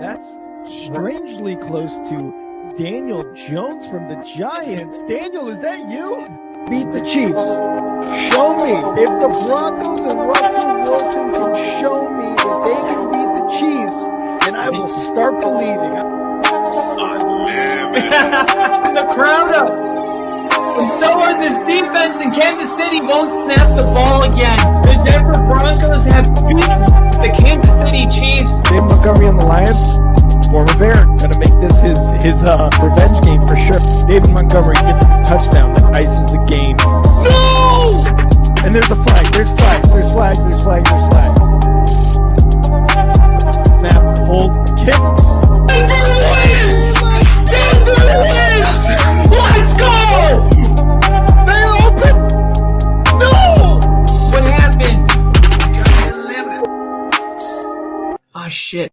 That's strangely close to Daniel Jones from the Giants. Daniel, is that you? Beat the Chiefs. Show me. If the Broncos and Russell Wilson can show me that they can beat the Chiefs, then I will start believing. And the crowd up. And so are this defense, and Kansas City won't snap the ball again. The Denver Broncos have beaten the Kansas City Chiefs. Dave Montgomery on the Lions, former Bear, gonna make this his revenge game for sure. David Montgomery gets the touchdown that ices the game. No! And there's a flag. There's flags. Snap, hold, kick. Denver wins! Let's go! They open! No! What happened? Ah, shit.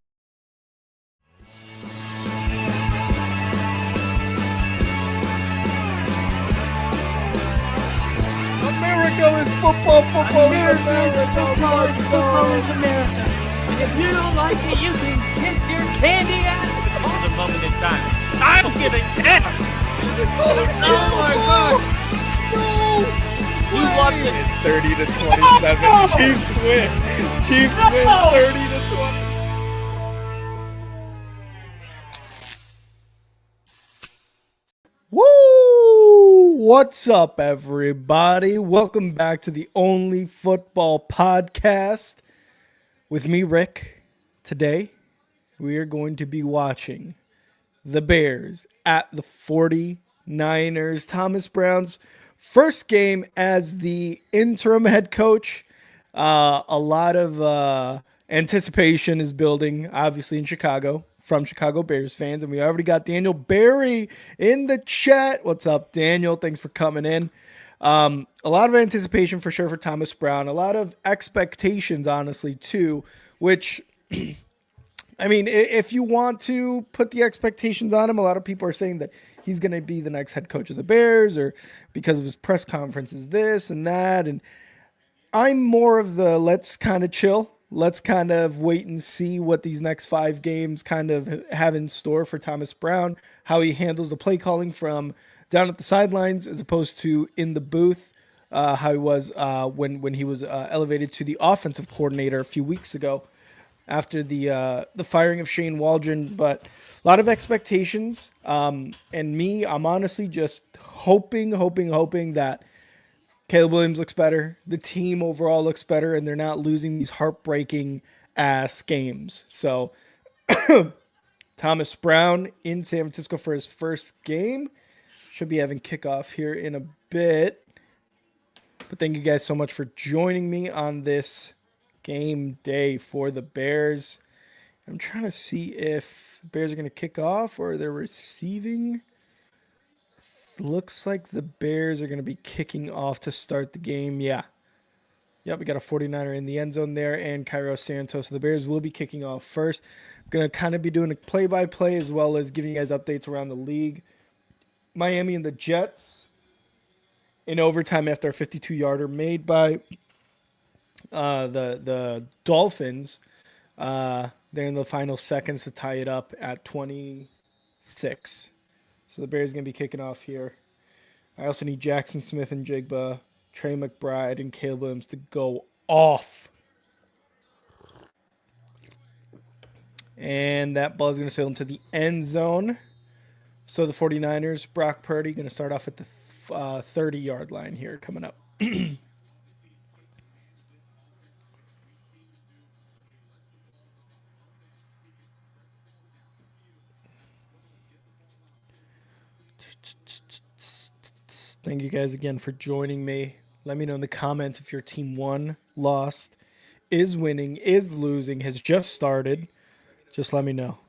America is football. America is America. If you don't like it, you can kiss your candy ass. For the moment in time, I don't give a damn. Oh my God! No! You loved it. 30-27. Chiefs win. Chiefs win 30-20. Woo! What's up, everybody? Welcome back to the Only Football Podcast with me, Rick. Today, we are going to be watching the Bears at the 49ers. Thomas Brown's first game as the interim head coach. A lot of anticipation is building, obviously, in Chicago from Chicago Bears fans. And we already got Daniel Berry in the chat. What's up, Daniel? Thanks for coming in. A lot of anticipation for sure for Thomas Brown. A lot of expectations, honestly, too, which... I mean, if you want to put the expectations on him, a lot of people are saying that he's going to be the next head coach of the Bears or because of his press conferences, this and that. And I'm more of the let's kind of chill. Let's kind of wait and see what these next 5 games kind of have in store for Thomas Brown, how he handles the play calling from down at the sidelines as opposed to in the booth, how he was when he was elevated to the offensive coordinator a few weeks ago, after the firing of Shane Waldron. But a lot of expectations. And me, I'm honestly just hoping that Caleb Williams looks better. The team overall looks better, and they're not losing these heartbreaking ass games. So Thomas Brown in San Francisco for his first game. Should be having kickoff here in a bit. But thank you guys so much for joining me on this game day for the Bears. I'm trying to see if the Bears are going to kick off or they're receiving. Looks like the Bears are going to be kicking off to start the game. Yeah. Yep, we got a 49er in the end zone there and Cairo Santos. So the Bears will be kicking off first. I'm going to kind of be doing a play-by-play as well as giving you guys updates around the league. Miami and the Jets in overtime after a 52-yarder made by the Dolphins. They're in the final seconds to tie it up at 26. So the Bears are going to be kicking off here. I also need Jackson Smith and Jigba, Trey McBride, and Caleb Williams to go off. And that ball is going to sail into the end zone. So the 49ers, Brock Purdy, going to start off at the 30-yard line here coming up. Thank you guys again for joining me. Let me know in the comments if your team won, lost, is winning, is losing, has just started. Just let me know.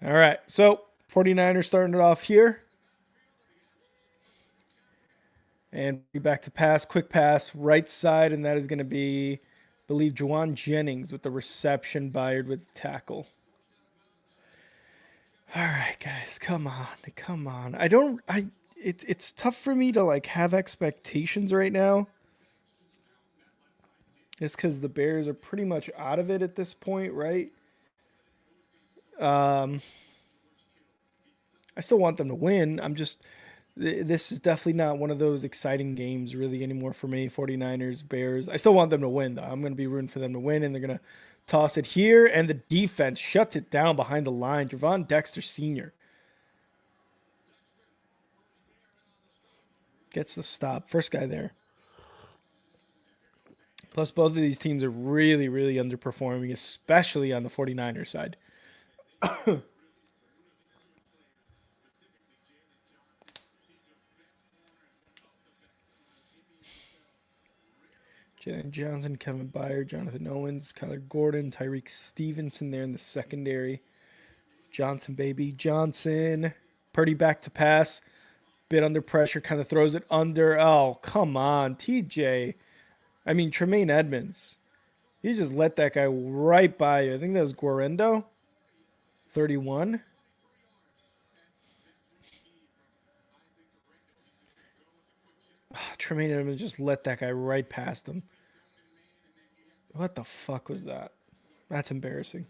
All right, so 49ers starting it off here. And back to pass, quick pass, right side, and that is going to be, I believe, Juwan Jennings with the reception, Byard with the tackle. All right, guys, come on. It's tough for me to like have expectations right now. It's because the Bears are pretty much out of it at this point, right? I still want them to win. This is definitely not one of those exciting games really anymore for me. 49ers, Bears. I still want them to win, though. I'm going to be rooting for them to win, and they're going to toss it here, and the defense shuts it down behind the line. Javon Dexter Sr. gets the stop. First guy there. Plus, both of these teams are really, really underperforming, especially on the 49ers side. Jalen Johnson, Kevin Byard, Jonathan Owens, Kyler Gordon, Tyreek Stevenson there in the secondary. Johnson, baby. Johnson. Purdy back to pass. Bit under pressure, kind of throws it under. Oh, come on. Tremaine Edmonds. You just let that guy right by you. I think that was Guarendo. 31. Tremaine Edmonds just let that guy right past him. What the fuck was that? That's embarrassing.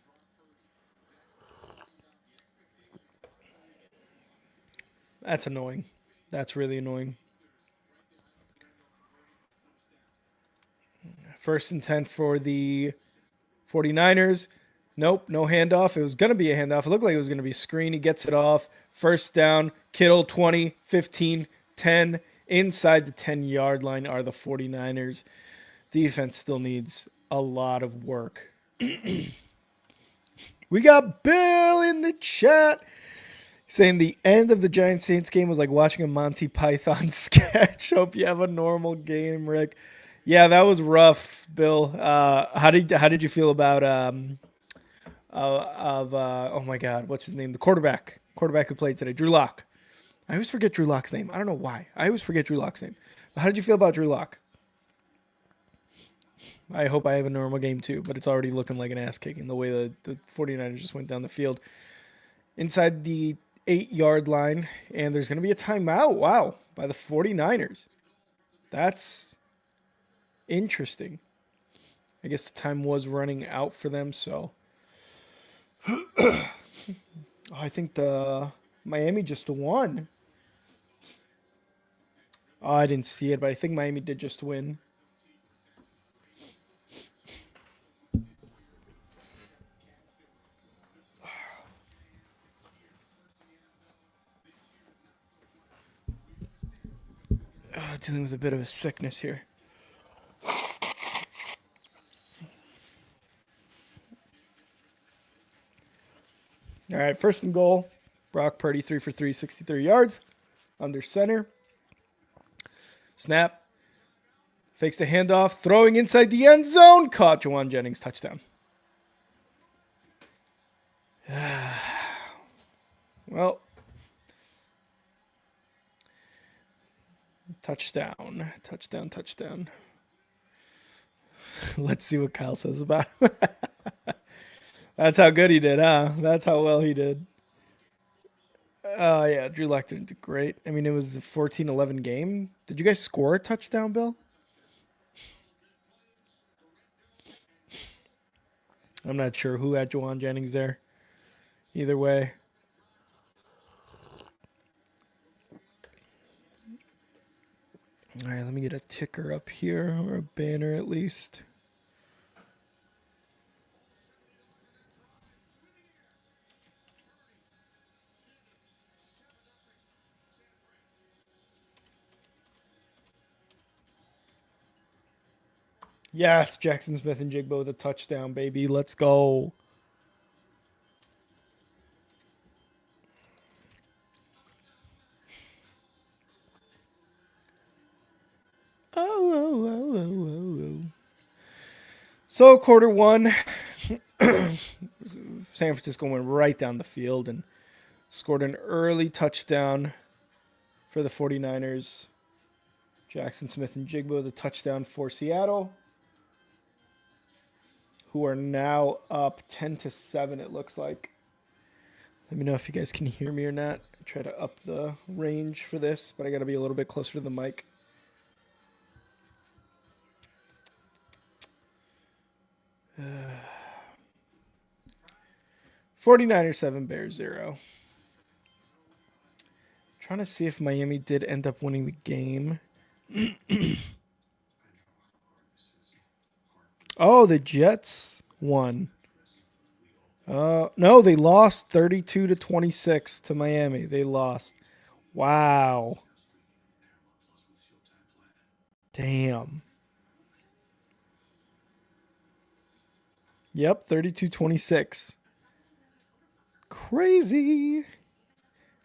That's annoying. That's really annoying. First and 10 for the 49ers. Nope, no handoff. It was going to be a handoff. It looked like it was going to be a screen. He gets it off. First down. Kittle, 20, 15, 10. Inside the 10-yard line are the 49ers. Defense still needs a lot of work. We got Bill in the chat saying the end of the Giants-Saints game was like watching a Monty Python sketch. Hope you have a normal game, Rick. Yeah, that was rough, Bill. How did you feel about oh my God, what's his name? The quarterback who played today, Drew Lock. I always forget Drew Lock's name. I don't know why. I always forget Drew Lock's name. But how did you feel about Drew Lock? I hope I have a normal game too, but it's already looking like an ass kicking the way the 49ers just went down the field. Inside the 8-yard line, and there's going to be a timeout. Wow, by the 49ers. That's interesting. I guess the time was running out for them, so. I think the Miami just won. Oh, I didn't see it, but I think Miami did just win. Dealing with a bit of a sickness here. All right, first and goal. Brock Purdy, 3 for 3, 63 yards. Under center. Snap. Fakes the handoff. Throwing inside the end zone. Caught. Juwan Jennings, touchdown. Well. Touchdown. Let's see what Kyle says about him. That's how good he did, huh? That's how well he did. Yeah, Drew Lock didn't do great. I mean, it was a 14-11 game. Did you guys score a touchdown, Bill? I'm not sure who had Juwan Jennings there. Either way. All right, let me get a ticker up here, or a banner at least. Yes, Jackson Smith and Jigbo with a touchdown, baby. Let's go. Oh. So quarter one, San Francisco went right down the field and scored an early touchdown for the 49ers. Jackson Smith and Jigbo, the touchdown for Seattle, who are now up 10-7, it looks like. Let me know if you guys can hear me or not. I try to up the range for this, but I got to be a little bit closer to the mic. 49ers 7, Bears 0. Trying to see if Miami did end up winning the game. Oh, the Jets won. No, they lost 32-26 to Miami. They lost. Wow. Damn. Yep, 32-26. Crazy.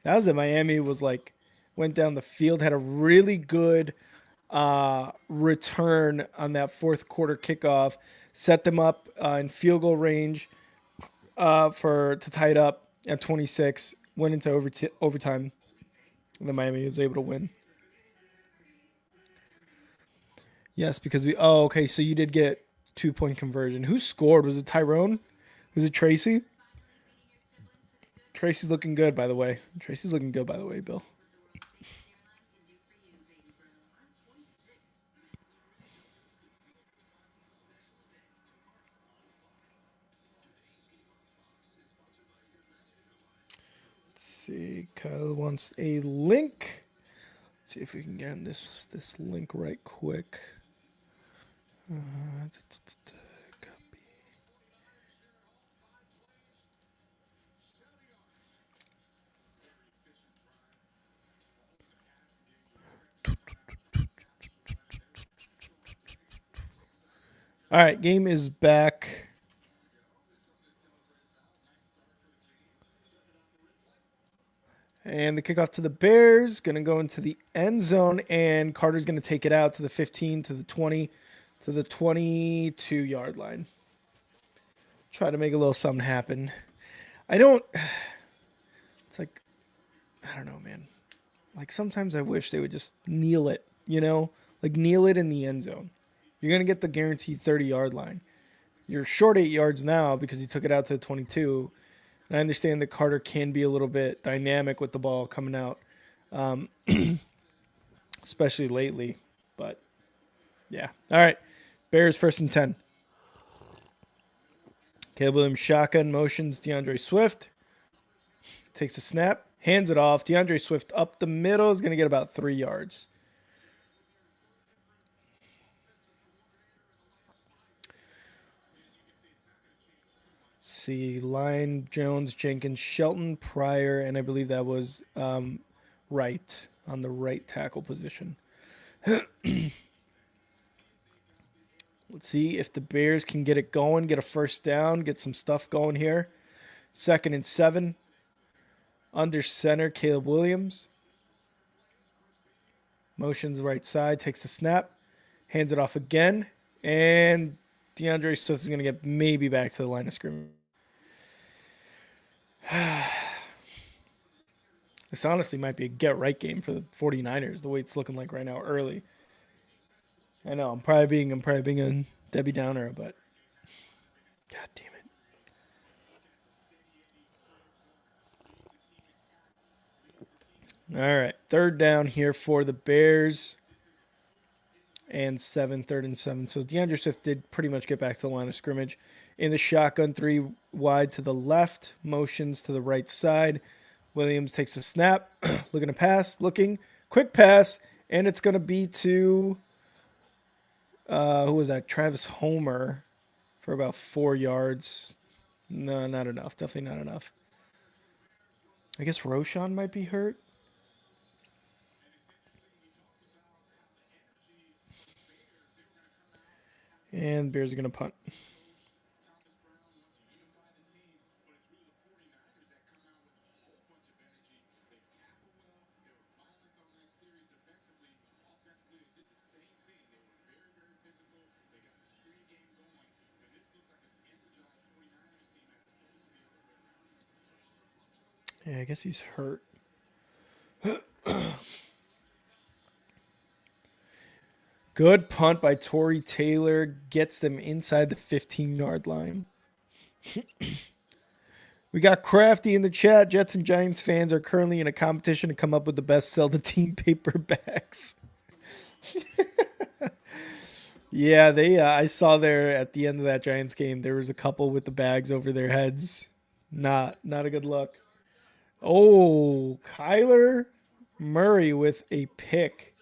That was it. Miami was like, went down the field, had a really good return on that fourth quarter kickoff, set them up in field goal range to tie it up at 26, went into overtime, and then Miami was able to win. Yes, because okay, so you did get 2-point conversion. Who scored? Was it Tyrone? Was it Tracy? Tracy's looking good, by the way. Bill. Let's see. Kyle wants a link. Let's see if we can get this link right quick. Copy. All right, game is back. And the kickoff to the Bears, going to go into the end zone, and Carter's going to take it out to the 15, to the 20, to the 22-yard line. Try to make a little something happen. It's like, I don't know, man. Like, sometimes I wish they would just kneel it, Like, kneel it in the end zone. You're going to get the guaranteed 30-yard line. You're short 8 yards now because he took it out to the 22. And I understand that Carter can be a little bit dynamic with the ball coming out, especially lately. But, yeah. All right. Bears 1st and 10. Caleb Williams shotgun motions DeAndre Swift. Takes a snap. Hands it off. DeAndre Swift up the middle is going to get about 3 yards. See, Line, Jones, Jenkins, Shelton, Pryor, and I believe that was Wright on the right tackle position. Let's see if the Bears can get it going, get a first down, get some stuff going here. 2nd and 7. Under center, Caleb Williams. Motions the right side, takes a snap, hands it off again, and DeAndre Swift is going to get maybe back to the line of scrimmage. This honestly might be a get-right game for the 49ers, the way it's looking like right now early. I know, I'm probably being a Debbie Downer, but God damn it. All right, 3rd down here for the Bears. And 3rd and 7. So DeAndre Swift did pretty much get back to the line of scrimmage. In the shotgun, 3 wide to the left, motions to the right side. Williams takes a snap, looking to pass, quick pass, and it's going to be to, who was that? Travis Homer for about 4 yards. No, not enough. Definitely not enough. I guess Roshan might be hurt. And Bears are going to punt. Yeah, I guess he's hurt. Good punt by Torrey Taylor. Gets them inside the 15-yard line. We got Crafty in the chat. Jets and Giants fans are currently in a competition to come up with the best sell the team paperbacks. Yeah, I saw there at the end of that Giants game, there was a couple with the bags over their heads. Not a good look. Oh, Kyler Murray with a pick.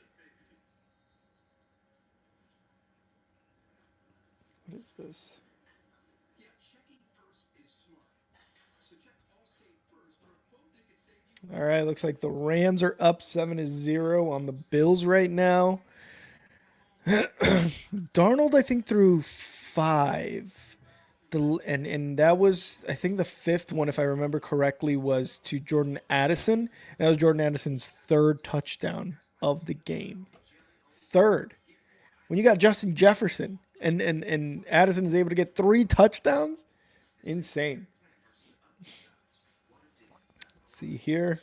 What is this? All right, looks like the Rams are up 7-0 on the Bills right now. Darnold, I think, threw 5. And that was, I think, the 5th one, if I remember correctly, was to Jordan Addison. And that was Jordan Addison's 3rd touchdown of the game. 3rd. When you got Justin Jefferson and Addison is able to get 3 touchdowns, insane. Let's see here.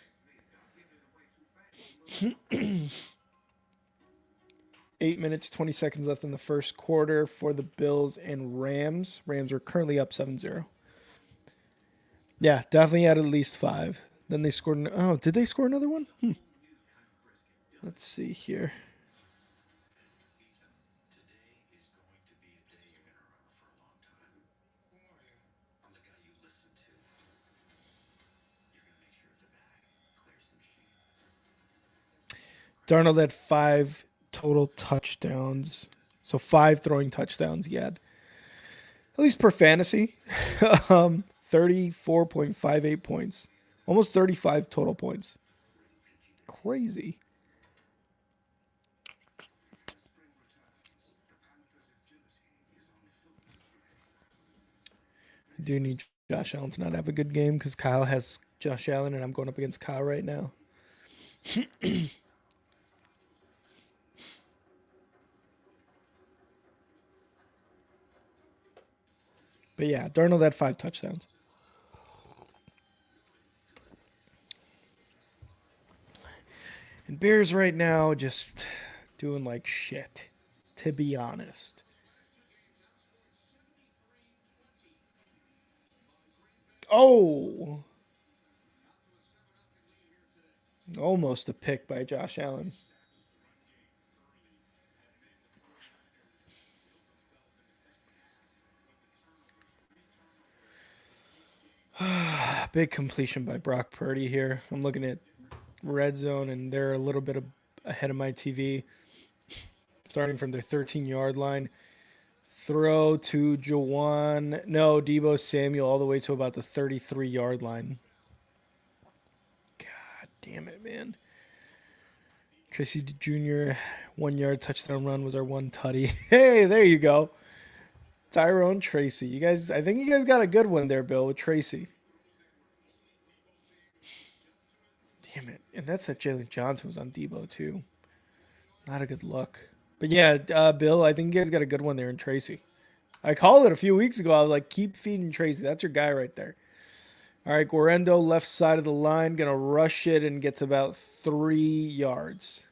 8 minutes, 20 seconds left in the first quarter for the Bills and Rams. Rams are currently up 7-0. Yeah, definitely had at least 5. Then they scored. Oh, did they score another one? Let's see here. Darnold had 5 total touchdowns. So 5 throwing touchdowns he had. At least per fantasy. 34.58 points. Almost 35 total points. Crazy. I do need Josh Allen to not have a good game because Kyle has Josh Allen and I'm going up against Kyle right now. But yeah, Darnold had 5 touchdowns. And Bears right now just doing like shit, to be honest. Oh! Almost a pick by Josh Allen. Big completion by Brock Purdy here. I'm looking at red zone, and they're a little bit ahead of my TV. Starting from their 13-yard line. Throw to Debo Samuel all the way to about the 33-yard line. God damn it, man. Tracy Jr. 1-yard touchdown run was our one tutty. Hey, there you go. Tyrone Tracy. You guys, I think you guys got a good one there, Bill, with Tracy. Damn it. And that's that Jalen Johnson was on Debo, too. Not a good look. But yeah, Bill, I think you guys got a good one there in Tracy. I called it a few weeks ago. I was like, keep feeding Tracy. That's your guy right there. All right, Guarendo, left side of the line, going to rush it and gets about 3 yards.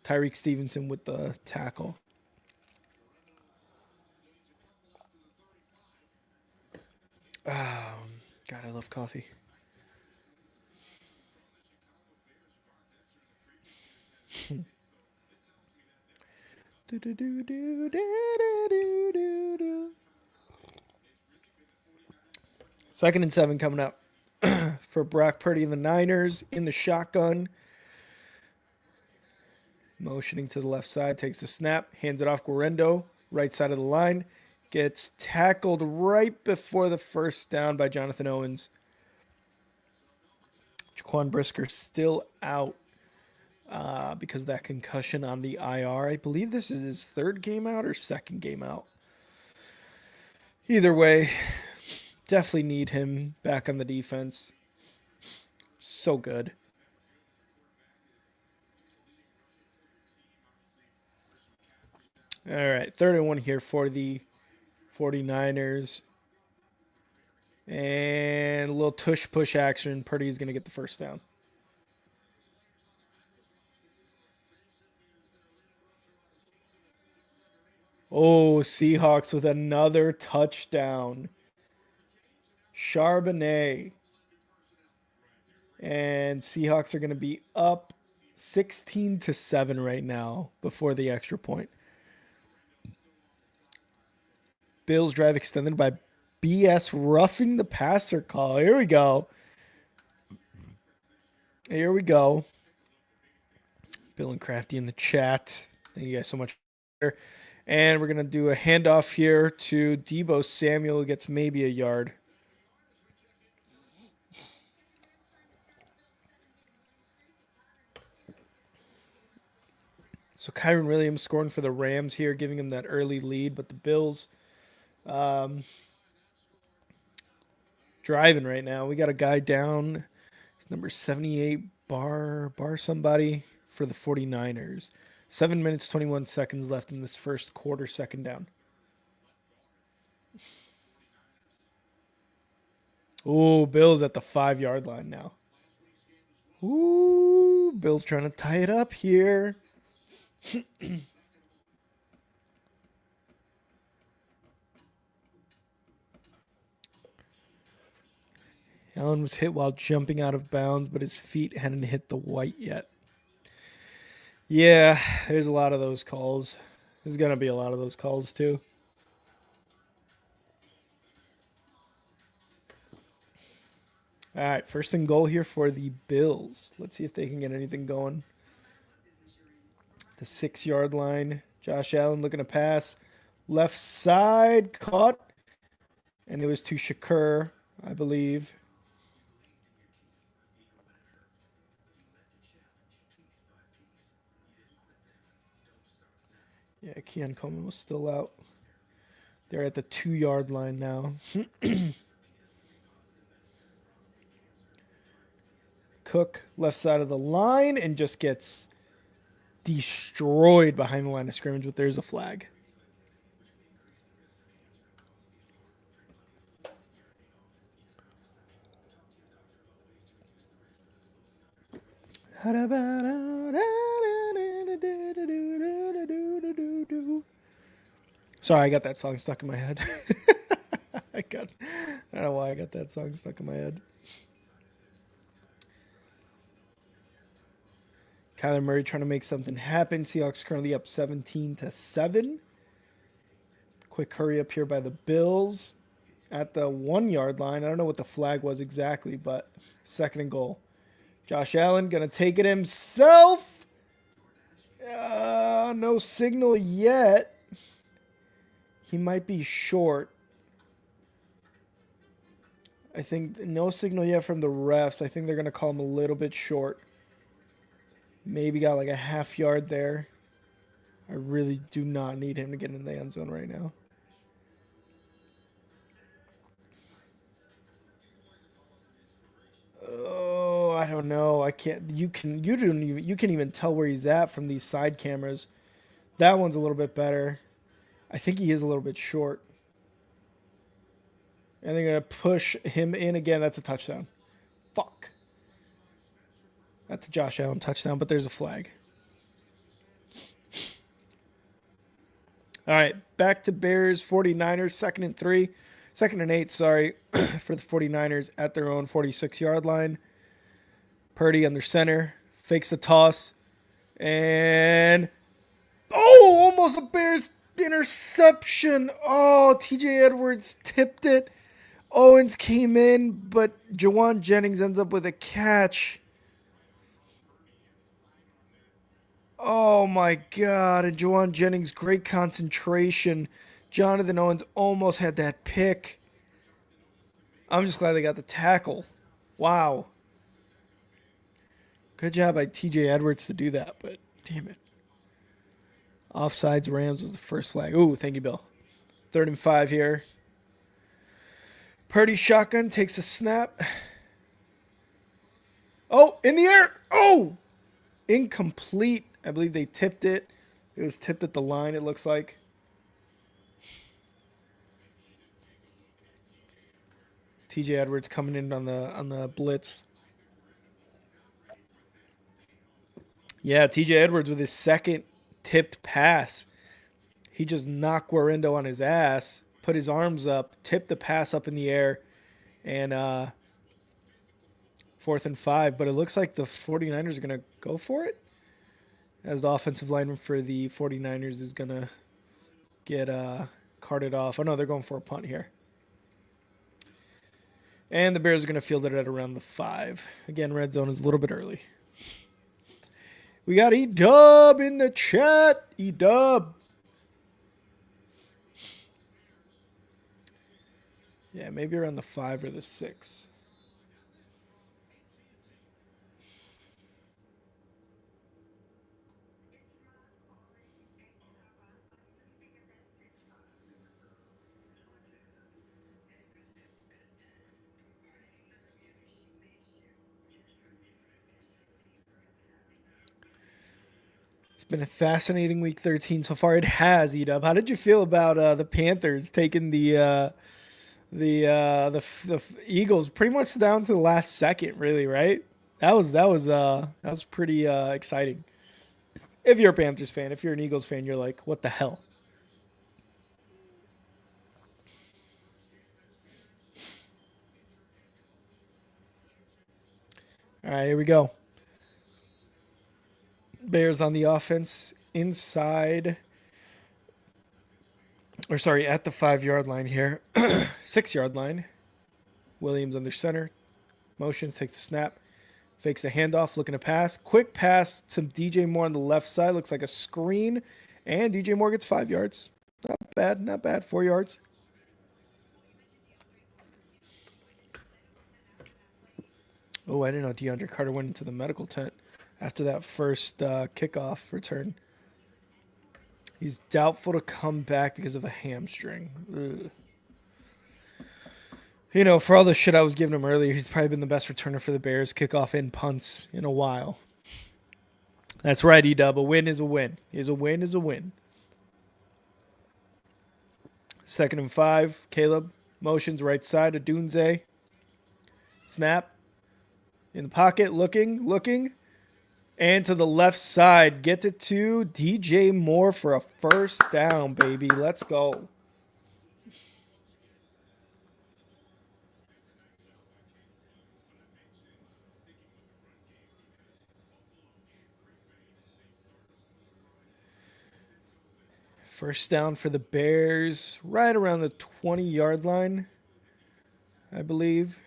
Tyreek Stevenson with the tackle. God, I love coffee. Second and 7 coming up for Brock Purdy and the Niners in the shotgun. Motioning to the left side, takes the snap, hands it off Guarendo, right side of the line. Gets tackled right before the first down by Jonathan Owens. Jaquan Brisker still out because of that concussion on the IR. I believe this is his 3rd game out or 2nd game out. Either way, definitely need him back on the defense. So good. All right, 3rd and 1 here for the 49ers. And a little tush-push action. Purdy's going to get the first down. Oh, Seahawks with another touchdown. Charbonnet. And Seahawks are going to be up 16-7 right now before the extra point. Bills drive extended by BS roughing the passer call. Here we go. Here we go. Bill and Crafty in the chat. Thank you guys so much. And we're going to do a handoff here to Deebo Samuel, who gets maybe a yard. So Kyron Williams scoring for the Rams here, giving him that early lead. But the Bills driving right now. We got a guy down. It's number 78, Bar somebody for the 49ers. 7 minutes, 21 seconds left in this first quarter, second down. Ooh, Bills at the 5-yard line now. Ooh, Bills trying to tie it up here. Allen was hit while jumping out of bounds, but his feet hadn't hit the white yet. Yeah, there's a lot of those calls. There's going to be a lot of those calls too. All right, first and goal here for the Bills. Let's see if they can get anything going. The 6-yard line. Josh Allen looking to pass. Left side, caught. And it was to Shakur, I believe. Yeah, Keon Coleman was still out. They're at the 2-yard line now. Cook, left side of the line, and just gets destroyed behind the line of scrimmage, but there's a flag. Sorry, I got that song stuck in my head. I don't know why I got that song stuck in my head. Kyler Murray trying to make something happen. Seahawks currently up 17-7. Quick hurry up here by the Bills at the 1-yard line. I don't know what the flag was exactly, but second and goal. Josh Allen going to take it himself. No signal yet. He might be short. I think no signal yet from the refs. I think they're going to call him a little bit short. Maybe got like a half yard there. I really do not need him to get in the end zone right now. Oh, I don't know. I can't. You can even tell where he's at from these side cameras. That one's a little bit better. I think he is a little bit short. And they're going to push him in again. That's a touchdown. Fuck. That's a Josh Allen touchdown, but there's a flag. All right, back to Bears, 49ers, 2nd and 8, for the 49ers at their own 46-yard line. Purdy under center, fakes the toss, and almost a Bears interception. Oh, TJ Edwards tipped it. Owens came in, but Jawan Jennings ends up with a catch. Oh my God. And Jawan Jennings, great concentration. Jonathan Owens almost had that pick. I'm just glad they got the tackle. Wow. Good job by TJ Edwards to do that, but damn it. Offsides Rams was the first flag. Ooh, thank you, Bill. 3rd and 5 here. Purdy shotgun takes a snap. Oh, in the air. Oh, incomplete. I believe they tipped it. It was tipped at the line, it looks like. TJ Edwards coming in on the blitz. Yeah, TJ Edwards with his second tipped pass. He just knocked Guarendo on his ass, put his arms up, tipped the pass up in the air, and 4th and 5. But it looks like the 49ers are going to go for it, as the offensive lineman for the 49ers is going to get carted off. Oh, no, they're going for a punt here. And the Bears are going to field it at around the 5. Again, red zone is a little bit early. We got E-Dub in the chat. E-Dub. Yeah, maybe around the 5 or the 6. It's been a fascinating week 13 so far. It has, E-Dub. How did you feel about the Panthers taking the Eagles pretty much down to the last second? Really, right? That was pretty exciting. If you're a Panthers fan, if you're an Eagles fan, you're like, what the hell? All right, here we go. Bears on the offense inside, or sorry, at the 5-yard line here. 6-yard line. Williams under center. Motions, takes the snap. Fakes the handoff, looking to pass. Quick pass to DJ Moore on the left side. Looks like a screen. And DJ Moore gets 5 yards. Not bad, not bad. 4 yards. Oh, I didn't know DeAndre Carter went into the medical tent after that first kickoff return. He's doubtful to come back because of a hamstring. Ugh. You know, for all the shit I was giving him earlier, he's probably been the best returner for the Bears, kickoff and punts in a while. That's right, E-Dub. A win is a win. A win is a win. 2nd and 5. Caleb. Motions right side to Dunze. Snap. In the pocket. Looking. And to the left side. Gets it to DJ Moore for a first down, baby. Let's go. First down for the Bears, right around the 20-yard line, I believe.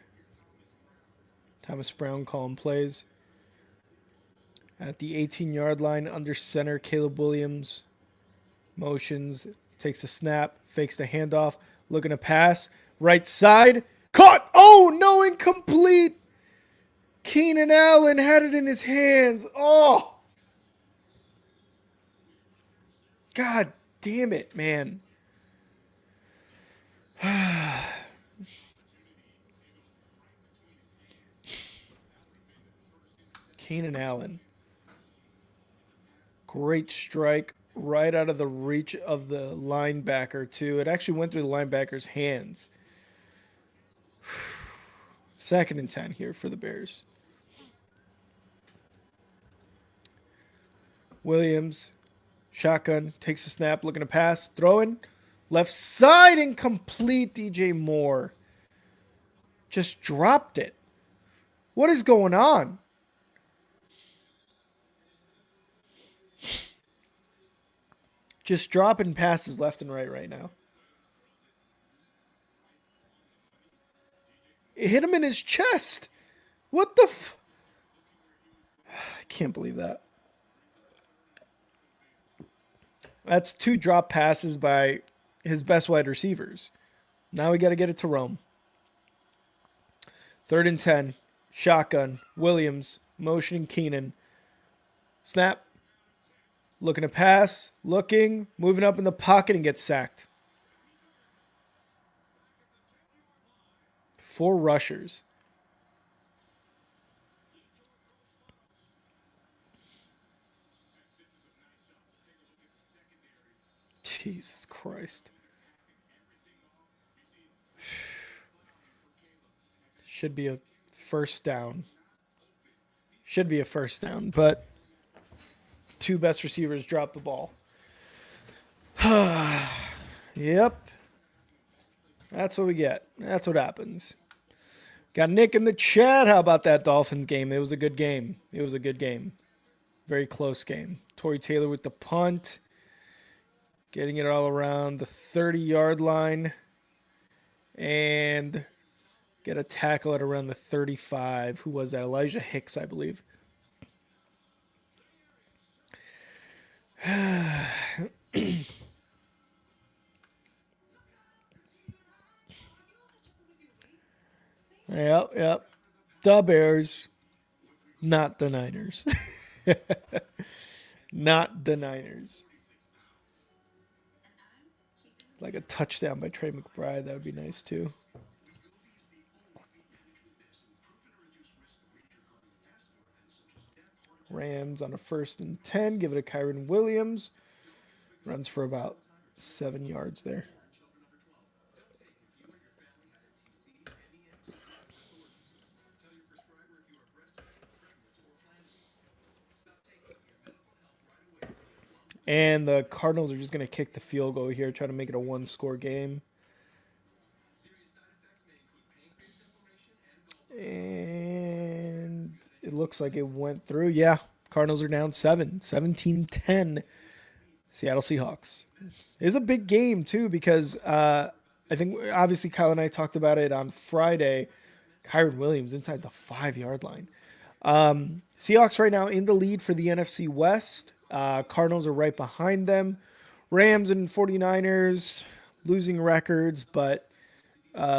Thomas Brown calling plays. At the 18-yard line, under center, Caleb Williams. Motions, takes a snap, fakes the handoff, looking to pass. Right side, caught! Oh, no, incomplete! Keenan Allen had it in his hands. Oh! God damn it, man. Keenan Allen. Great strike right out of the reach of the linebacker, too. It actually went through the linebacker's hands. 2nd and 10 here for the Bears. Williams. Shotgun, takes a snap, looking to pass, throwing, left side, incomplete. DJ Moore just dropped it. What is going on? Just dropping passes left and right now. It hit him in his chest. What the I can't believe that. That's 2 drop passes by his best wide receivers. Now we got to get it to Rome. 3rd and 10. Shotgun. Williams. Motioning Keenan. Snap. Looking to pass. Looking. Moving up in the pocket and gets sacked. 4 rushers. Jesus Christ. Should be a first down. But 2 best receivers dropped the ball. Yep. That's what we get. That's what happens. Got Nick in the chat. How about that Dolphins game? It was a good game. Very close game. Torrey Taylor with the punt. Getting it all around the 30-yard line. And get a tackle at around the 35. Who was that? Elijah Hicks, I believe. Yep. The Bears, not the Niners. Not the Niners. Like a touchdown by Trey McBride, that would be nice too. Rams on a 1st and 10. Give it to Kyron Williams. Runs for about 7 yards there. And the Cardinals are just going to kick the field goal here, try to make it a 1-score game. And it looks like it went through. Yeah, Cardinals are down 17-10. Seattle Seahawks. It is a big game, too, because I think, obviously, Kyle and I talked about it on Friday. Kyron Williams inside the 5-yard line. Seahawks right now in the lead for the NFC West. Cardinals are right behind them. Rams and 49ers losing records, but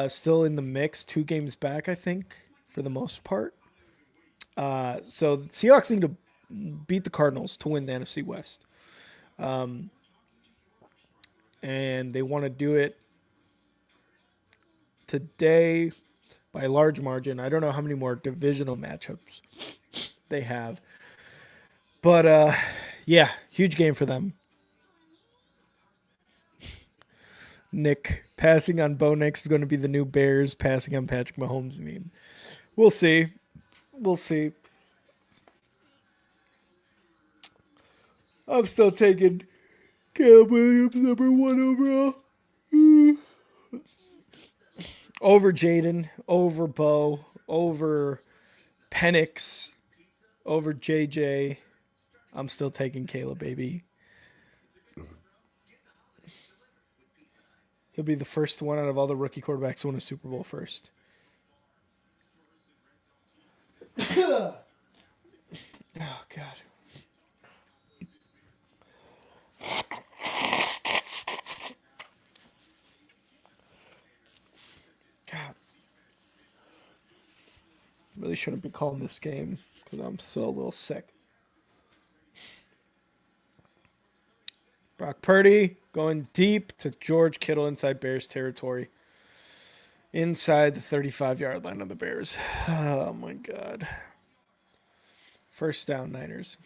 still in the mix. 2 games back, I think, for the most part. So the Seahawks need to beat the Cardinals to win the NFC West. And they want to do it today by a large margin. I don't know how many more divisional matchups they have. But, yeah, huge game for them. Nick, passing on Bo Nix is going to be the new Bears passing on Patrick Mahomes meme. We'll see. I'm still taking Caleb Williams number 1 overall. Over Jaden, over Bo, over Penix, over JJ. I'm still taking Caleb, baby. He'll be the first one out of all the rookie quarterbacks to win a Super Bowl first. Oh, God. God. Really shouldn't be calling this game because I'm still a little sick. Brock Purdy going deep to George Kittle inside Bears territory. Inside the 35-yard line of the Bears. Oh, my God. First down, Niners.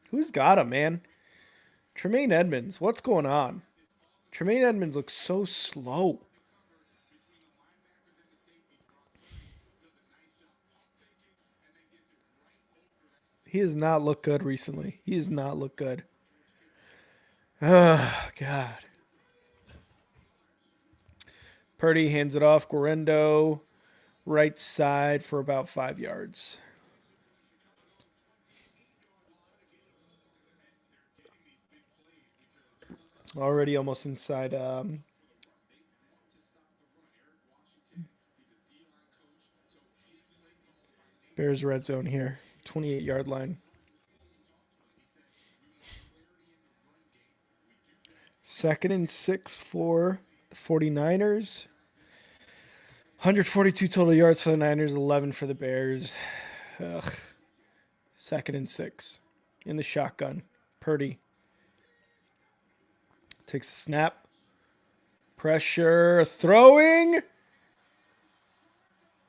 Who's got him, man? Tremaine Edmonds. What's going on? Tremaine Edmonds looks so slow. He has not looked good recently. He has not looked good. Oh, God. Purdy hands it off. Guerrero, right side for about 5 yards. Already almost inside. Bears red zone here. 28-yard line. Second and 6 for the 49ers. 142 total yards for the Niners, 11 for the Bears. Ugh. Second and 6 in the shotgun. Purdy takes a snap. Pressure. Throwing.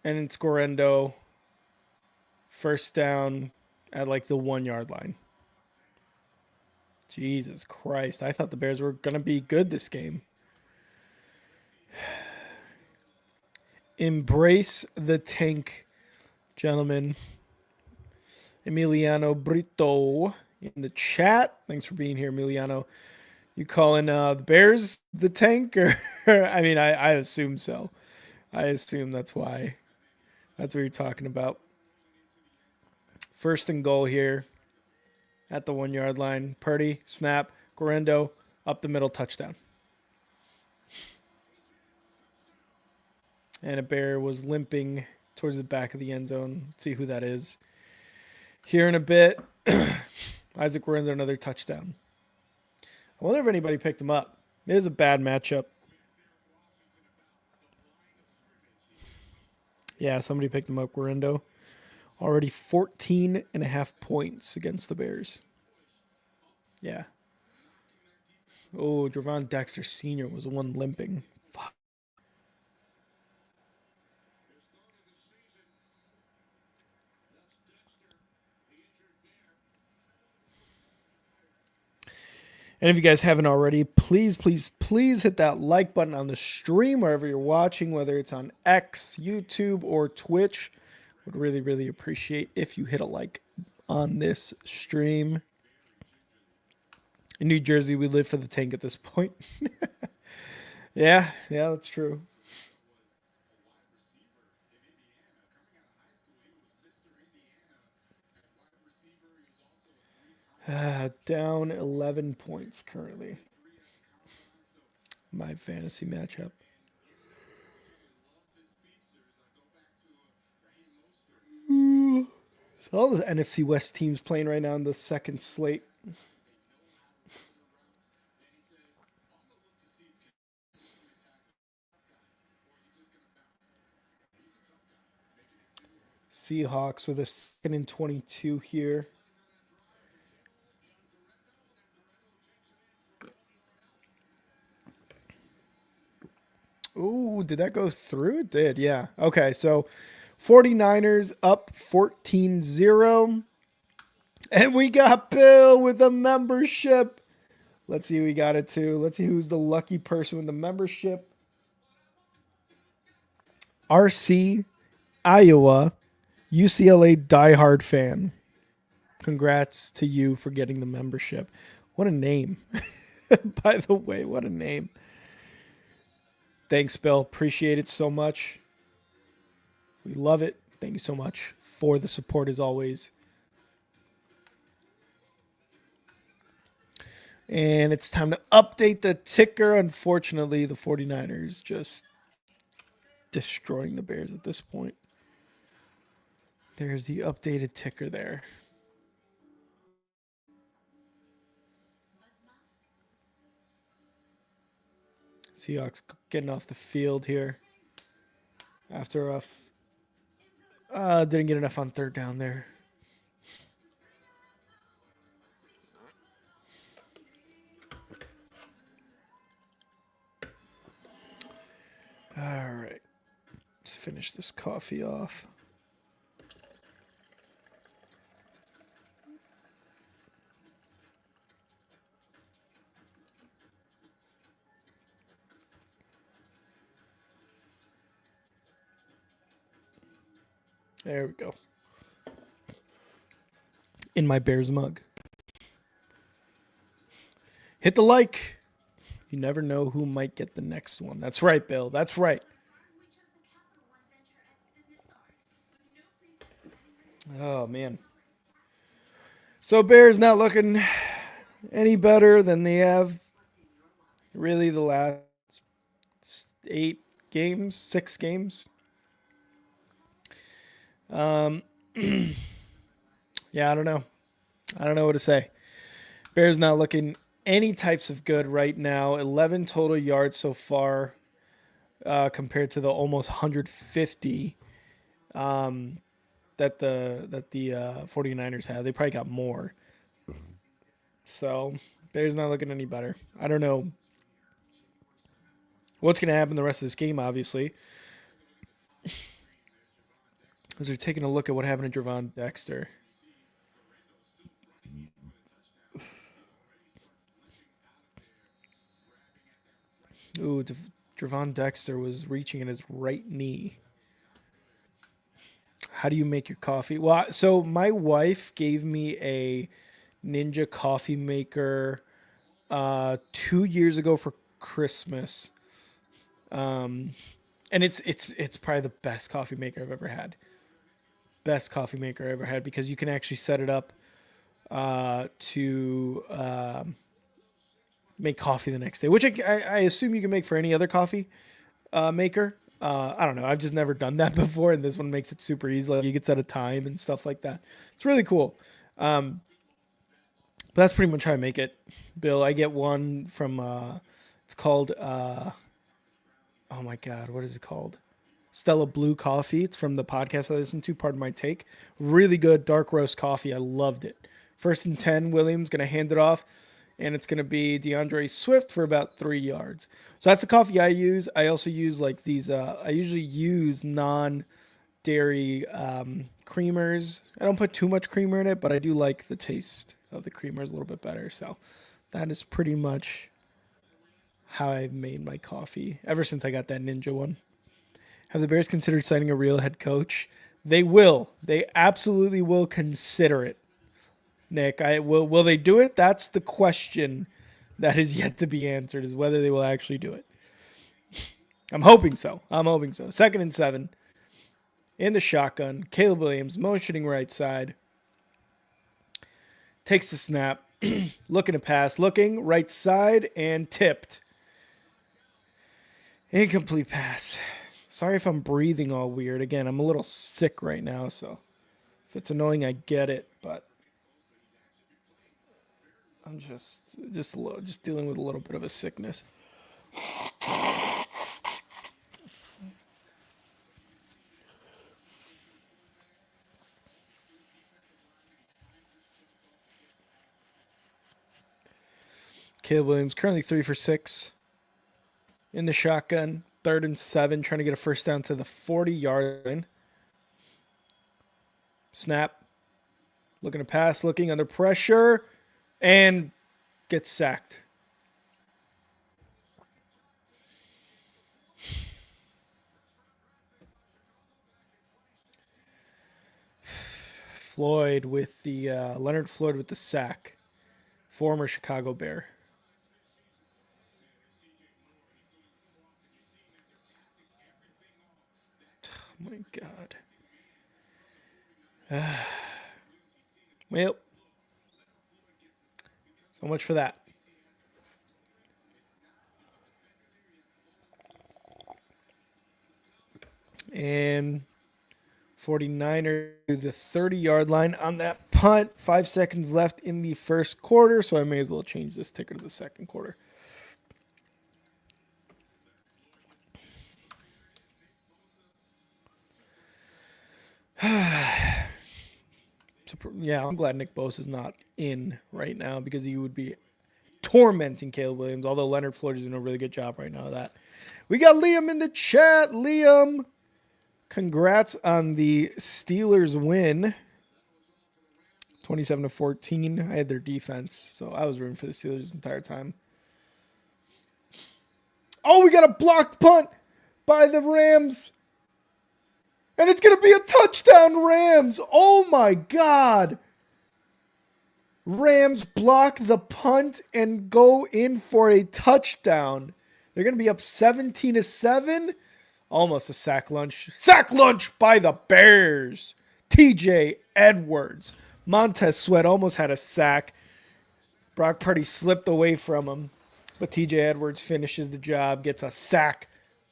And it's Guerrero. First down at like the 1-yard line. Jesus Christ. I thought the Bears were going to be good this game. Embrace the tank, gentlemen. Emiliano Brito in the chat. Thanks for being here, Emiliano. You calling the Bears the tank? Or I mean, I assume so. I assume that's why. That's what you're talking about. First and goal here at the 1-yard line. Purdy, snap, Guerrero, Up the middle, touchdown. And a Bear was limping towards the back of the end zone. Let's see who that is. Here in a bit, Isaac Werner, another touchdown. I wonder if anybody picked him up. It is a bad matchup. Yeah, somebody picked him up, Guarindo. Already 14.5 points against the Bears. Yeah. Oh, Javon Dexter Sr. was the one limping. Fuck. And if you guys haven't already, please, please, please hit that like button on the stream wherever you're watching, whether it's on X, YouTube, or Twitch. Would really, really appreciate if you hit a like on this stream. In New Jersey, we live for the tank at this point. Yeah, that's true. Down 11 points currently. My fantasy matchup. So all the NFC West teams playing right now in the second slate. Seahawks with a 2nd and 22 here. Ooh, did that go through? It did, yeah. Okay, so 49ers up 14-0. And we got Bill with a membership. Let's see who we got it to. Let's see who's the lucky person with the membership. RC, Iowa, UCLA diehard fan. Congrats to you for getting the membership. What a name. By the way, what a name. Thanks, Bill. Appreciate it so much. We love it. Thank you so much for the support as always. And it's time to update the ticker. Unfortunately, the 49ers just destroying the Bears at this point. There's the updated ticker there. Seahawks getting off the field here after didn't get enough on third down there. All right, let's finish this coffee off. There we go. In my Bears mug. Hit the like. You never know who might get the next one. That's right, Bill. That's right. Oh, man. So Bears not looking any better than they have really the last 6 games. Yeah, I don't know. I don't know what to say. Bears not looking any types of good right now. 11 total yards so far compared to the almost 150 that the 49ers had. They probably got more. So Bears not looking any better. I don't know what's going to happen the rest of this game, obviously. As they're taking a look at what happened to Javon Dexter. Ooh, Javon Dexter was reaching in his right knee. How do you make your coffee? Well, so my wife gave me a Ninja coffee maker 2 years ago for Christmas. And it's probably the best coffee maker I've ever had. Best coffee maker I ever had because you can actually set it up to make coffee the next day, which I assume you can make for any other coffee maker. I don't know. I've just never done that before, and this one makes it super easy. Like you can set a time and stuff like that. It's really cool. But that's pretty much how I make it, Bill. I get one from it's called oh my god, what is it called? Stella Blue Coffee. It's from the podcast I listened to, Pardon My Take. Really good dark roast coffee. I loved it. 1st and 10, Williams going to hand it off, and it's going to be DeAndre Swift for about 3 yards. So that's the coffee I use. I also use like these, I usually use non-dairy creamers. I don't put too much creamer in it, but I do like the taste of the creamers a little bit better. So that is pretty much how I've made my coffee ever since I got that Ninja one. Have the Bears considered signing a real head coach? They will. They absolutely will consider it. Nick, will they do it? That's the question that is yet to be answered, is whether they will actually do it. I'm hoping so. 2nd and 7. In the shotgun. Caleb Williams motioning right side. Takes the snap. Looking to pass. Looking right side and tipped. Incomplete pass. Sorry if I'm breathing all weird. Again, I'm a little sick right now, so if it's annoying, I get it, but I'm just dealing with a little bit of a sickness. Caleb Williams currently 3 for 6 in the shotgun. 3rd and 7, trying to get a first down to the 40-yard line. Snap. Looking to pass, looking under pressure, and gets sacked. Floyd with the Leonard Floyd with the sack. Former Chicago Bear. Oh my God. Well, so much for that. And 49er to the 30-yard line on that punt. 5 seconds left in the first quarter, so I may as well change this ticker to the second quarter. Yeah, I'm glad Nick Bosa is not in right now because he would be tormenting Caleb Williams, although Leonard Floyd is doing a really good job right now of that. We got Liam in the chat. Liam, congrats on the Steelers win. 27-14. I had their defense, so I was rooting for the Steelers the entire time. Oh, we got a blocked punt by the Rams. And it's going to be a touchdown, Rams. Oh, my God. Rams block the punt and go in for a touchdown. They're going to be up 17-7. Almost a sack lunch. Sack lunch by the Bears. TJ Edwards. Montez Sweat almost had a sack. Brock Purdy slipped away from him. But TJ Edwards finishes the job, gets a sack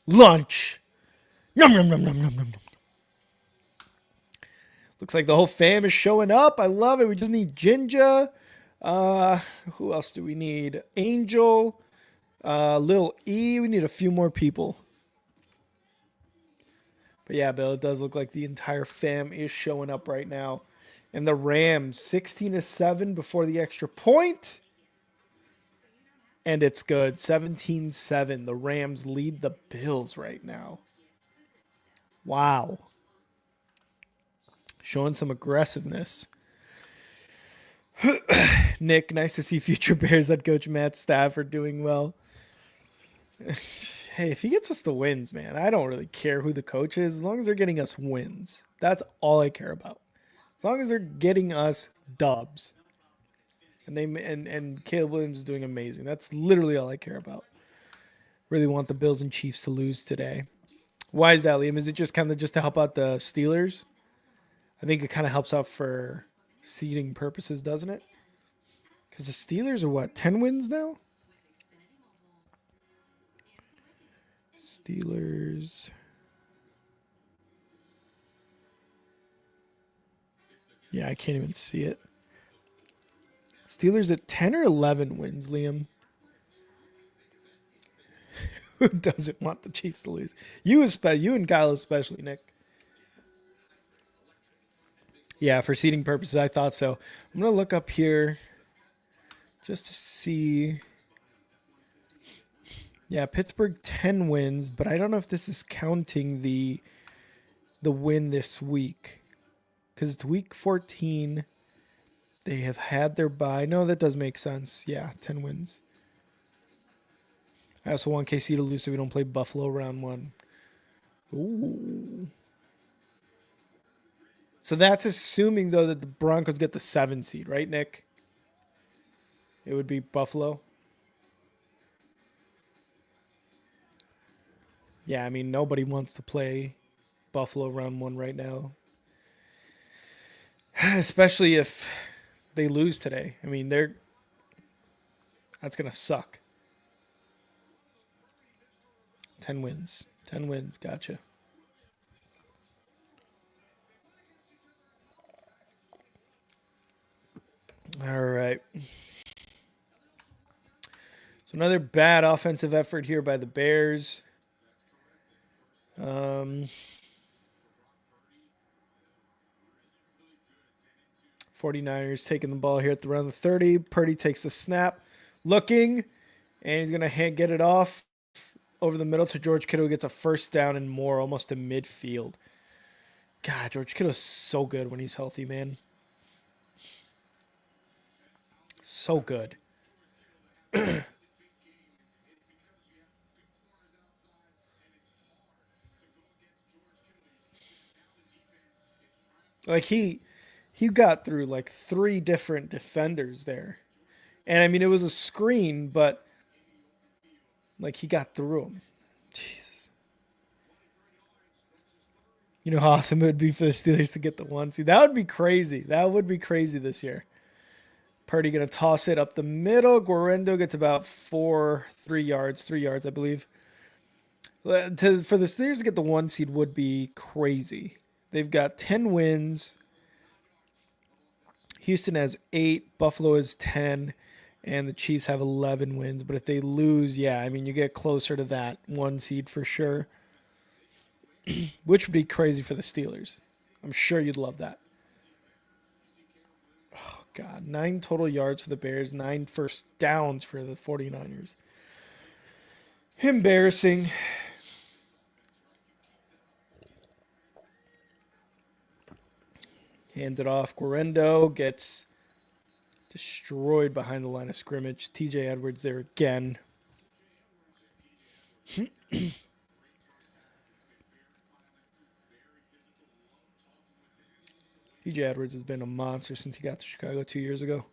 lunch. Yum, yum, yum, yum, yum, yum, yum. Looks like the whole fam is showing up. I love it. We just need Ginger. Who else do we need? Angel. Lil E. We need a few more people. But yeah, Bill, it does look like the entire fam is showing up right now. And the Rams, 16-7 before the extra point. And it's good. 17-7. The Rams lead the Bills right now. Wow. Showing some aggressiveness. Nick, nice to see future Bears head coach Matt Stafford doing well. Hey, if he gets us the wins, man, I don't really care who the coach is as long as they're getting us wins. That's all I care about. As long as they're getting us dubs. And Caleb Williams is doing amazing. That's literally all I care about. Really want the Bills and Chiefs to lose today. Why is that, Liam? Is it just kind of just to help out the Steelers? I think it kind of helps out for seeding purposes, doesn't it? Because the Steelers are what, 10 wins now? Steelers. Yeah, I can't even see it. Steelers at 10 or 11 wins, Liam. Who doesn't want the Chiefs to lose? You and Kyle especially, Nick. Yeah, for seeding purposes, I thought so. I'm going to look up here just to see. Yeah, Pittsburgh 10 wins, but I don't know if this is counting the win this week. Because it's week 14. They have had their bye. No, that does make sense. Yeah, 10 wins. I also want KC to lose so we don't play Buffalo round 1. Ooh. So that's assuming, though, that the Broncos get the 7 seed, right, Nick? It would be Buffalo. Yeah, I mean, nobody wants to play Buffalo round 1 right now. Especially if they lose today. I mean, that's going to suck. 10 wins. 10 wins. Gotcha. All right. So another bad offensive effort here by the Bears. 49ers taking the ball here at around the 30. Purdy takes the snap, looking, and he's going to get it off over the middle to George Kittle, who gets a first down and more, almost to midfield. God, George Kittle's so good when he's healthy, man. So good. Like he got through like 3 different defenders there. And I mean, it was a screen, but like he got through them. Jesus. You know how awesome it would be for the Steelers to get the 1 seed? That would be crazy. That would be crazy this year. Purdy going to toss it up the middle. Guarendo gets about 3 yards, I believe. For the Steelers to get the 1 seed would be crazy. They've got 10 wins. Houston has 8. Buffalo has 10. And the Chiefs have 11 wins. But if they lose, yeah, I mean, you get closer to that 1 seed for sure. Which would be crazy for the Steelers. I'm sure you'd love that. Oh, God. 9 total yards for the Bears. 9 first downs for the 49ers. Embarrassing. Hands it off. Guarendo gets destroyed behind the line of scrimmage. TJ Edwards there again. TJ Edwards has been a monster since he got to Chicago 2 years ago.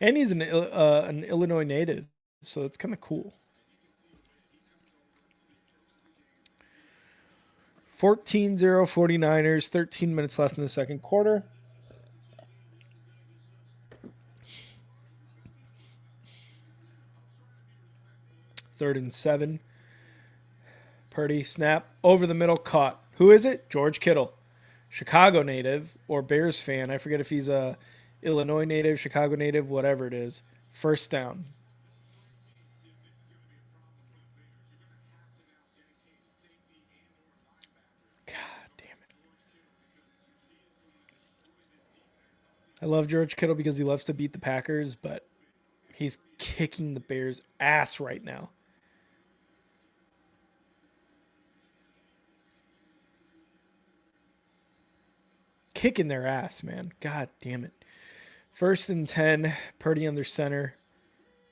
And he's an Illinois native, so it's kind of cool. 14-0 49ers, 13 minutes left in the second quarter. Third and 7. Purdy, snap, over the middle, caught. Who is it? George Kittle. Chicago native or Bears fan. I forget if he's a Illinois native, Chicago native, whatever it is. First down. I love George Kittle because he loves to beat the Packers, but he's kicking the Bears' ass right now. Kicking their ass, man. God damn it. First and 10, Purdy under center.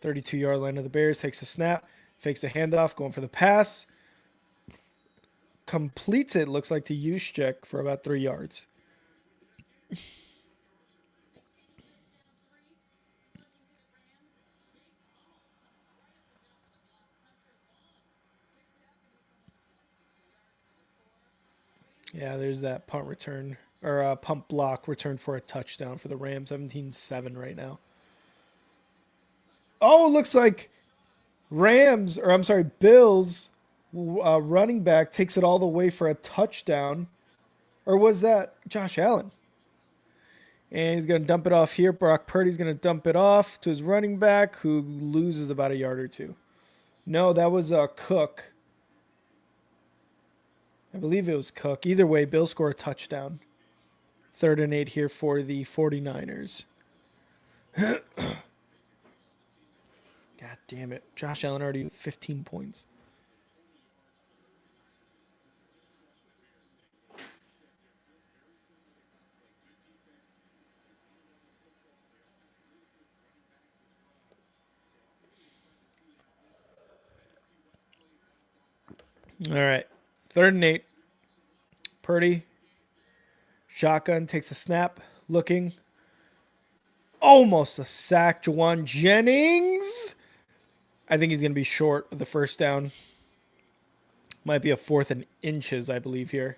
32-yard line of the Bears. Takes a snap. Fakes a handoff. Going for the pass. Completes it, looks like, to Juszczyk for about 3 yards. Yeah, there's that punt return, or pump block return for a touchdown for the Rams. 17-7 right now. Oh, looks like Bills running back takes it all the way for a touchdown. Or was that Josh Allen? And he's going to dump it off here. Brock Purdy's going to dump it off to his running back, who loses about a yard or two. No, that was Cook. I believe it was Cook. Either way, Bill scored a touchdown. 3rd and 8 here for the 49ers. God damn it. Josh Allen already 15 points. All right. 3rd and 8. Purdy. Shotgun takes a snap. Looking. Almost a sack. Jawan Jennings. I think he's going to be short of the first down. Might be a 4th and inches, I believe, here.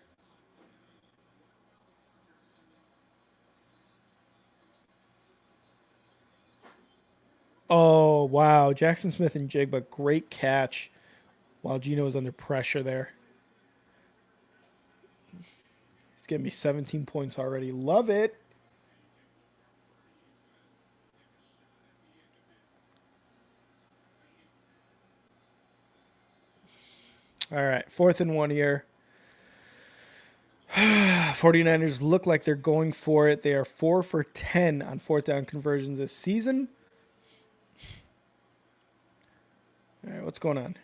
Oh, wow. Jackson Smith and Jigba, great catch while Gino was under pressure there. He's giving me 17 points already. Love it. All right, 4th and 1 here. 49ers look like they're going for it. They are 4 for 10 on 4th down conversions this season. All right, what's going on?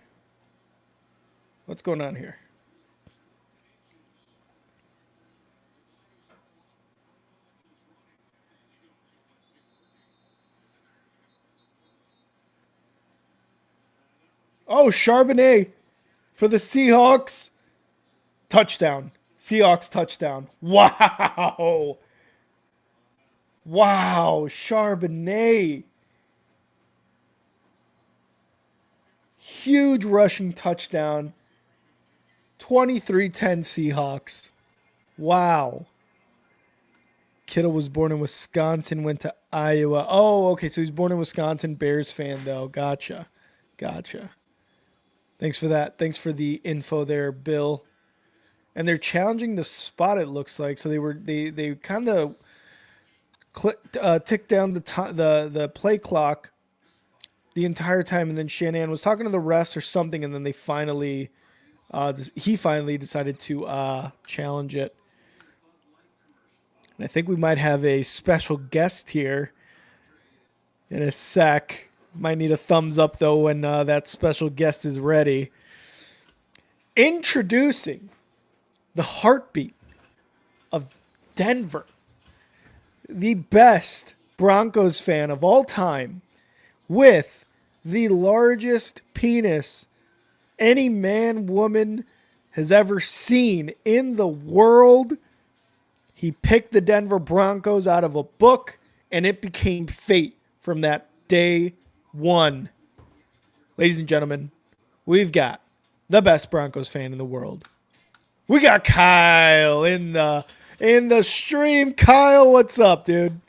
What's going on here? Oh, Charbonnet for the Seahawks. Touchdown. Seahawks touchdown. Wow. Wow, Charbonnet. Huge rushing touchdown. 23-10 Seahawks. Wow. Kittle was born in Wisconsin, went to Iowa. Oh, okay, so he's born in Wisconsin. Bears fan, though. Gotcha. Thanks for that. Thanks for the info there, Bill. And they're challenging the spot, it looks like. So they kind of ticked down the play clock the entire time, and then Shanahan was talking to the refs or something, and then he finally decided to challenge it. And I think we might have a special guest here in a sec. Might need a thumbs up, though, when that special guest is ready. Introducing the heartbeat of Denver, the best Broncos fan of all time, with the largest penis any man, woman has ever seen in the world. He picked the Denver Broncos out of a book, and it became fate from that day one. Ladies and gentlemen, we've got the best Broncos fan in the world. We got Kyle in the stream. Kyle, what's up, dude?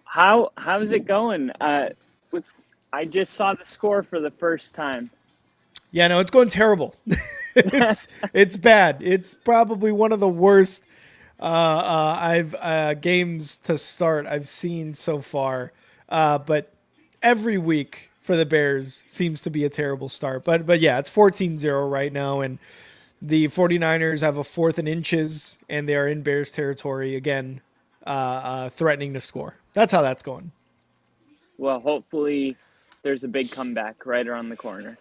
How's it going? I just saw the score for the first time. Yeah, no, it's going terrible. It's bad. It's probably one of the worst games to start I've seen so far. But every week for the Bears seems to be a terrible start. But yeah, it's 14-0 right now, and the 49ers have a 4th and inches, and they are in Bears territory again, threatening to score. That's how that's going. Well, hopefully there's a big comeback right around the corner.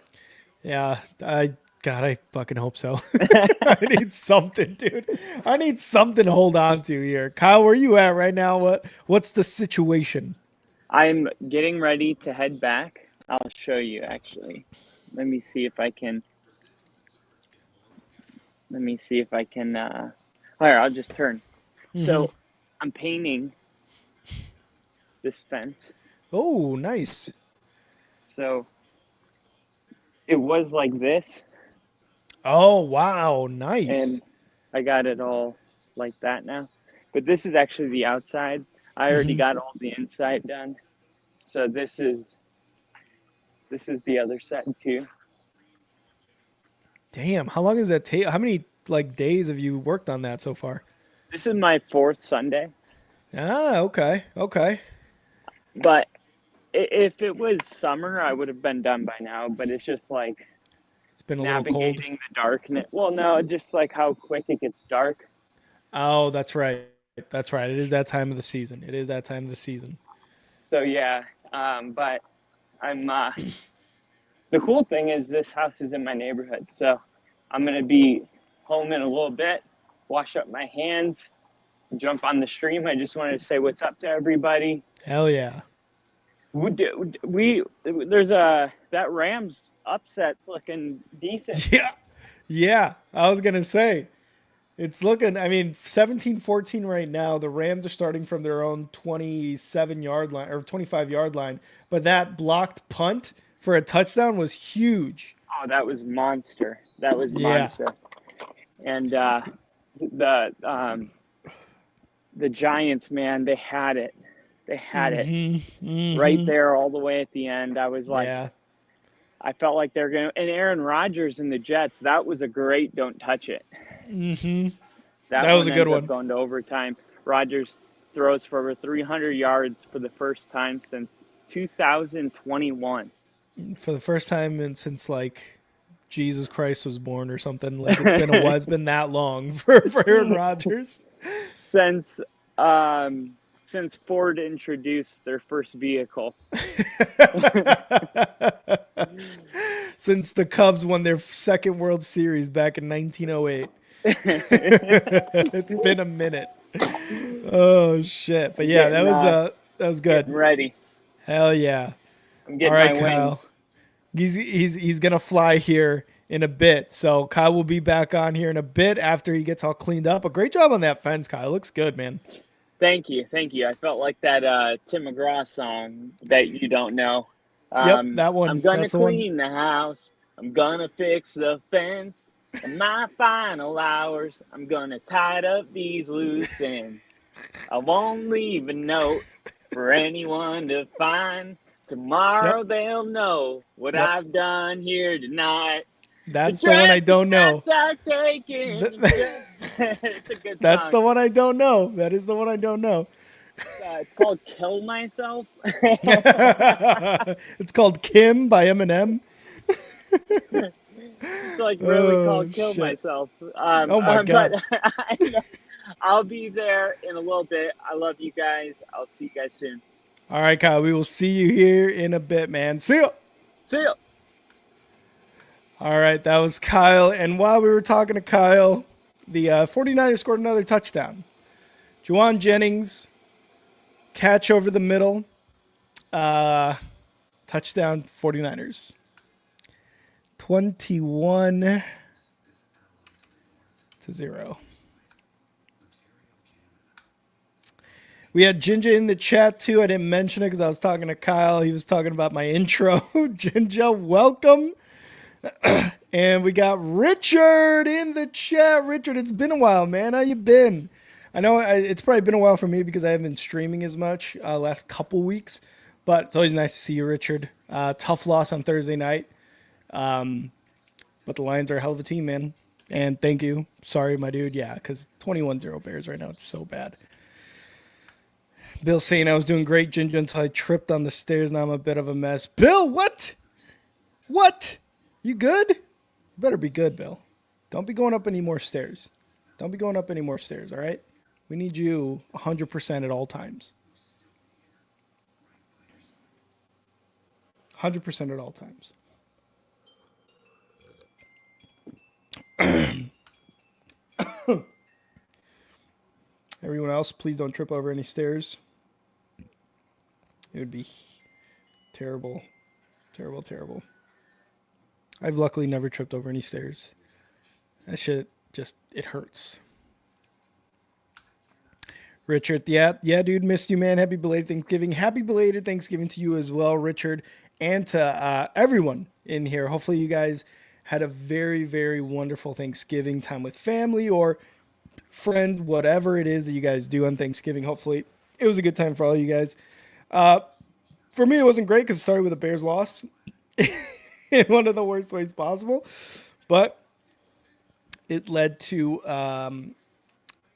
Yeah, I fucking hope so. I need something, dude. I need something to hold on to here. Kyle, where you at right now? What's the situation? I'm getting ready to head back. I'll show you, actually. Let me see if I can. Here, I'll just turn. Mm-hmm. So I'm painting this fence. Oh, nice. So it was like this. Oh, wow. Nice. And I got it all like that now. But this is actually the outside. I already got all the inside done. So this is the other side too. Damn, how long does that take? How many like days have you worked on that so far? This is my fourth Sunday, Ah, okay, okay. but if it was summer, I would have been done by now. But it's just like It's been a little cold. navigating the darkness. Well, no, just like how quick it gets dark. Oh, that's right. That's right. It is that time of the season. It is that time of the season. So yeah, but I'm. The cool thing is this house is in my neighborhood, so I'm gonna be home in a little bit, wash up my hands, jump on the stream. I just wanted to say what's up to everybody. Hell yeah. There's that Rams upset's looking decent. Yeah. Yeah. I was going to say, it's looking, I mean, 17-14 right now. The Rams are starting from their own 27-yard line or 25-yard line. But that blocked punt for a touchdown was huge. Oh, that was monster. That was Yeah. monster. And the Giants, man, they had it. They had it right there all the way at the end. I was like, Yeah. I felt like they're going to. And Aaron Rodgers and the Jets, that was a great don't touch it. That was a good ends up one. going to overtime. Rodgers throws for over 300 yards for the first time since 2021. For the first time since like Jesus Christ was born or something. Like it's been a while. It's been that long for Aaron Rodgers. Since Ford introduced their first vehicle. Since the Cubs won their second World Series back in 1908. It's been a minute. Oh shit. But yeah, that was good. Getting ready. Hell yeah. I'm getting All right, my Kyle. wings. He's gonna fly here in a bit. So Kyle will be back on here in a bit after he gets all cleaned up. But great job on that fence, Kyle. Looks good, man. Thank you. I felt like that Tim McGraw song that you don't know. Yep, that one. I'm gonna That's the one. clean the house. I'm gonna fix the fence. In my final hours, I'm gonna tie up these loose ends. I won't leave a note for anyone to find. Tomorrow they'll know what I've done here tonight. That's the one I don't know. It's a good That's song. the one I don't know. That is the one I don't know. It's called Kill Myself. It's called Kim by Eminem. It's like really called Kill shit. Myself. Oh my God. But I'll be there in a little bit. I love you guys. I'll see you guys soon. All right, Kyle. We will see you here in a bit, man. See ya. See ya. All right, that was Kyle. And while we were talking to Kyle, the 49ers scored another touchdown. Juwan Jennings, catch over the middle. Touchdown 49ers. 21-0. We had Ginger in the chat too. I didn't mention it because I was talking to Kyle. He was talking about my intro. Ginger, welcome. And we got Richard in the chat. Richard, it's been a while, man. How you been? I know it's probably been a while for me because I haven't been streaming as much last couple weeks, but it's always nice to see you, Richard. Tough loss on Thursday night. But the Lions are a hell of a team, man. And thank you. Sorry, my dude. Yeah, because 21-0 Bears right now. It's so bad. Bill saying I was doing great, Ginger, until I tripped on the stairs. Now I'm a bit of a mess. Bill, what? What? You good? You better be good, Bill. Don't be going up any more stairs. Don't be going up any more stairs, all right? We need you 100% at all times. 100% at all times. Everyone else, please don't trip over any stairs. It would be terrible. Terrible, terrible. I've luckily never tripped over any stairs. That shit just, it hurts. Richard, yeah, dude, missed you, man. Happy belated Thanksgiving. Happy belated Thanksgiving to you as well, Richard, and to everyone in here. Hopefully you guys had a very, very wonderful Thanksgiving time with family or friend, whatever it is that you guys do on Thanksgiving. Hopefully it was a good time for all you guys. For me, it wasn't great because it started with a Bears loss in one of the worst ways possible. But it led to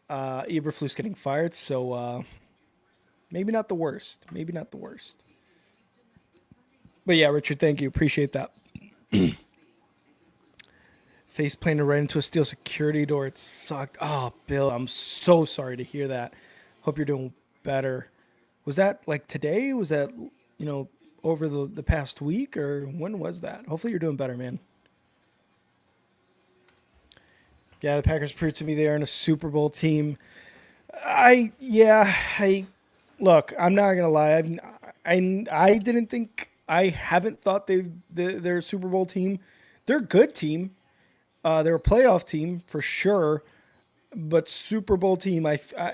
Eberflus getting fired. So maybe not the worst. Maybe not the worst. But yeah, Richard, thank you. Appreciate that. Face planted right into a steel security door. It sucked. Oh, Bill, I'm so sorry to hear that. Hope you're doing better. Was that like today? Was that, over the past week, or when was that? Hopefully you're doing better, man. Yeah, the Packers proved to me they are in a Super Bowl team. Look, I'm not gonna lie. I didn't think, I haven't thought they're a Super Bowl team. They're a good team. They're a playoff team for sure, but Super Bowl team,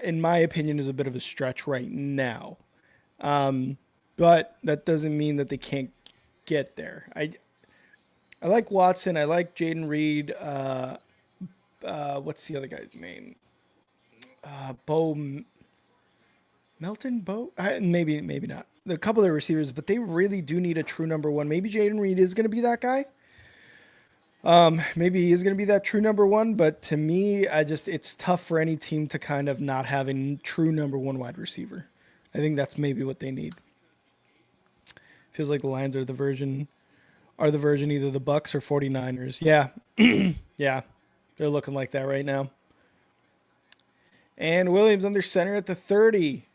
in my opinion, is a bit of a stretch right now. But that doesn't mean that they can't get there. I like Watson. I like Jaden Reed. What's the other guy's name? Melton Bo? Maybe not. A couple of the receivers, but they really do need a true number one. Maybe Jaden Reed is going to be that guy. Maybe he is going to be that true number one, but to me, it's tough for any team to kind of not have a true number one wide receiver. I think that's maybe what they need. Feels like the Lions are the version either the Bucks or 49ers. Yeah. Yeah. They're looking like that right now. And Williams under center at the 30.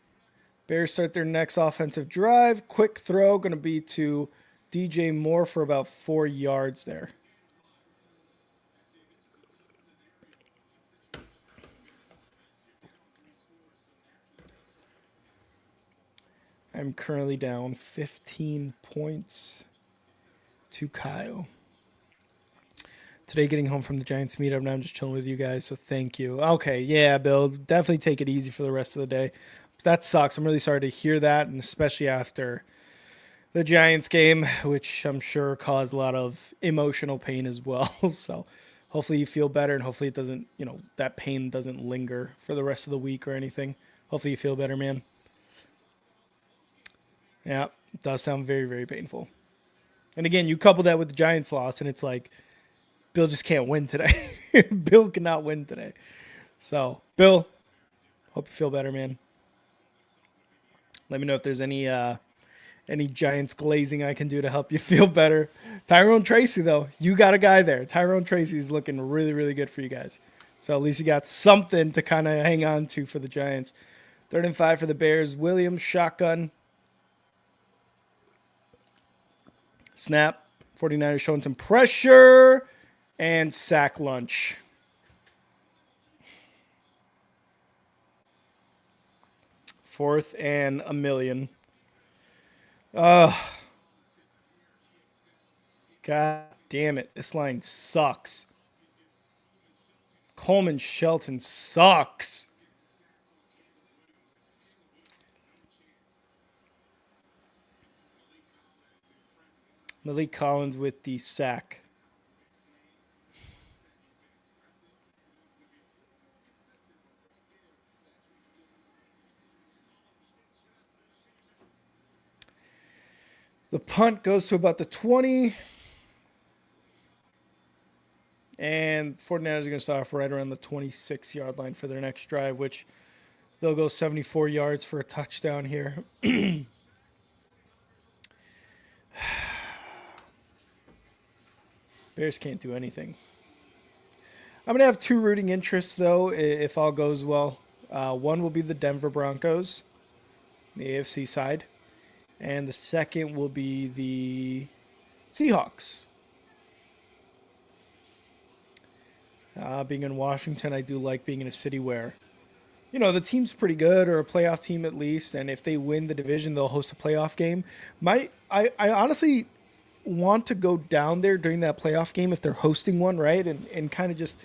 Bears start their next offensive drive. Quick throw, going to be to DJ Moore for about 4 yards there. I'm currently down 15 points to Kyle. Today getting home from the Giants meetup, now I'm just chilling with you guys, so thank you. Okay, yeah, Bill, definitely take it easy for the rest of the day. That sucks. I'm really sorry to hear that, and especially after the Giants game, which I'm sure caused a lot of emotional pain as well. So hopefully you feel better, and hopefully it doesn't, that pain doesn't linger for the rest of the week or anything. Hopefully you feel better, man. Yeah, it does sound very, very painful. And again, you couple that with the Giants loss, and it's like, Bill just can't win today. Bill cannot win today. So, Bill, hope you feel better, man. Let me know if there's any Giants glazing I can do to help you feel better. Tyrone Tracy, though, you got a guy there. Tyrone Tracy is looking really, really good for you guys. So at least you got something to kind of hang on to for the Giants. 3rd and 5 for the Bears. Williams, shotgun. Snap. 49ers showing some pressure. And sack lunch. Fourth and a million. God damn it. This line sucks. Coleman Shelton sucks. Malik Collins with the sack. The punt goes to about the 20. And 49ers are going to start off right around the 26-yard line for their next drive, which they'll go 74 yards for a touchdown here. Bears can't do anything. I'm going to have 2 rooting interests, though, if all goes well. One will be the Denver Broncos, the AFC side. And the second will be the Seahawks. Being in Washington, I do like being in a city where, the team's pretty good, or a playoff team at least. And if they win the division, they'll host a playoff game. I honestly want to go down there during that playoff game if they're hosting one, right? And kind of just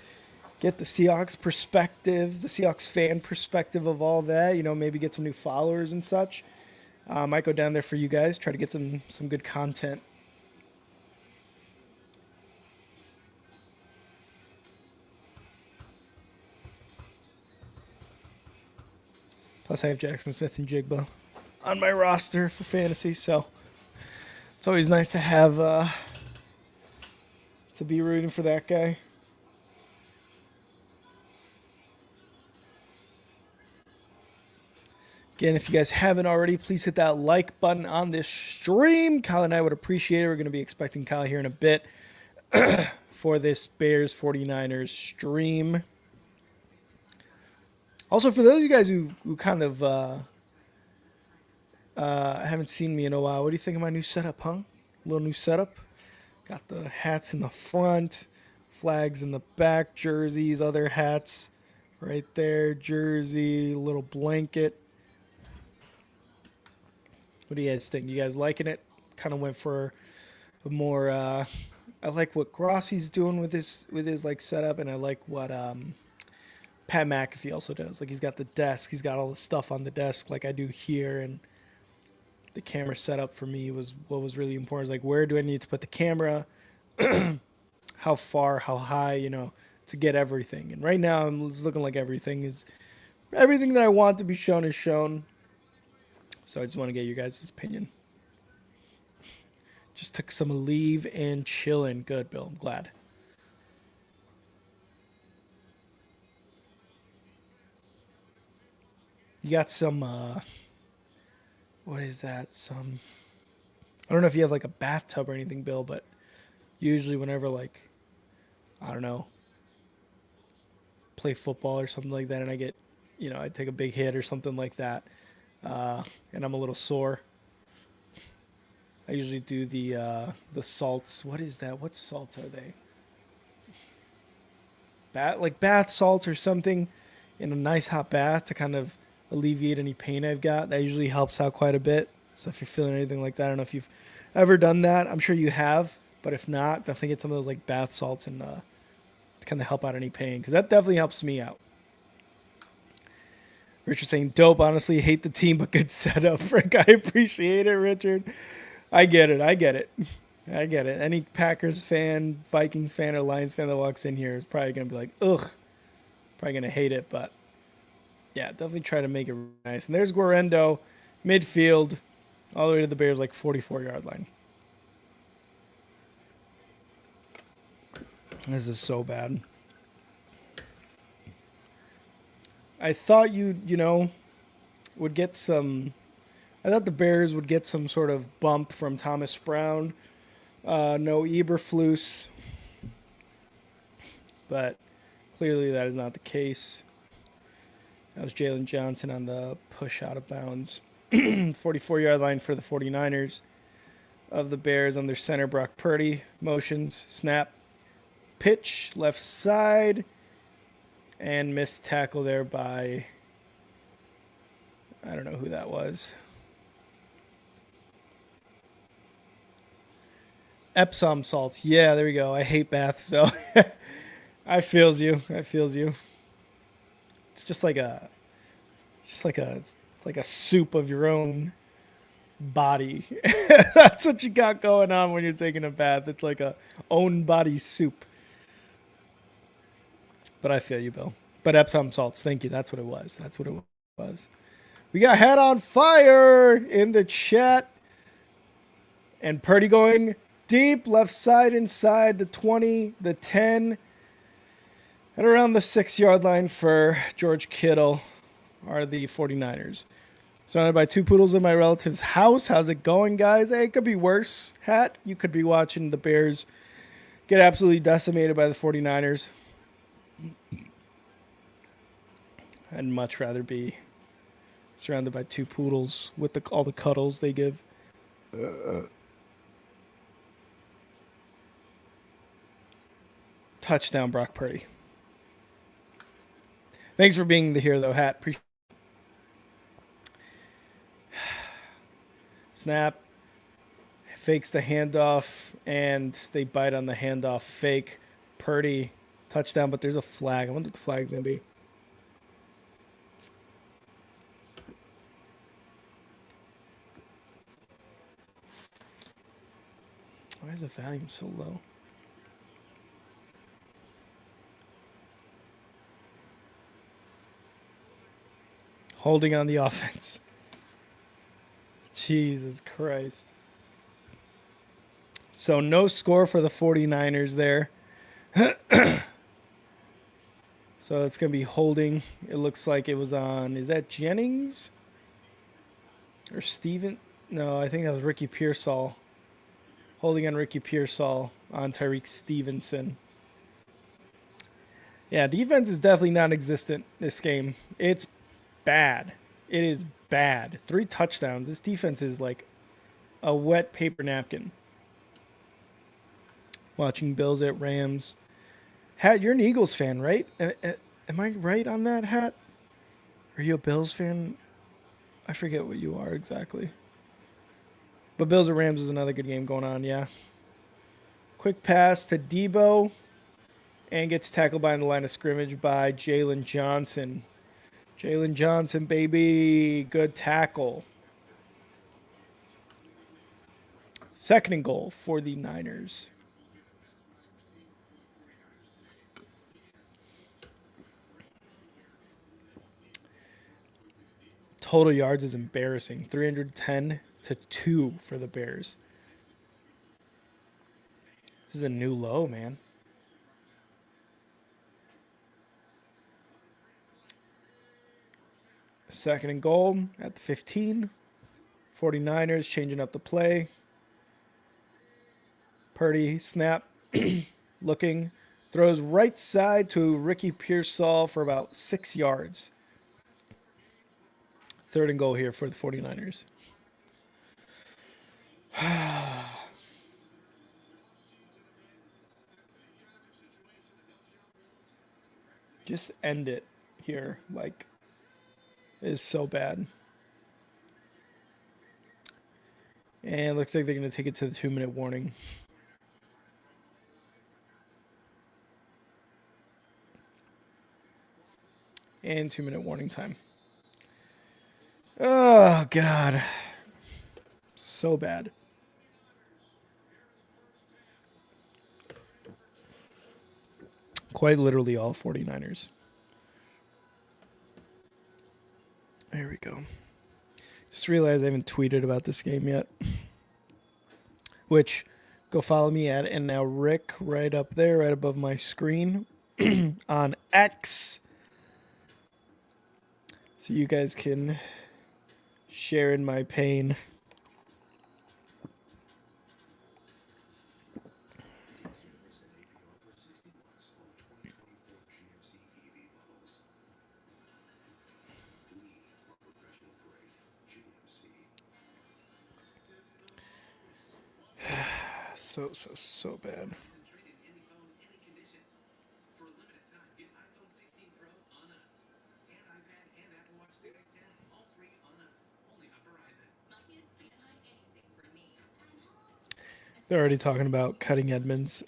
get the Seahawks perspective, the Seahawks fan perspective of all that, maybe get some new followers and such. Might go down there for you guys, try to get some good content. Plus, I have Jackson Smith and Jigba on my roster for fantasy, so it's always nice to have to be rooting for that guy. Again, if you guys haven't already, please hit that like button on this stream. Kyle and I would appreciate it. We're going to be expecting Kyle here in a bit for this Bears 49ers stream. Also, for those of you guys who kind of haven't seen me in a while, what do you think of my new setup, huh? Little new setup. Got the hats in the front, flags in the back, jerseys, other hats right there, jersey, little blanket. What do you guys think? You guys liking it? Kind of went for a more. I like what Grossi's doing with his like setup, and I like what Pat McAfee also does. Like he's got the desk, he's got all the stuff on the desk, like I do here, and the camera setup for me was what was really important. Like where do I need to put the camera? How far? How high? To get everything. And right now, I'm looking like everything that I want to be shown is shown. So I just want to get your guys' opinion. Just took some leave and chilling. Good, Bill. I'm glad. You got some, what is that? I don't know if you have like a bathtub or anything, Bill, but usually whenever like, I don't know, play football or something like that and I get, I take a big hit or something like that, and I'm a little sore, I usually do the salts. What is that? What salts are they? Like bath salts or something in a nice hot bath to kind of alleviate any pain I've got. That usually helps out quite a bit. So if you're feeling anything like that, I don't know if you've ever done that. I'm sure you have, but if not, definitely get some of those like bath salts and to kind of help out any pain, because that definitely helps me out. Richard saying, dope. Honestly, hate the team, but good setup. Rick, I appreciate it, Richard. I get it. Any Packers fan, Vikings fan, or Lions fan that walks in here is probably going to be like, ugh. Probably going to hate it, but yeah, definitely try to make it nice. And there's Guarendo, midfield, all the way to the Bears, like 44-yard line. This is so bad. I thought would get some. I thought the Bears would get some sort of bump from Thomas Brown. No Eberflus. But clearly that is not the case. That was Jalen Johnson on the push out of bounds. 44-yard line for the 49ers of the Bears on their center, Brock Purdy. Motions, snap, pitch, left side, and missed tackle there by, I don't know who that was. Epsom salts. Yeah, there we go. I hate baths, so I feels you. It's like a soup of your own body. That's what you got going on when you're taking a bath. It's like a own body soup. But I feel you, Bill. But Epsom salts, thank you. That's what it was. We got Head on Fire in the chat. And Purdy going deep, left side, inside the 20, the 10, and around the 6-yard line for George Kittle are the 49ers. Surrounded by two poodles in my relative's house. How's it going, guys? Hey, it could be worse. Hat, you could be watching the Bears get absolutely decimated by the 49ers. I'd much rather be surrounded by two poodles with all the cuddles they give. Touchdown, Brock Purdy. Thanks for being the hero, though, Hat. Appreciate Snap. Fakes the handoff, and they bite on the handoff fake. Purdy, touchdown, but there's a flag. I wonder what the flag's going to be. Why is the volume so low? Holding on the offense. Jesus Christ. So no score for the 49ers there. So it's going to be holding. It looks like it was on, is that Jennings? Or Steven. No, I think that was Ricky Pearsall. Holding on Ricky Pearsall on Tyreek Stevenson. Yeah, defense is definitely non-existent this game. It's bad. It is bad. 3 touchdowns. This defense is like a wet paper napkin. Watching Bills at Rams. Hat, you're an Eagles fan, right? Am I right on that, Hat? Are you a Bills fan? I forget what you are exactly. But Bills at Rams is another good game going on, yeah. Quick pass to Debo. And gets tackled by the line of scrimmage by Jalen Johnson. Jalen Johnson, baby. Good tackle. 2nd and goal for the Niners. Total yards is embarrassing. 310 to 2 for the Bears. This is a new low, man. Second and goal at the 15. 49ers changing up the play. Purdy snap. Looking. Throws right side to Ricky Pearsall for about 6 yards. 3rd and goal here for the 49ers. Just end it here. Like, it is so bad. And looks like they're going to take it to the 2-minute warning. And 2-minute warning time. Oh, God. So bad. Quite literally all 49ers. There we go. Just realized I haven't tweeted about this game yet. Which, go follow me at And Now Rick right up there, right above my screen on X. So you guys can share in my pain. So bad. They're already talking about cutting Edmonds.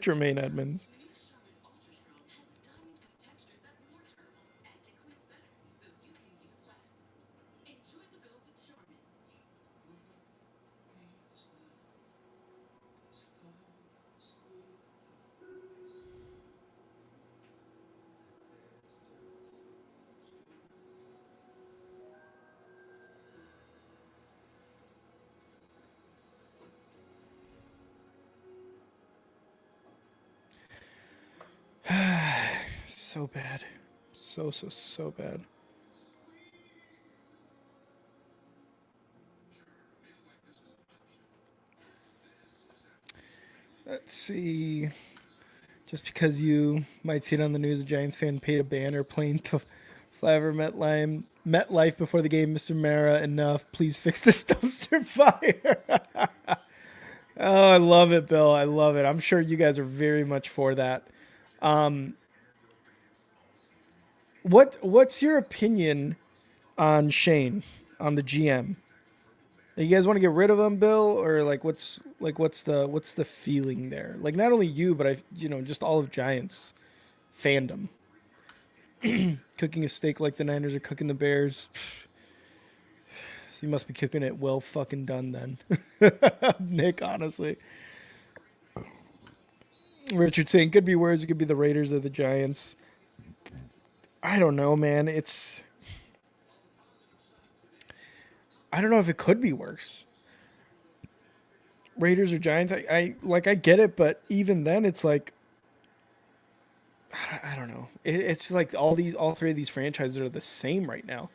Tremaine Edmonds. So bad. So bad. Let's see. Just because you might see it on the news, a Giants fan paid a banner plane to fly over MetLife before the game. Mr. Mara, enough. Please fix this dumpster fire. Oh, I love it, Bill. I love it. I'm sure you guys are very much for that. What's your opinion on Shane, on the GM? You guys want to get rid of him, Bill, or what's the feeling there? Like, not only you, but just all of Giants fandom. Cooking a steak like the Niners are cooking the Bears. So you must be cooking it well fucking done then. Nick, honestly. Richard saying could be worse. It could be the Raiders or the Giants. I don't know, man. I don't know if it could be worse. Raiders or Giants, I get it, but even then, it's like, I don't know. It's like all 3 of these franchises are the same right now.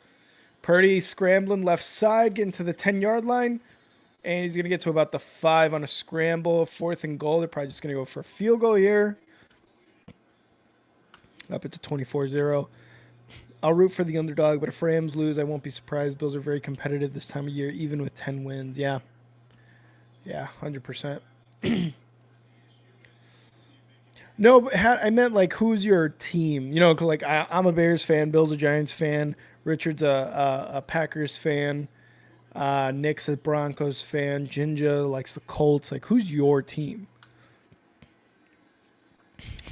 Purdy scrambling left side, getting to the 10-yard line. And he's going to get to about the 5 on a scramble. 4th and goal. They're probably just going to go for a field goal here. Up at the 24-0. I'll root for the underdog, but if Rams lose, I won't be surprised. Bills are very competitive this time of year, even with 10 wins. Yeah. Yeah, 100%. No, but I meant like, who's your team? You know, 'cause, like I'm a Bears fan, Bill's a Giants fan, Richard's a Packers fan, Nick's a Broncos fan, Jinja likes the Colts. Like, who's your team?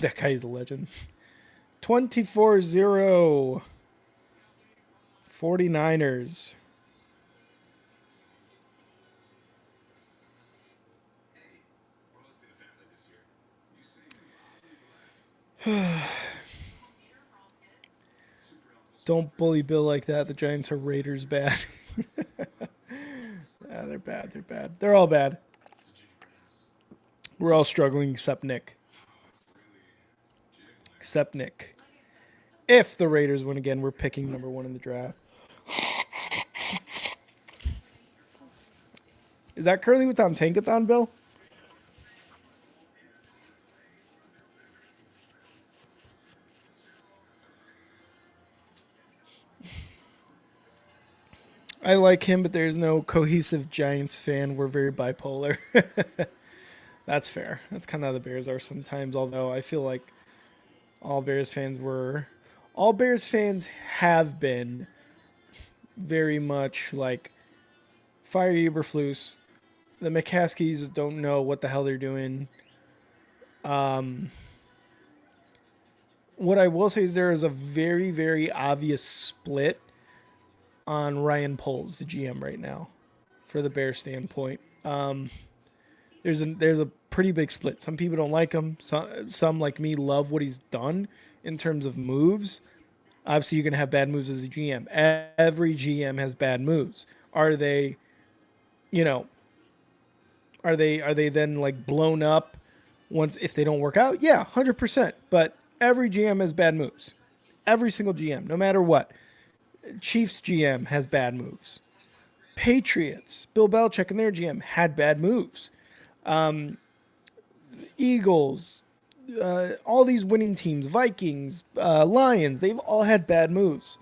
That guy is a legend. 24-0. 49ers. Don't bully Bill like that. The Giants are Raiders bad. Yeah, they're bad. They're bad. They're all bad. We're all struggling except Nick. Except Nick. If the Raiders win again, we're picking number 1 in the draft. Is that currently what's on Tankathon, Bill? I like him, but there's no cohesive Giants fan. We're very bipolar. That's fair. That's kind of how the Bears are sometimes, although I feel like all Bears fans have been very much like fire Eberflus. The McCaskies don't know what the hell they're doing. What I will say is there is a very, very obvious split on Ryan Poles, the GM right now, for the Bears standpoint. There's a pretty big split. Some people don't like him. Some like me love what he's done in terms of moves. Obviously, you're gonna have bad moves as a GM. Every GM has bad moves. Are they then like blown up once if they don't work out? Yeah, 100%. But every GM has bad moves. Every single GM, no matter what. Chiefs GM has bad moves. Patriots, Bill Belichick and their GM had bad moves. Eagles, all these winning teams, Vikings, Lions, they've all had bad moves.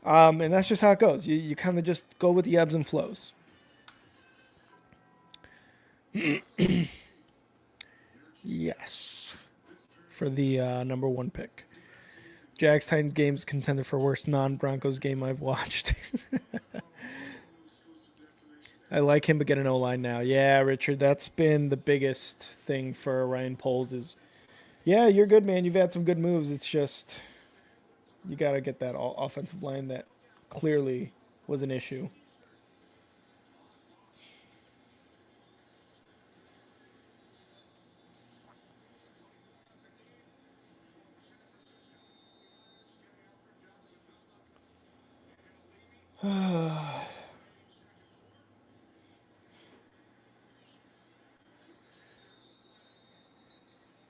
And that's just how it goes. You kind of just go with the ebbs and flows. Yes. For the number 1 pick. Jags Titans game's contender for worst non-Broncos game I've watched. I like him, but get an O-line now. Yeah, Richard, that's been the biggest thing for Ryan Poles is, yeah, you're good, man. You've had some good moves. It's just you got to get that offensive line that clearly was an issue.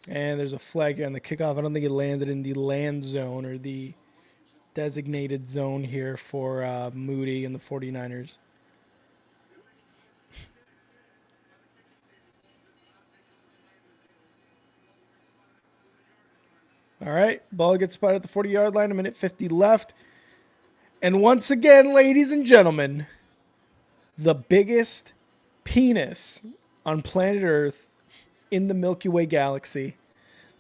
And there's a flag here on the kickoff. I don't think it landed in the land zone or the designated zone here for Moody and the 49ers. All right, ball gets spotted at the 40-yard line, a minute 50 left. And once again, ladies and gentlemen, the biggest penis on planet Earth in the Milky Way galaxy.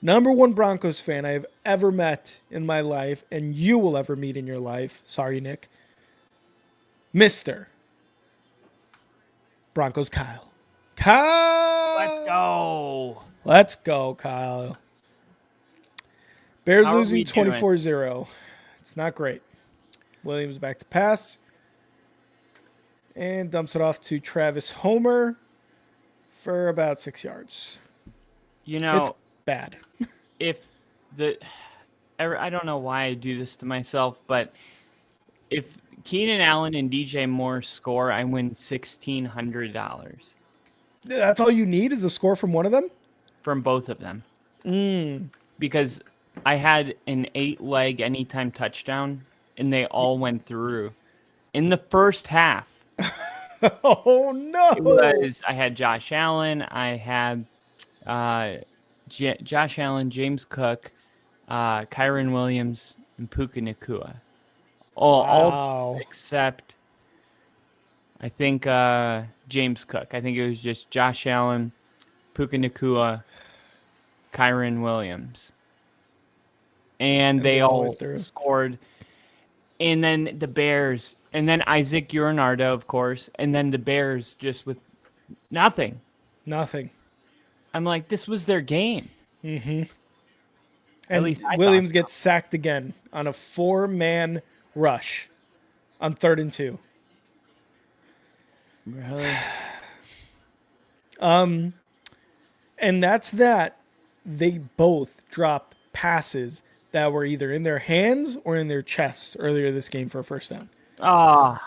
Number 1 Broncos fan I have ever met in my life, and you will ever meet in your life. Sorry, Nick. Mr. Broncos Kyle. Kyle! Let's go. Let's go, Kyle. Bears How are losing we doing? 24-0. It's not great. Williams back to pass. And dumps it off to Travis Homer for about 6 yards. You know, It's bad. I don't know why I do this to myself, but if Keenan Allen and DJ Moore score, I win $1,600 That's all you need is a score from one of them? from both of them. Because I had an 8-leg anytime touchdown, and they all went through. in the first half. Oh no! I had Josh Allen, I had Josh Allen, James Cook, Kyron Williams, and Puka Nakua. All Wow. except I think James Cook. I think it was just Josh Allen, Puka Nakua, Kyron Williams. And And they they all all went through. scored. And then the Bears, and then Isaac Urinardo, of course, and then the Bears just with nothing. Nothing. I'm like, this was their game. Mm-hmm. At And least I Williams thought gets sacked again on a 4-man rush on 3rd and 2. so. Really? And that's that. They both dropped passes that were either in their hands or in their chests earlier this game for a first down.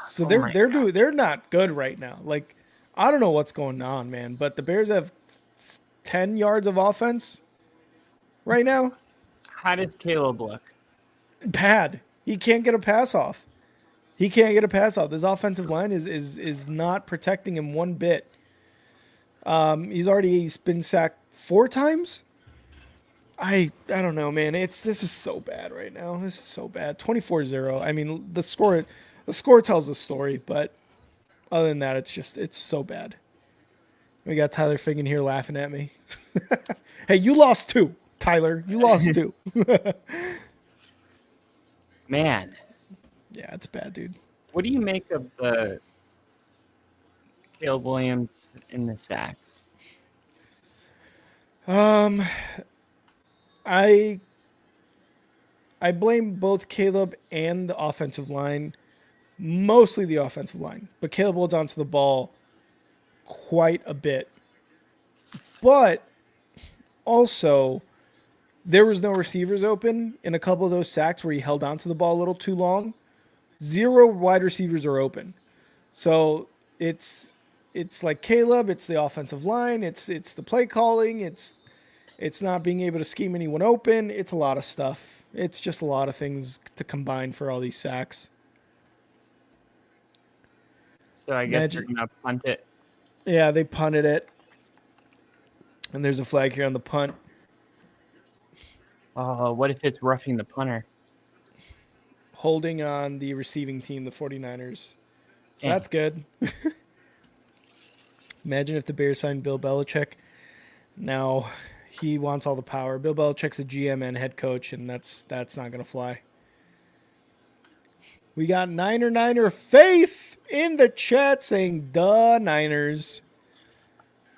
So they're not good right now. Like, I don't know what's going on, man, but the Bears have 10 yards of offense right now. How does Caleb look? Bad. He can't get a pass off. This offensive line is not protecting him one bit. He's been sacked 4 times. I don't know, man. This is so bad right now. This is so bad. 24-0. I mean, the score tells the story, but other than that, it's so bad. We got Tyler Figgin here laughing at me. Hey, you lost 2, Tyler. You lost 2. Man. Yeah, it's bad, dude. What do you make of the Caleb Williams in the sacks? I blame both Caleb and the offensive line, mostly the offensive line, but Caleb holds onto the ball quite a bit. But also, there was no receivers open in a couple of those sacks where he held onto the ball a little too long. 0 wide receivers are open. So it's like Caleb, it's the offensive line, it's the play calling, it's not being able to scheme anyone open. It's a lot of stuff. It's just a lot of things to combine for all these sacks. So I guess they're going to punt it. Yeah, they punted it. And there's a flag here on the punt. What if it's roughing the punter? Holding on the receiving team, the 49ers. So that's good. Imagine if the Bears signed Bill Belichick. Now he wants all the power. Bill Belichick's a GM and head coach, and that's not going to fly. We got Niner Faith in the chat saying, duh, Niners.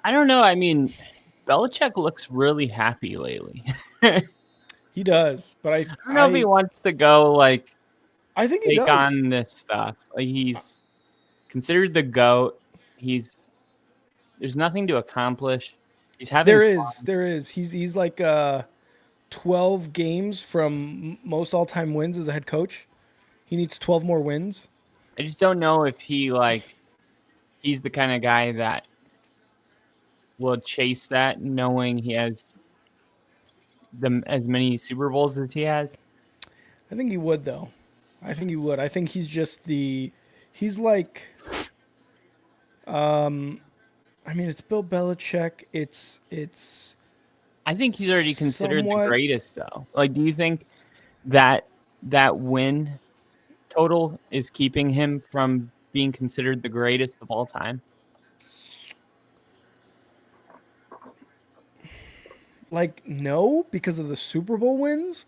I don't know. I mean, Belichick looks really happy lately. He does, but I don't know if he wants to go, like, I think he take does. on this stuff. Like, he's considered the GOAT. There's nothing to accomplish. He's having fun. There is. He's like 12 games from most all-time wins as a head coach. He needs 12 more wins. I just don't know if he's the kind of guy that will chase that, knowing he has as many Super Bowls as he has. I think he would, though. I think he's just he's like, I mean, it's Bill Belichick. It's. I think he's already considered the greatest, though. Like, do you think that win total is keeping him from being considered the greatest of all time? Like, no, because of the Super Bowl wins.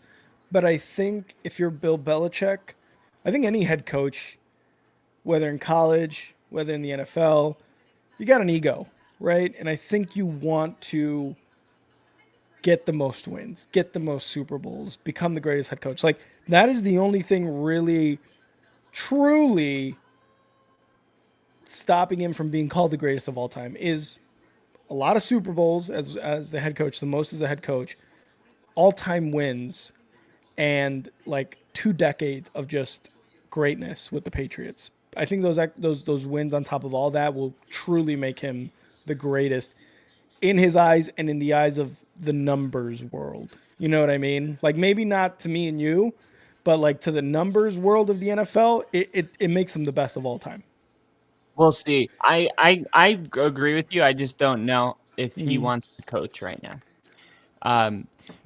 But I think if you're Bill Belichick, I think any head coach, whether in college, whether in the NFL, you got an ego, right? And I think you want to get the most wins, get the most Super Bowls, become the greatest head coach. Like, that is the only thing really, truly stopping him from being called the greatest of all time is a lot of Super Bowls as the head coach, the most as a head coach, all-time wins, and like 2 decades of just greatness with the Patriots. I think those wins on top of all that will truly make him the greatest in his eyes and in the eyes of the numbers world. You know what I mean? Like, maybe not to me and you, but like to the numbers world of the NFL, it makes him the best of all time. We'll see. I agree with you. I just don't know if he wants to coach right now.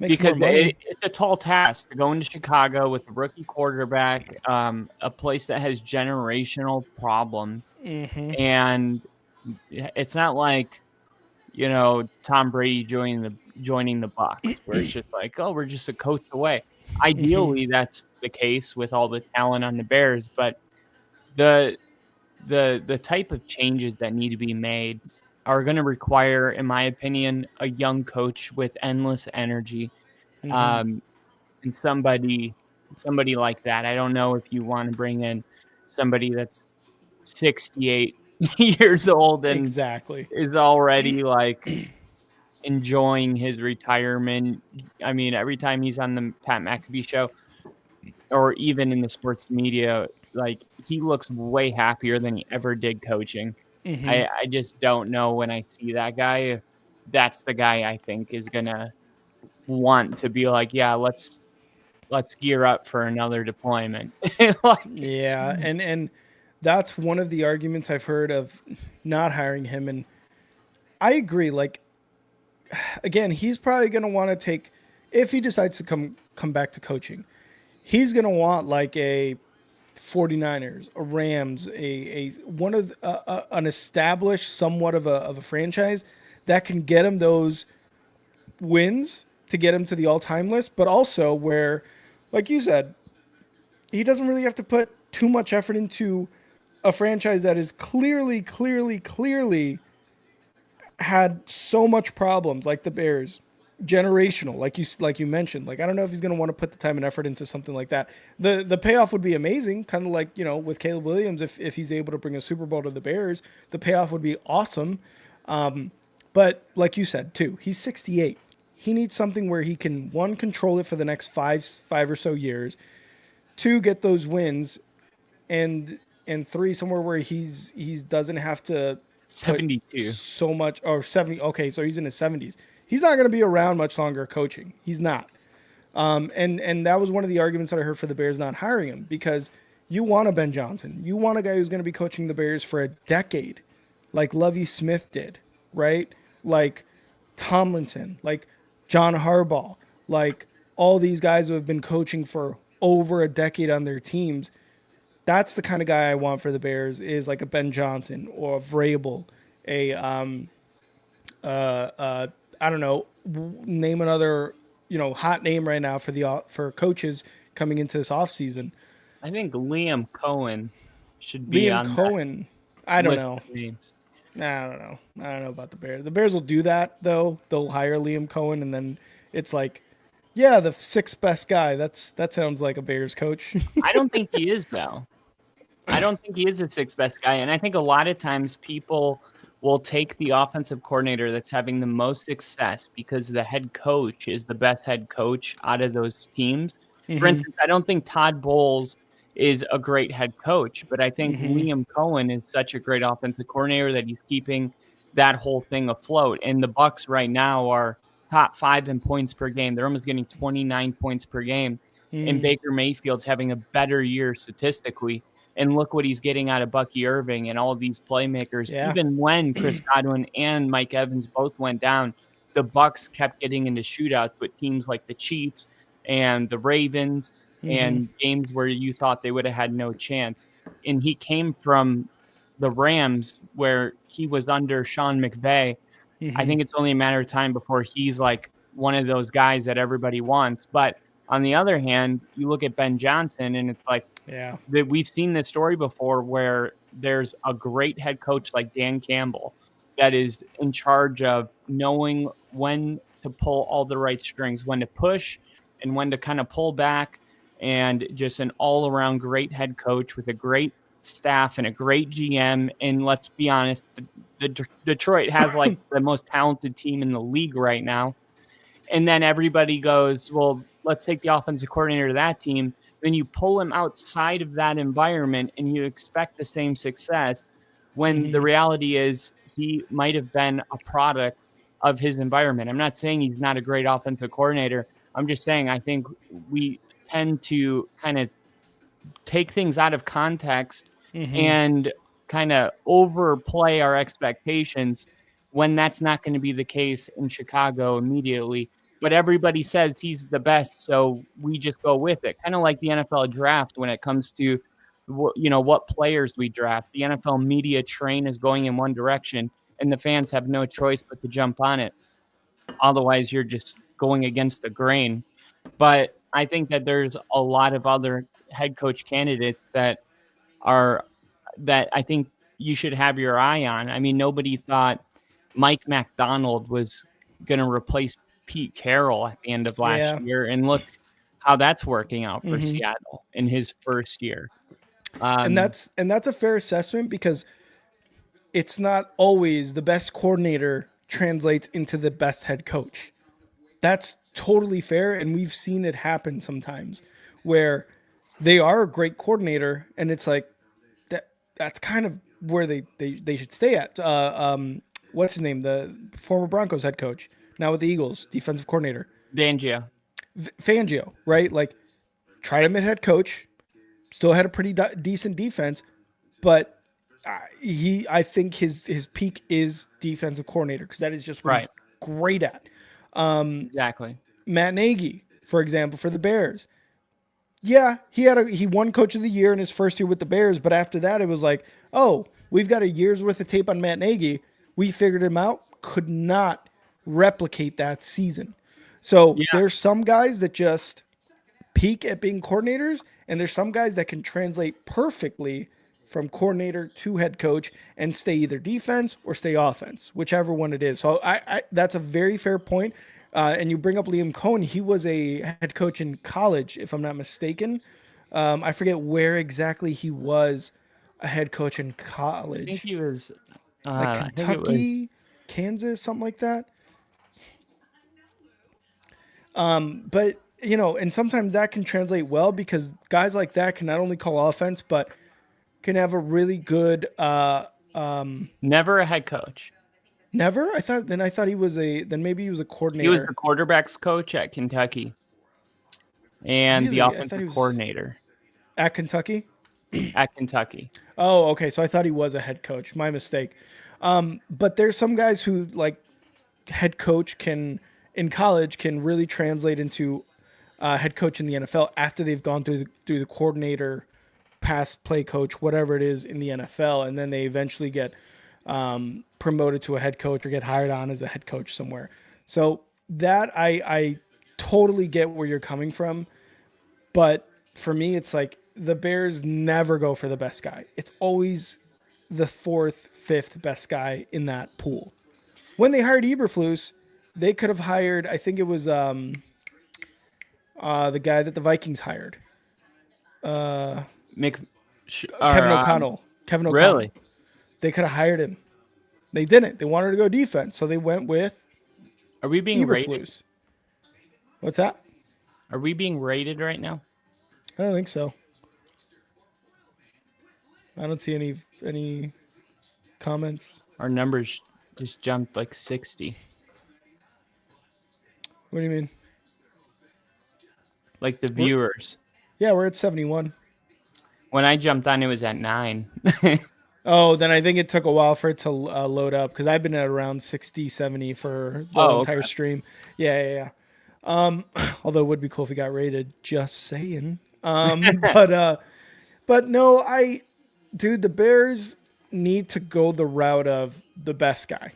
Makes more Because money. it's a tall task to go into Chicago with a rookie quarterback, a place that has generational problems, and it's not like Tom Brady joining the Bucs, where it's just like, oh, we're just a coach away. Ideally, that's the case with all the talent on the Bears, but the the type of changes that need to be made are going to require, in my opinion, a young coach with endless energy, um, and somebody like that. I don't know if you want to bring in somebody that's 68 years old and Exactly. is already like enjoying his retirement. I mean, every time he's on the Pat McAfee show or even in the sports media, like he looks way happier than he ever did coaching. I just don't know when I see that guy if that's the guy I think is gonna want to be like, yeah, let's gear up for another deployment. Like, Yeah, and that's one of the arguments I've heard of not hiring him, and I agree. Like again, he's probably going to want to take if he decides to come back to coaching. He's going to want like a 49ers, a Rams, a one of an established somewhat of a franchise that can get him those wins to get him to the all-time list, but also where, like you said, he doesn't really have to put too much effort into a franchise that is clearly had so much problems, like the Bears, generational, like you mentioned. Like I don't know if he's going to want to put the time and effort into something like that. The payoff would be amazing, kind of like with Caleb Williams. If he's able to bring a Super Bowl to the Bears, the payoff would be awesome. But like you said too, he's 68. He needs something where he can one control it for the next five or so years, two get those wins, and three somewhere where he's doesn't have to put 72. so much or 70. Okay, so he's in his 70s. He's not going to be around much longer coaching. He's not. And that was one of the arguments that I heard for the Bears not hiring him, because you want a Ben Johnson. You want a guy who's going to be coaching the Bears for a decade, like Lovie Smith did, right? Like Tomlinson, like John Harbaugh, like all these guys who have been coaching for over a decade on their teams. That's the kind of guy I want for the Bears, is like a Ben Johnson or a Vrabel, a I don't know, name another hot name right now for coaches coming into this offseason. I think Liam Cohen should be Liam on that Cohen, I don't list know. of names. Nah, I don't know about the Bears. The Bears will do that though. They'll hire Liam Cohen, and then it's like, yeah, the sixth best guy. That sounds like a Bears coach. I don't think he is, though. I don't think he is the sixth best guy. And I think a lot of times people will take the offensive coordinator that's having the most success because the head coach is the best head coach out of those teams. For instance, I don't think Todd Bowles is a great head coach, but I think Liam Cohen is such a great offensive coordinator that he's keeping that whole thing afloat. And the Bucs right now are top 5 in points per game. They're almost getting 29 points per game. And Baker Mayfield's having a better year statistically. And look what he's getting out of Bucky Irving and all of these playmakers. Yeah. Even when Chris Godwin and Mike Evans both went down, the Bucs kept getting into shootouts with teams like the Chiefs and the Ravens and games where you thought they would have had no chance. And he came from the Rams, where he was under Sean McVay. I think it's only a matter of time before he's like one of those guys that everybody wants. But on the other hand, you look at Ben Johnson, and it's like, Yeah. that we've seen this story before where there's a great head coach like Dan Campbell that is in charge of knowing when to pull all the right strings, when to push and when to kind of pull back, and just an all-around great head coach with a great staff and a great GM. And let's be honest, the Detroit has like the most talented team in the league right now. And then everybody goes, well, let's take the offensive coordinator to that team. Then you pull him outside of that environment and you expect the same success, when the reality is he might have been a product of his environment. I'm not saying he's not a great offensive coordinator. I'm just saying I think tend to kind of take things out of context and kind of overplay our expectations when that's not going to be the case in Chicago immediately. But everybody says he's the best, so we just go with it. Kind of like the NFL draft when it comes to what players we draft. The NFL media train is going in one direction, and the fans have no choice but to jump on it. Otherwise, you're just going against the grain. But I think that there's a lot of other head coach candidates that I think you should have your eye on. I mean, nobody thought Mike McDonald was going to replace Pete Carroll at the end of last Yeah. year, and look how that's working out for Seattle in his first year. And that's a fair assessment, because it's not always the best coordinator translates into the best head coach. That's totally fair, and we've seen it happen sometimes where they are a great coordinator, and it's like that's kind of where they should stay at. What's his name? The former Broncos head coach, now with the Eagles, defensive coordinator. Fangio. Fangio, right? Like, tried him at head coach, still had a pretty decent defense, but I think his peak is defensive coordinator, because that is just what he's great at. Exactly. Matt Nagy, for example, for the Bears. Yeah, he won Coach of the Year in his first year with the Bears, but after that it was like, oh, we've got a year's worth of tape on Matt Nagy. We figured him out, could not replicate that season. So there's some guys that just peak at being coordinators, and there's some guys that can translate perfectly from coordinator to head coach and stay either defense or stay offense, whichever one it is. So I that's a very fair point. And you bring up Liam Cohen. He was a head coach in college, if I'm not mistaken. I forget where exactly he was a head coach in college. I think he was like Kentucky, Kansas, something like that. But and sometimes that can translate well, because guys like that can not only call offense, but can have a really good. Never a head coach. Never? I thought he was maybe he was a coordinator. He was the quarterback's coach at Kentucky and really? The offensive coordinator at Kentucky. At Kentucky. Oh, okay. So I thought he was a head coach. My mistake. But there's some guys who, like, head coach in college can really translate into head coach in the NFL after they've gone through the coordinator, pass play coach, whatever it is in the NFL, and then they eventually get promoted to a head coach or get hired on as a head coach somewhere. So that I totally get where you're coming from, but for me, it's like the Bears never go for the best guy. It's always the fourth, fifth best guy in that pool. When they hired Eberflus, they could have hired, I think it was the guy that the Vikings hired. Kevin O'Connell. Kevin O'Connell. Really? They could have hired him. They didn't. They wanted to go defense, so they went with Are we being Eberflus. rated? What's that? Are we being rated right now? I don't think so. I don't see any comments. Our numbers just jumped like 60. What do you mean? Like the viewers. Yeah, we're at 71. When I jumped on, it was at 9. Oh, then I think it took a while for it to load up, because I've been at around 60, 70 for the entire stream. Yeah. Although it would be cool if we got rated, just saying. But no, the Bears need to go the route of the best guy.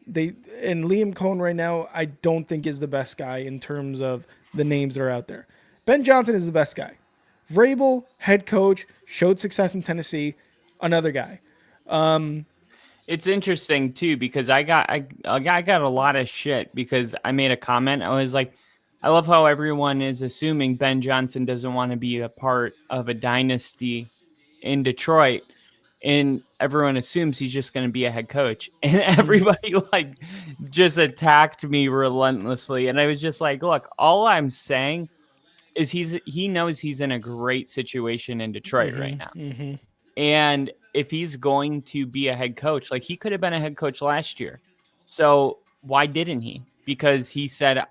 And Liam Cohen right now, I don't think is the best guy in terms of the names that are out there. Ben Johnson is the best guy. Vrabel, head coach, showed success in Tennessee, another guy. It's interesting too, because I got a lot of shit because I made a comment. I was like, I love how everyone is assuming Ben Johnson doesn't want to be a part of a dynasty in Detroit, and everyone assumes he's just going to be a head coach, and everybody like just attacked me relentlessly. And I was just like, look, all I'm saying is he knows he's in a great situation in Detroit right now. Mm-hmm. And if he's going to be a head coach, like he could have been a head coach last year. So why didn't he? because he said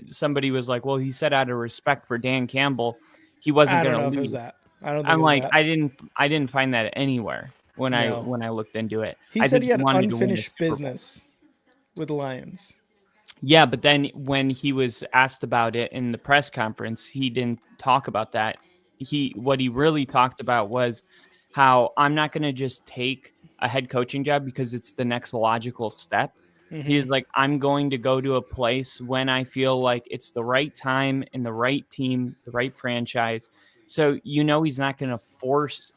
somebody was like, well, he said out of respect for Dan Campbell, he wasn't I going don't to know if it was leave. that. I don't think I'm it was like, that. I didn't find that anywhere when I No. looked into it. He I said think he he had wanted to win the unfinished Super Bowl. business with the Lions. Yeah, but then when he was asked about it in the press conference, he didn't talk about that. What he really talked about was how I'm not going to just take a head coaching job because it's the next logical step. He's like, I'm going to go to a place when I feel like it's the right time and the right team, the right franchise. So, he's not going to force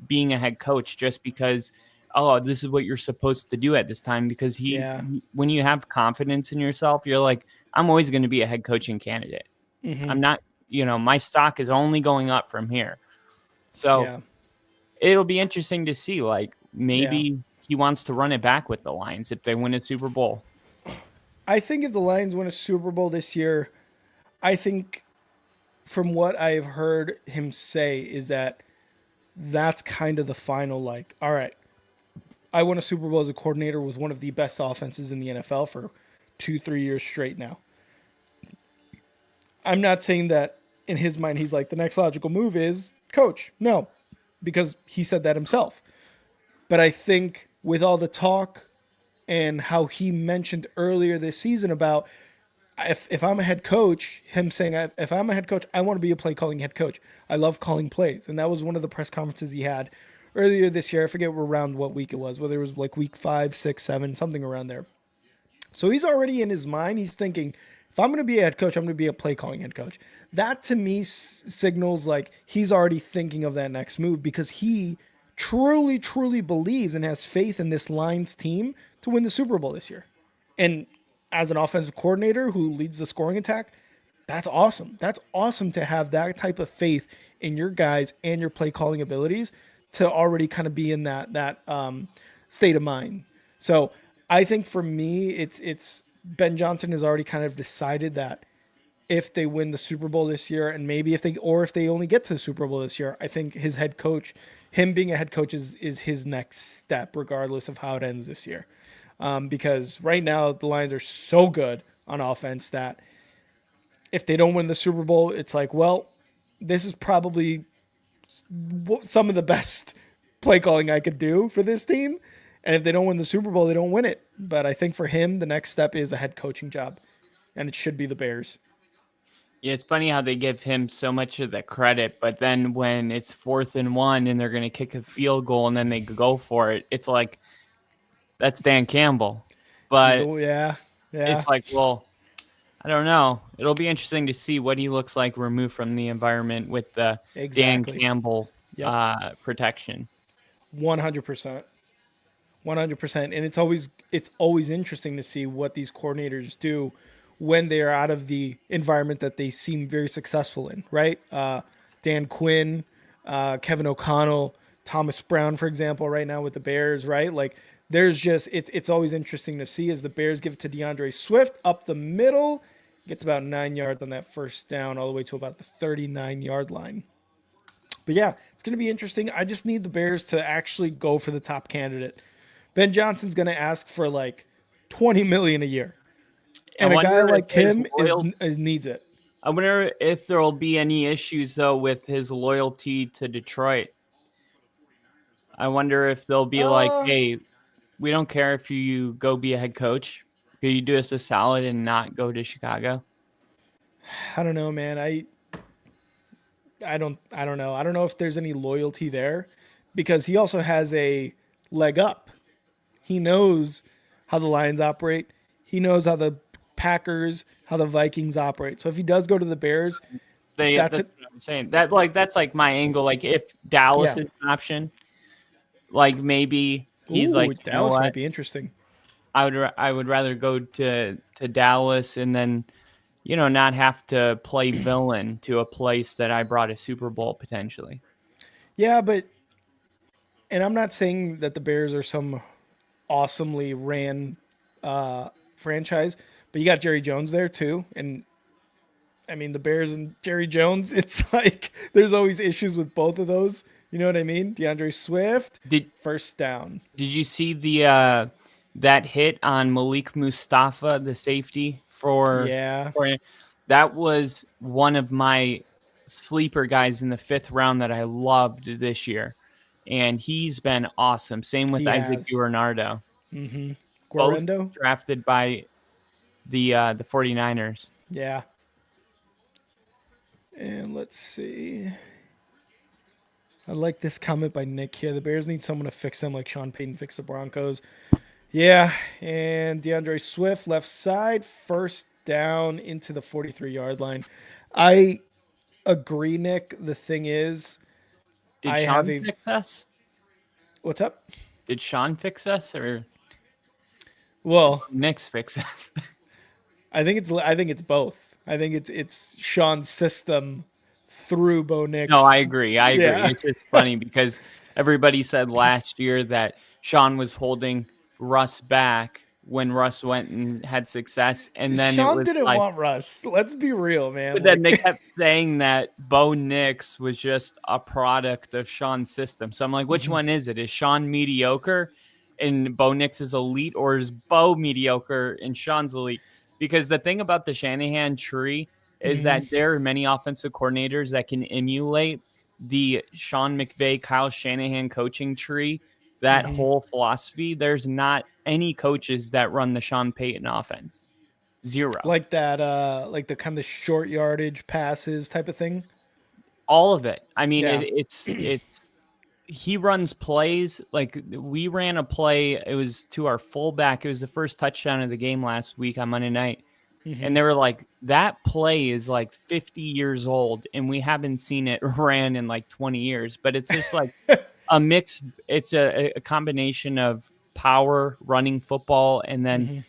being a head coach just because, oh, this is what you're supposed to do at this time. Because Yeah. when you have confidence in yourself, you're like, I'm always going to be a head coaching candidate. I'm not, my stock is only going up from here. So Yeah. it'll be interesting to see, like, Yeah. maybe he wants to run it back with the Lions if they win a Super Bowl. I think if the Lions win a Super Bowl this year, I think from what I've heard him say is that that's kind of the final, like, all right, I won a Super Bowl as a coordinator with one of the best offenses in the NFL for 2-3 years straight now. I'm not saying that in his mind he's like, the next logical move is coach. No, because he said that himself. But I think with all the talk and how he mentioned earlier this season about if I'm a head coach, him saying, if I'm a head coach, I want to be a play calling head coach. I love calling plays. And that was one of the press conferences he had earlier this year. I forget around what week it was, whether it was like week 5, 6, 7, something around there. So he's already in his mind. He's thinking, if I'm going to be a head coach, I'm going to be a play calling head coach. That to me signals like he's already thinking of that next move because he truly, truly believes and has faith in this Lions team to win the Super Bowl this year. And as an offensive coordinator who leads the scoring attack, that's awesome. That's awesome to have that type of faith in your guys and your play calling abilities to already kind of be in that state of mind. So I think for me, it's Ben Johnson has already kind of decided that if they win the Super Bowl this year, and maybe if they only get to the Super Bowl this year, I think his head coach, him being a head coach, is his next step, regardless of how it ends this year. Because right now the Lions are so good on offense that if they don't win the Super Bowl, it's like, well, this is probably some of the best play calling I could do for this team. And if they don't win the Super Bowl, they don't win it. But I think for him, the next step is a head coaching job, and it should be the Bears. Yeah, it's funny how they give him so much of the credit, but then when it's 4th and 1 and they're going to kick a field goal and then they go for it, it's like, that's Dan Campbell. But Yeah. it's like, well, I don't know. It'll be interesting to see what he looks like removed from the environment with the Exactly. Dan Campbell Yep. protection. 100%. 100%. And it's always interesting to see what these coordinators do when they are out of the environment that they seem very successful in, right? Dan Quinn, Kevin O'Connell, Thomas Brown, for example, right now with the Bears, right? Like there's just, it's always interesting to see as the Bears give it to DeAndre Swift up the middle, gets about 9 yards on that first down, all the way to about the 39-yard line. But yeah, it's going to be interesting. I just need the Bears to actually go for the top candidate. Ben Johnson's going to ask for like $20 million a year. And a guy like him needs it. I wonder if there will be any issues, though, with his loyalty to Detroit. I wonder if they'll be like, hey, we don't care if you go be a head coach. Could you do us a solid and not go to Chicago? I don't know, man. I don't know. I don't know if there's any loyalty there because he also has a leg up. He knows how the Lions operate. He knows how the Packers, how the Vikings operate. So if he does go to the Bears, that's what I'm saying. That's like my angle. Like if Dallas is an option, like maybe he's like, Dallas might be interesting. I would rather go to Dallas and then, not have to play villain to a place that I brought a Super Bowl potentially. Yeah, and I'm not saying that the Bears are some awesomely ran franchise, but you got Jerry Jones there too. And I mean, the Bears and Jerry Jones, it's like there's always issues with both of those. You know what I mean? DeAndre Swift, first down. Did you see the that hit on Malik Mustafa, the safety Yeah. That was one of my sleeper guys in the 5th round that I loved this year. And he's been awesome. Same with He Isaac has. DiRenardo. Mm-hmm. Both Guarendo? drafted by the 49ers. Yeah. And let's see. I like this comment by Nick here. The Bears need someone to fix them like Sean Payton fixed the Broncos. Yeah, and DeAndre Swift, left side, first down into the 43-yard line. I agree, Nick. The thing is, Did I have Sean a... fix us? What's up? Did Sean fix us or Well, Nick's fix us? I think it's both. I think it's Sean's system through Bo Nix. No, I agree. Yeah. It's just funny because everybody said last year that Sean was holding Russ back when Russ went and had success, and then Sean it was didn't like, want Russ. Let's be real, man. but then they kept saying that Bo Nix was just a product of Sean's system. So I'm like, which one is it? Is Sean mediocre and Bo Nix is elite, or is Bo mediocre and Sean's elite? Because the thing about the Shanahan tree is that there are many offensive coordinators that can emulate the Sean McVay, Kyle Shanahan coaching tree, that whole philosophy. There's not any coaches that run the Sean Payton offense. Zero. like that, like the kind of short yardage passes type of thing. All of it. I mean, Yeah. it's he runs plays. Like we ran a play. It was to our fullback. It was the first touchdown of the game last week on Monday night. And they were like, that play is like 50 years old and we haven't seen it ran in like 20 years. But it's just like a mix. It's a combination of power running football and then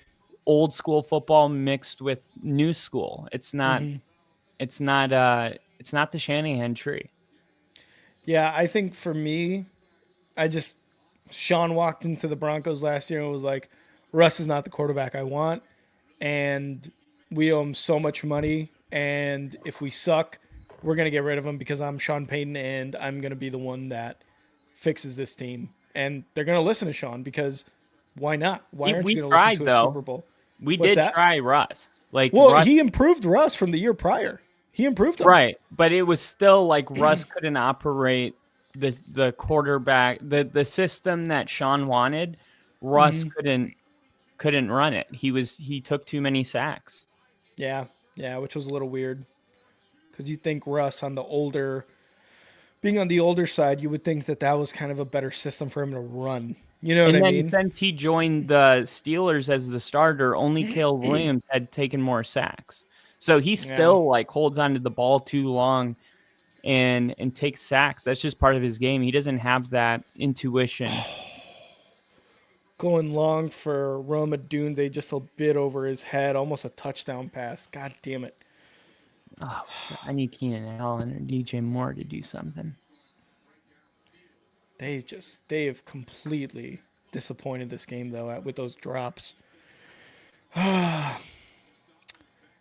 old school football mixed with new school. It's not the Shanahan tree. Yeah, I think for me, Sean walked into the Broncos last year and was like, Russ is not the quarterback I want, and we owe him so much money, and if we suck, we're going to get rid of him because I'm Sean Payton and I'm going to be the one that fixes this team. And they're going to listen to Sean because why not? Why aren't you going to listen to a Super Bowl? We What's did that? try Russ. Russ, he improved Russ from the year prior. He improved him. Right, but it was still like Russ couldn't operate the quarterback, the system that Sean wanted. Russ couldn't run it. He took too many sacks. Yeah, which was a little weird because you think Russ being on the older side, you would think that was kind of a better system for him to run. You know what I mean? Since he joined the Steelers as the starter, only Caleb Williams had taken more sacks. So he still like holds onto the ball too long and takes sacks. That's just part of his game. He doesn't have that intuition. Going long for Roma Dunze, just a bit over his head, almost a touchdown pass. God damn it. Oh, I need Keenan Allen or DJ Moore to do something. They have completely disappointed this game though with those drops.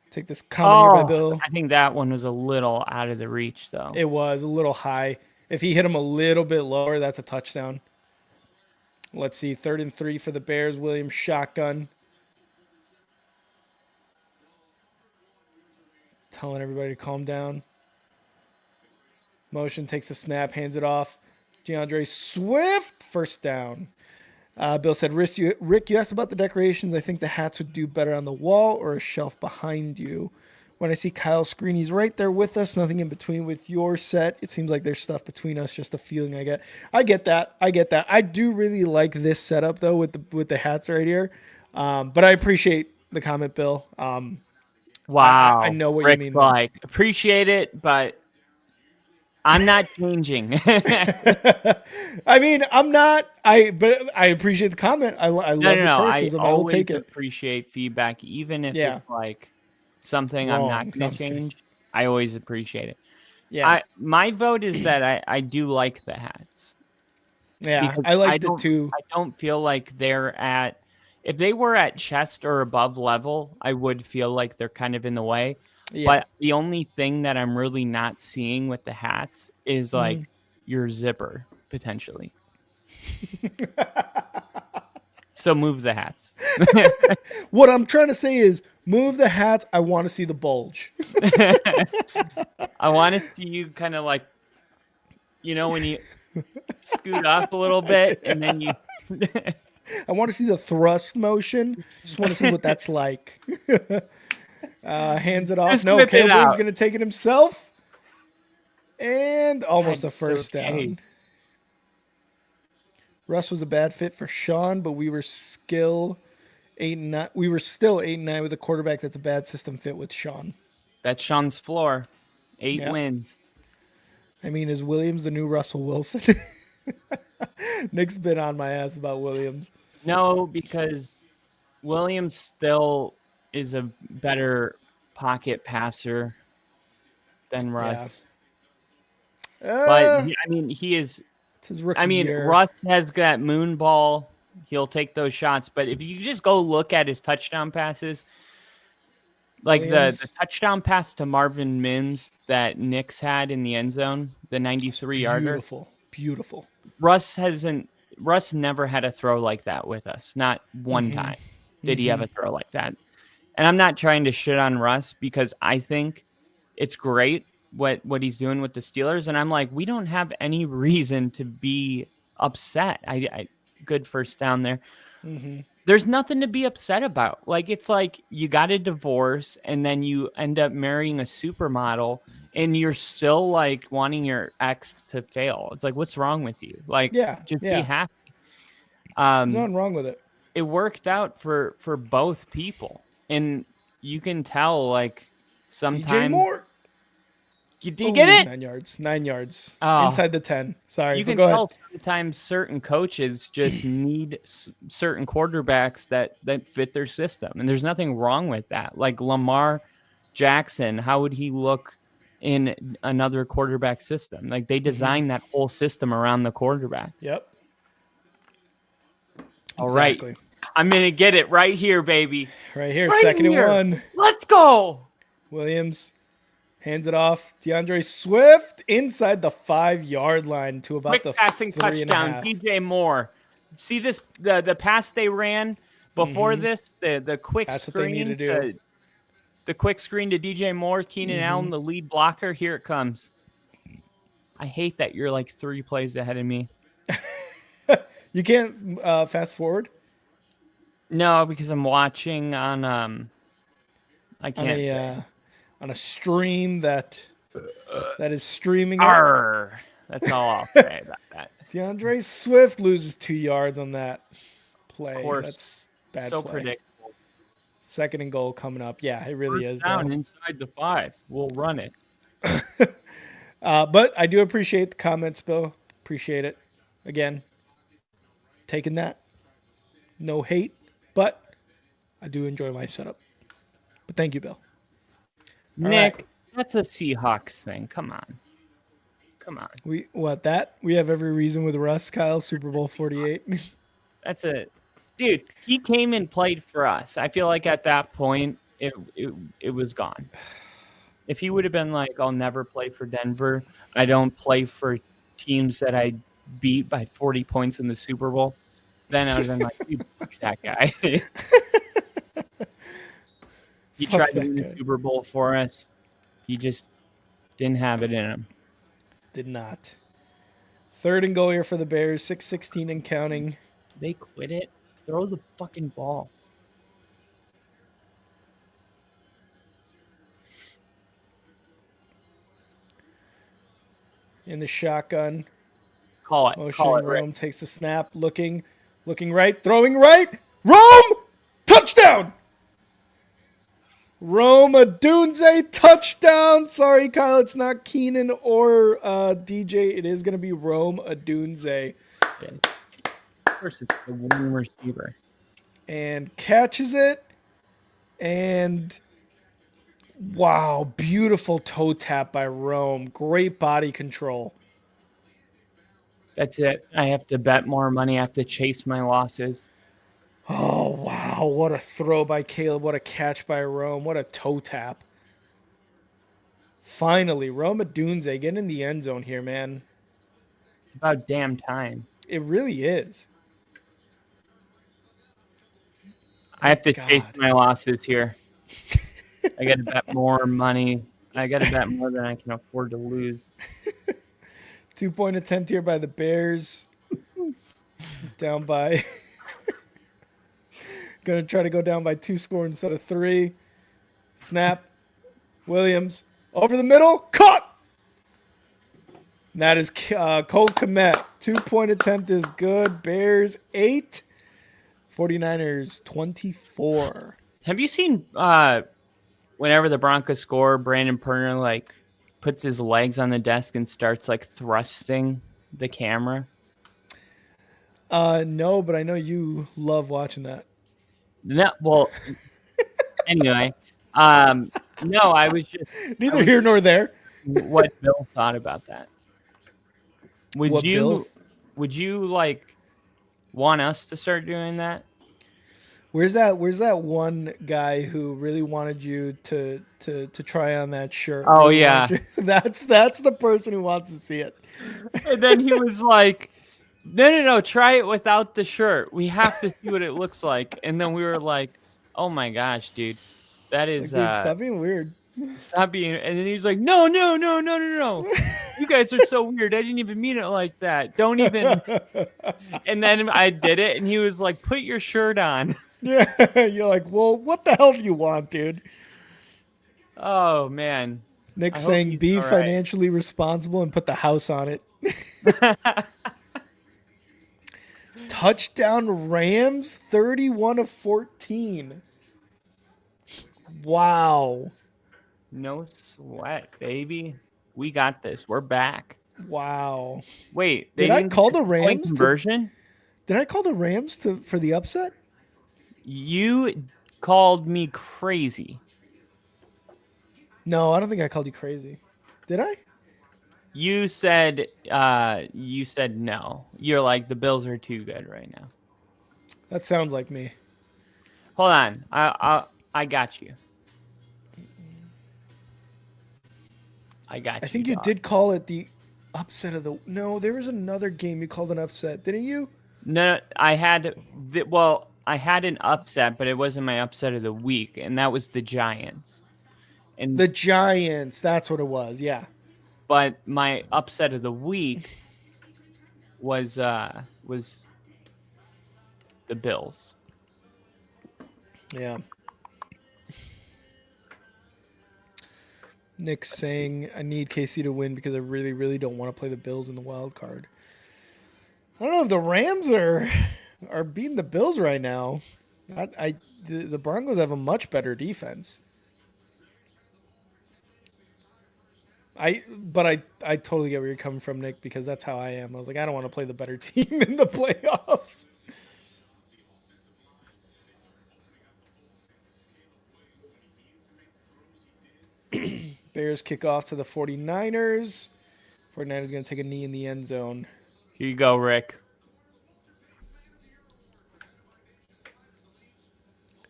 Take this comment here by Bill. I think that one was a little out of the reach though. It was a little high. If he hit him a little bit lower, that's a touchdown. Let's see, 3rd and 3 for the Bears. Williams shotgun. Telling everybody to calm down. Motion, takes a snap, hands it off. DeAndre Swift, first down. Bill said, Rick, you asked about the decorations. I think the hats would do better on the wall or a shelf behind you. When I see Kyle's screen, he's right there with us. Nothing in between with your set. It seems like there's stuff between us. Just a feeling I get. I get that. I do really like this setup though with the hats right here. But I appreciate the comment, Bill. Wow, I know what Rick's you mean. Like, appreciate it, but I'm not changing. I mean, I'm not. But I appreciate the comment. I love the criticism. I will take it. Appreciate feedback, even if it's like something I'm not going to change. I always appreciate it. Yeah. My vote is that I do like the hats. Yeah, I liked it too. I don't feel like they're at. If they were at chest or above level, I would feel like they're kind of in the way. Yeah. But the only thing that I'm really not seeing with the hats is like your zipper potentially. So move the hats. What I'm trying to say is Move the hats. I want to see the bulge. I want to see you kind of like, when you scoot up a little bit and then you. I want to see the thrust motion. Just want to see what that's like. Hands it off. Just No, whip it Caleb Williams out. going to take it himself. And almost a It's first okay. down. Russ was a bad fit for Sean, but we were still 8-9. We were still 8-9 with a quarterback that's a bad system fit with Sean. That's Sean's floor. 8 Yep. wins. I mean, is Williams the new Russell Wilson? Nick's been on my ass about Williams. No, because Williams still is a better pocket passer than Russ. But he is. It's his rookie year. Russ has that moon ball. He'll take those shots. But if you just go look at his touchdown passes, like the touchdown pass to Marvin Mims that Knicks had in the end zone, the 93-yarder. Beautiful. Russ never had a throw like that with us. Not one time did he have a throw like that. And I'm not trying to shit on Russ because I think it's great what he's doing with the Steelers. And I'm like, we don't have any reason to be upset. I good first down there. There's nothing to be upset about. Like, it's like you got a divorce and then you end up marrying a supermodel and you're still like wanting your ex to fail. It's like, what's wrong with you? Like, just be happy. Nothing wrong with it. It worked out for both people. And you can tell, like, sometimes. DJ Moore. Did you get it? 9 yards. 9 yards. Oh. Inside the 10. Sorry. You can go tell ahead. sometimes certain coaches just need certain quarterbacks that fit their system. And there's nothing wrong with that. Like Lamar Jackson, how would he look in another quarterback system? Like, they designed that whole system around the quarterback. Yep. All right. I'm going to get it right here, baby. Right here. Right Second here. and 1. Let's go. Williams hands it off. DeAndre Swift inside the 5-yard line to about Quick the passing 3.5. touchdown. DJ Moore. See this? The pass they ran before this. The quick That's screen. what they need to do. The quick screen to DJ Moore. Keenan Allen, the lead blocker. Here it comes. I hate that you're like 3 plays ahead of me. You can't fast forward? No, because I'm watching on. I can't say. On a stream that is streaming. Arr. That's all I'll say about that. DeAndre Swift loses 2 yards on that play. Of course. That's bad So play. predictable. Second and goal coming up. Yeah, it really is. Down inside the 5. We'll run it. But I do appreciate the comments, Bill. Appreciate it. Again, taking that. No hate, but I do enjoy my setup. But thank you, Bill. Nick, that's a Seahawks thing. Come on. We have every reason with Russ, Kyle, Super Bowl 48. That's dude. He came and played for us. I feel like at that point it was gone. If he would have been like, I'll never play for Denver. I don't play for teams that I beat by 40 points in the Super Bowl. Then I would have been like, dude, fuck that guy. He tried to win the Super Bowl for us. He just didn't have it in him. Did not. Third and goal here for the Bears. 6:16 and counting. They quit it. Throw the fucking ball. In the shotgun. Call it. Motion. Call it, Rome Rick. takes the snap. Looking right. Throwing right. Rome! Touchdown! Rome Odunze touchdown. Sorry, Kyle. It's not Keenan or DJ. It is going to be Rome Odunze. Of course, it's the winning receiver. And catches it. And wow, beautiful toe tap by Rome. Great body control. That's it. I have to bet more money. I have to chase my losses. Oh, wow. What a throw by Caleb. What a catch by Rome. What a toe tap. Finally, Rome Odunze getting in the end zone here, man. It's about damn time. It really is. I have to chase my losses here. I got to bet more money. I got to bet more than I can afford to lose. 2-point attempt here by the Bears. Down by. Going to try to go down by 2 scores instead of 3. Snap. Williams. Over the middle. Caught! And that is Cole Kmet. 2-point attempt is good. Bears 8. 49ers 24. Have you seen whenever the Broncos score, Brandon Perner like puts his legs on the desk and starts like thrusting the camera? No, but I know you love watching that. No, well, anyway, no, I was just Neither here nor there. what Bill thought about that. Would What Bill? Would you like want us to start doing that? Where's that one guy who really wanted you to try on that shirt? Oh, Really yeah. That's the person who wants to see it. And then he was like, no, try it without the shirt. We have to see what it looks like. And then we were like, oh my gosh, dude, that is Like, dude, stop being weird. stop being. And then he was like, no. You guys are so weird. I didn't even mean it like that. Don't even. And then I did it, and he was like, put your shirt on. Yeah, you're like, well, what the hell do you want, dude? Oh man. Nick I hope saying he's be all right. financially responsible and put the house on it. Touchdown Rams, 31-14. Wow. No sweat, baby. We got this. We're back. Wow. Wait, Did I didn't call get the point Rams to- conversion? Did I call the Rams for the upset? You called me crazy. No, I don't think I called you crazy. Did I? You said no. You're like, the Bills are too good right now. That sounds like me. Hold on. I got you. I got you. I think you dog. did call it the upset of the. No, there was another game you called an upset, didn't you? No, I had an upset, but it wasn't my upset of the week, and that was the Giants. And The Giants. That's what it was. Yeah. but my upset of the week was the Bills. Yeah. Nick's saying, I need KC to win because I really, really don't want to play the Bills in the wild card. I don't know if the Rams are beating the Bills right now. The Broncos have a much better defense. But I totally get where you're coming from, Nick, because that's how I am. I was like, I don't want to play the better team in the playoffs. Bears kick off to the 49ers. 49ers going to take a knee in the end zone. Here you go, Rick.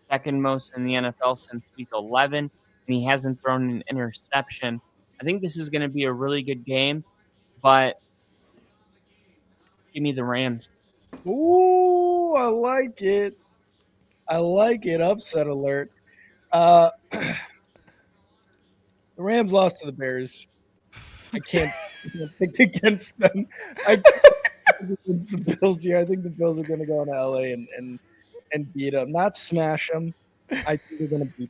Second most in the NFL since week 11, and he hasn't thrown an interception. I think this is going to be a really good game, but give me the Rams. Ooh, I like it. I like it. Upset alert. The Rams lost to the Bears. I can't pick against them. I can't pick against the Bills here. I think the Bills are going to go into LA and beat them. Not smash them. I think they're going to beat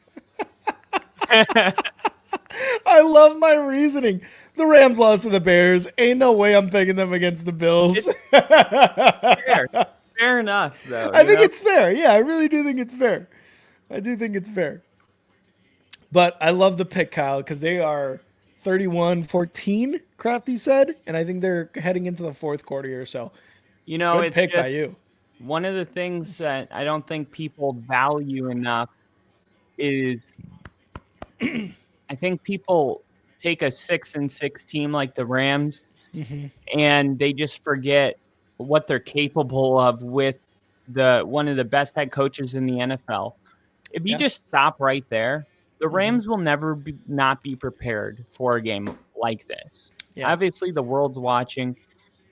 them. I love my reasoning. The Rams lost to the Bears. Ain't no way I'm picking them against the Bills. Fair enough, though. I think it's fair. Yeah, I really do think it's fair. I do think it's fair. But I love the pick, Kyle, because they are 31-14, Crafty said, and I think they're heading into the fourth quarter here. So, good it's pick just by you. one of the things that I don't think people value enough is I think people take a 6-6 team like the Rams and they just forget what they're capable of with one of the best head coaches in the NFL. If you just stop right there, the Rams will never not be prepared for a game like this. Yeah. Obviously, the world's watching.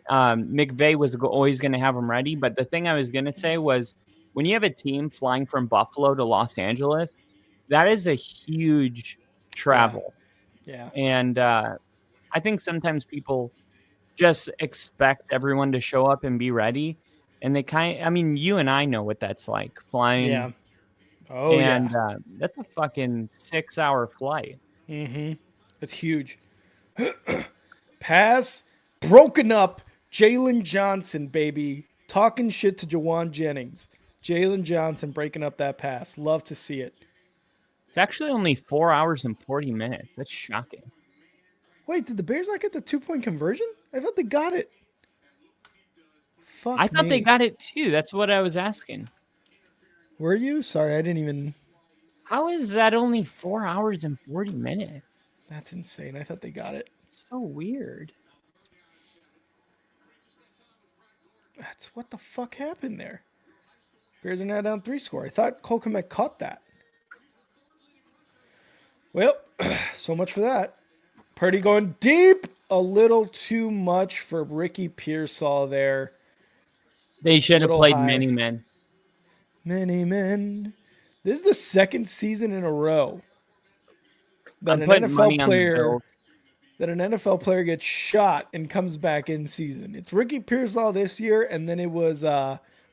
McVay was always going to have them ready. But the thing I was going to say was when you have a team flying from Buffalo to Los Angeles, that is a huge travel. Yeah. And I think sometimes people just expect everyone to show up and be ready. And I mean, you and I know what that's like flying. Yeah. Oh, yeah. And that's a fucking 6-hour flight. Mm-hmm. It's huge. Pass broken up. Jalen Johnson, baby. Talking shit to Jawan Jennings. Jalen Johnson breaking up that pass. Love to see it. It's actually only 4 hours and 40 minutes. That's shocking. Wait, did the Bears not get the 2-point conversion? I thought they got it. I Fuck thought they me. got it too. That's what I was asking. Were you? Sorry, I didn't even. How is that only 4 hours and 40 minutes? That's insane. I thought they got it. It's so weird. That's what the fuck happened there. Bears are now down 3-score. I thought Cole Kmet caught that. Well, so much for that. Purdy going deep. A little too much for Ricky Pearsall there. They should have Little played high. many men. Many men. This is the second season in a row that I'm an putting money NFL on the player Bills. gets shot and comes back in season. It's Ricky Pearsall this year, and then it was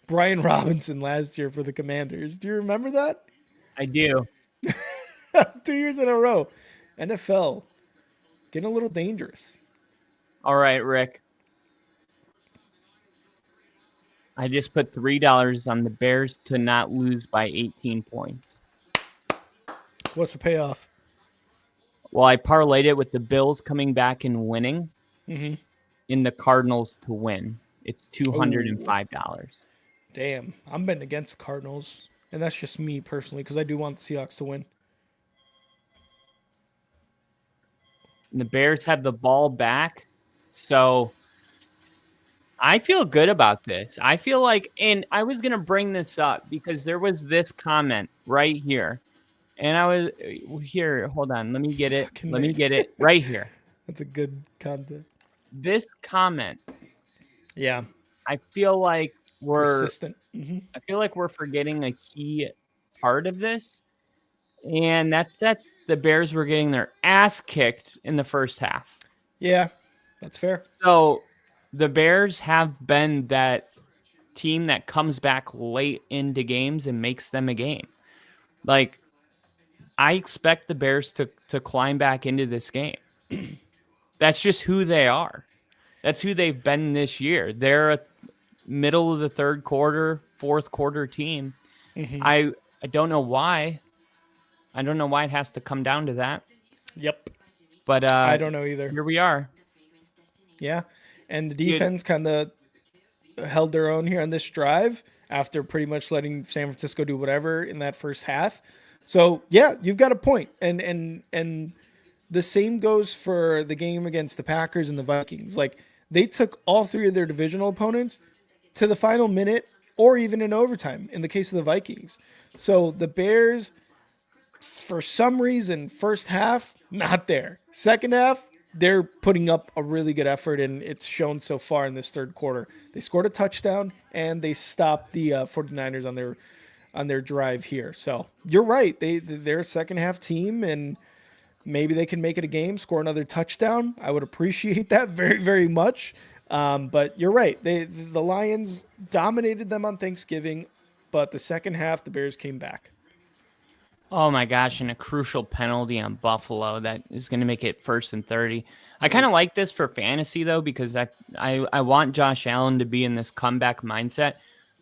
Brian Robinson last year for the Commanders. Do you remember that? I do. 2 years in a row. NFL getting a little dangerous. All right, Rick. I just put $3 on the Bears to not lose by 18 points. What's the payoff? Well, I parlayed it with the Bills coming back and winning Mm-hmm. in the Cardinals to win. It's $205. Damn, I'm betting against the Cardinals, and that's just me personally because I do want the Seahawks to win. And the Bears have the ball back, so I feel good about this. I feel like, and I was going to bring this up because there was this comment right here. And I was here. Hold on. Let me get it. Fucking Let me Nick. get it right here. That's a good content. This comment, Yeah, I feel like persistent. Mm-hmm. I feel like we're forgetting a key part of this. And that's that the Bears were getting their ass kicked in the first half. Yeah, that's fair. So the Bears have been that team that comes back late into games and makes them a game. Like, I expect the Bears to climb back into this game. That's just who they are. That's who they've been this year. They're a middle of the third quarter, fourth quarter team. Mm-hmm. I don't know why. I don't know why it has to come down to that. Yep. But I don't know either. Here we are. Yeah, and the defense kind of held their own here on this drive after pretty much letting San Francisco do whatever in that first half. So yeah, you've got a point, and the same goes for the game against the Packers and the Vikings. Like, they took all three of their divisional opponents to the final minute or even in overtime in the case of the Vikings. So the Bears, for some reason, first half, not there. Second half, they're putting up a really good effort, and it's shown so far in this third quarter. They scored a touchdown, and they stopped the 49ers on their drive here. So you're right. They're a second half team, and maybe they can make it a game, score another touchdown. I would appreciate that very, very much. But you're right. The Lions dominated them on Thanksgiving, but the second half, the Bears came back. Oh my gosh, and a crucial penalty on Buffalo that is going to make it 1st and 30. I kind of like this for fantasy though, because I want Josh Allen to be in this comeback mindset.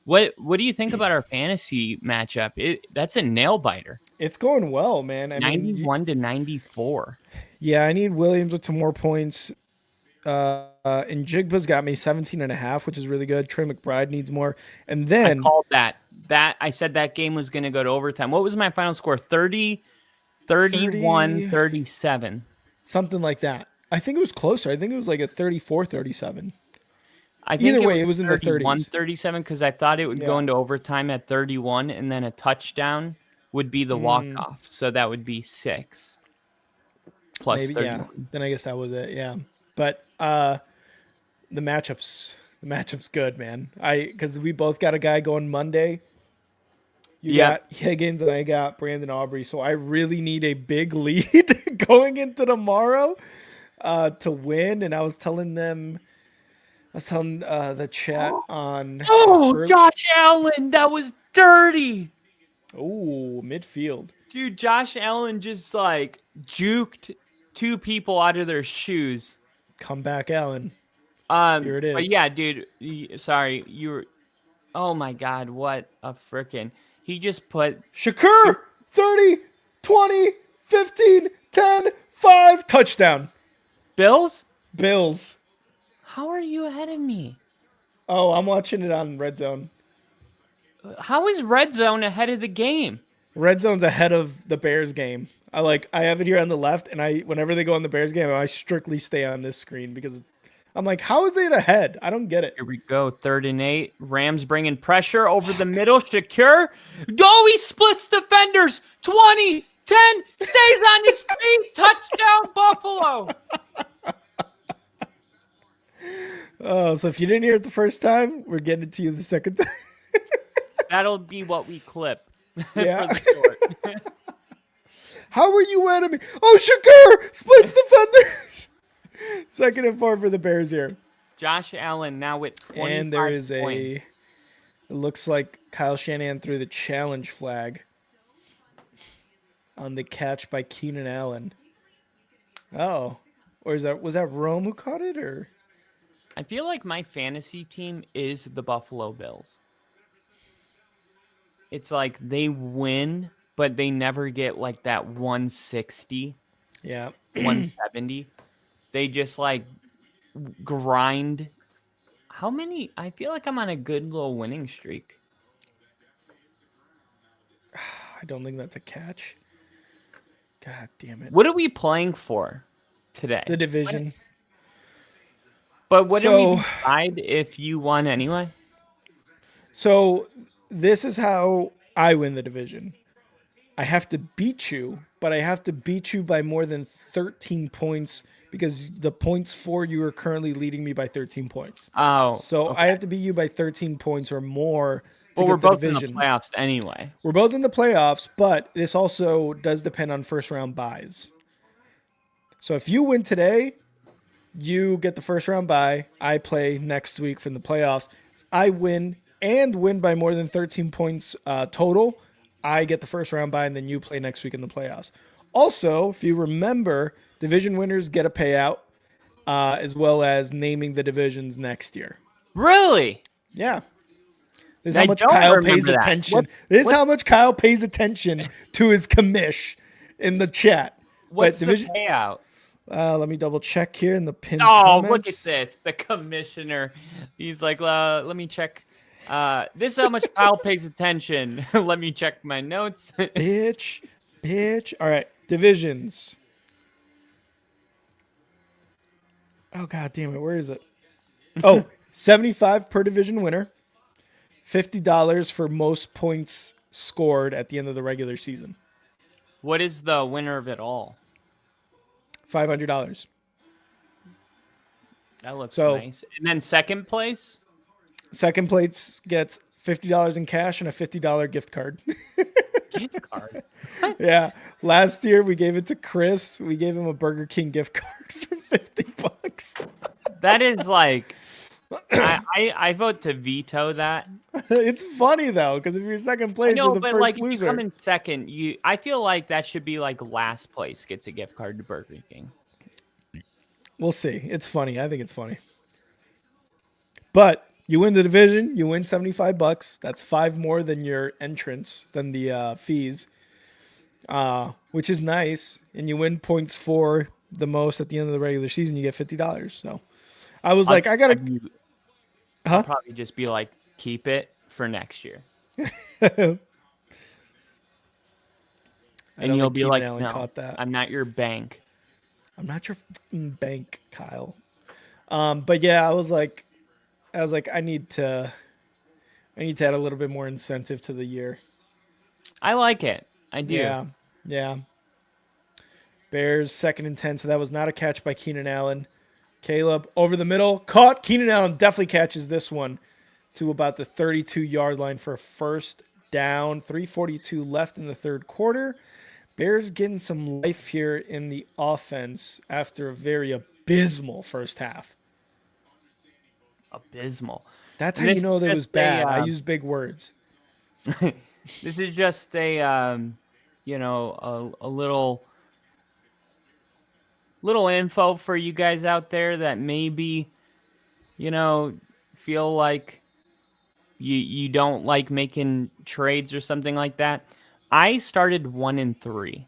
What do you think about our fantasy matchup? That's a nail biter. It's going well, man. I 91 to 94. Yeah, I need Williams with some more points. And Jigba's got me 17.5, which is really good. Trey McBride needs more. And then I called that. I said that game was going to go to overtime. What was my final score? 30, 31, 37. Something like that. I think it was closer. I think it was like a 34-37. I think Either way, it was in the 31, 30s. 37 because I thought it would go into overtime at 31, and then a touchdown would be the walk-off. So that would be 6 plus Maybe, 31. yeah. Then I guess that was it, yeah. But the matchup's good, man. Because we both got a guy going Monday You Yeah. got Higgins and I got Brandon Aubrey. So I really need a big lead going into tomorrow to win. And I was telling the chat on Oh, Josh Allen, that was dirty. midfield. Dude, Josh Allen just like juked two people out of their shoes. Come back, Allen. Here it But is. yeah, dude, sorry, you were. Oh my God, what a frickin'. He just put Shakur, 30, 20, 15, 10, 5, touchdown. Bills? Bills. How are you ahead of me? Oh, I'm watching it on Red Zone. How is Red Zone ahead of the game? Red Zone's ahead of the Bears game. I have it here on the left, and whenever they go on the Bears game, I strictly stay on this screen because I'm like, how is it ahead? I don't get it. Here we go, 3rd and 8. Rams bringing pressure over the middle. Shakur. Go, he splits defenders. 20, 10, stays on his feet. Touchdown, Buffalo. Oh, so if you didn't hear it the first time, we're getting it to you the second time. That'll be what we clip. Yeah. For the short. How are you ahead of me? Oh, Shakur splits defenders. 2nd and 4 for the Bears here. Josh Allen now with 25 And there is points. it looks like Kyle Shanahan threw the challenge flag on the catch by Keenan Allen. Oh, or was that Rome who caught it, or? I feel like my fantasy team is the Buffalo Bills. It's like they win, but they never get like that 160, Yeah. 170. They just like grind. How many? I feel like I'm on a good little winning streak. I don't think that's a catch. God damn it. What are we playing for today? The division. But what do we So- decide if you won anyway? So this is how I win the division. I have to beat you, but I have to beat you by more than 13 points because the points for you are currently leading me by 13 points. Oh, So okay. I have to beat you by 13 points or more to Well, we're get the both division. in the playoffs anyway. We're both in the playoffs, but this also does depend on first round buys. So if you win today, you get the first round bye. I play next week from the playoffs. I win and win by more than 13 points total. I get the first round bye, and then you play next week in the playoffs. Also, if you remember, division winners get a payout, as well as naming the divisions next year. Really? Yeah. This is I how much don't Kyle remember pays that. attention. This is how much Kyle pays attention to his commish in the chat. What's But the payout? let me double check here in the pinned Oh, comments. look at this. The commissioner. He's like, let me check. This is how much Kyle pays attention. Let me check my notes. Bitch. All right, divisions. Oh, God damn it. Where is it? Oh, 75 per division winner. $50 for most points scored at the end of the regular season. What is the winner of it all? $500. That looks So- nice. And then second place? Second place gets $50 in cash and a $50 gift card. Gift card. Yeah. Last year we gave it to Chris. We gave him a Burger King gift card for $50. That is like, I vote to veto that. It's funny though, because if you're second place, No, you're the but first like if loser. you come in second, I feel like that should be like last place gets a gift card to Burger King. We'll see. It's funny. I think it's funny. But you win the division, you win $75. That's $5 more than your entrance, than the fees, which is nice. And you win points for the most at the end of the regular season. You get $50. So I was like, I gotta. I'll probably just be like, keep it for next year. I And don't you'll think be Keenan like, Allen no, caught that. I'm not your bank. I'm not your fucking bank, Kyle. But yeah, I was like, I need to add a little bit more incentive to the year. I like it. I do. Yeah. Bears 2nd and 10. So that was not a catch by Keenan Allen. Caleb over the middle, caught. Keenan Allen definitely catches this one to about the 32-yard line for a first down. 3:42 left in the third quarter. Bears getting some life here in the offense after a very abysmal first half. Abysmal. That's how And you this is know that it was just a bad. I use big words. this is just a a little info for you guys out there that maybe feel like you don't like making trades or something like that. I started 1-3.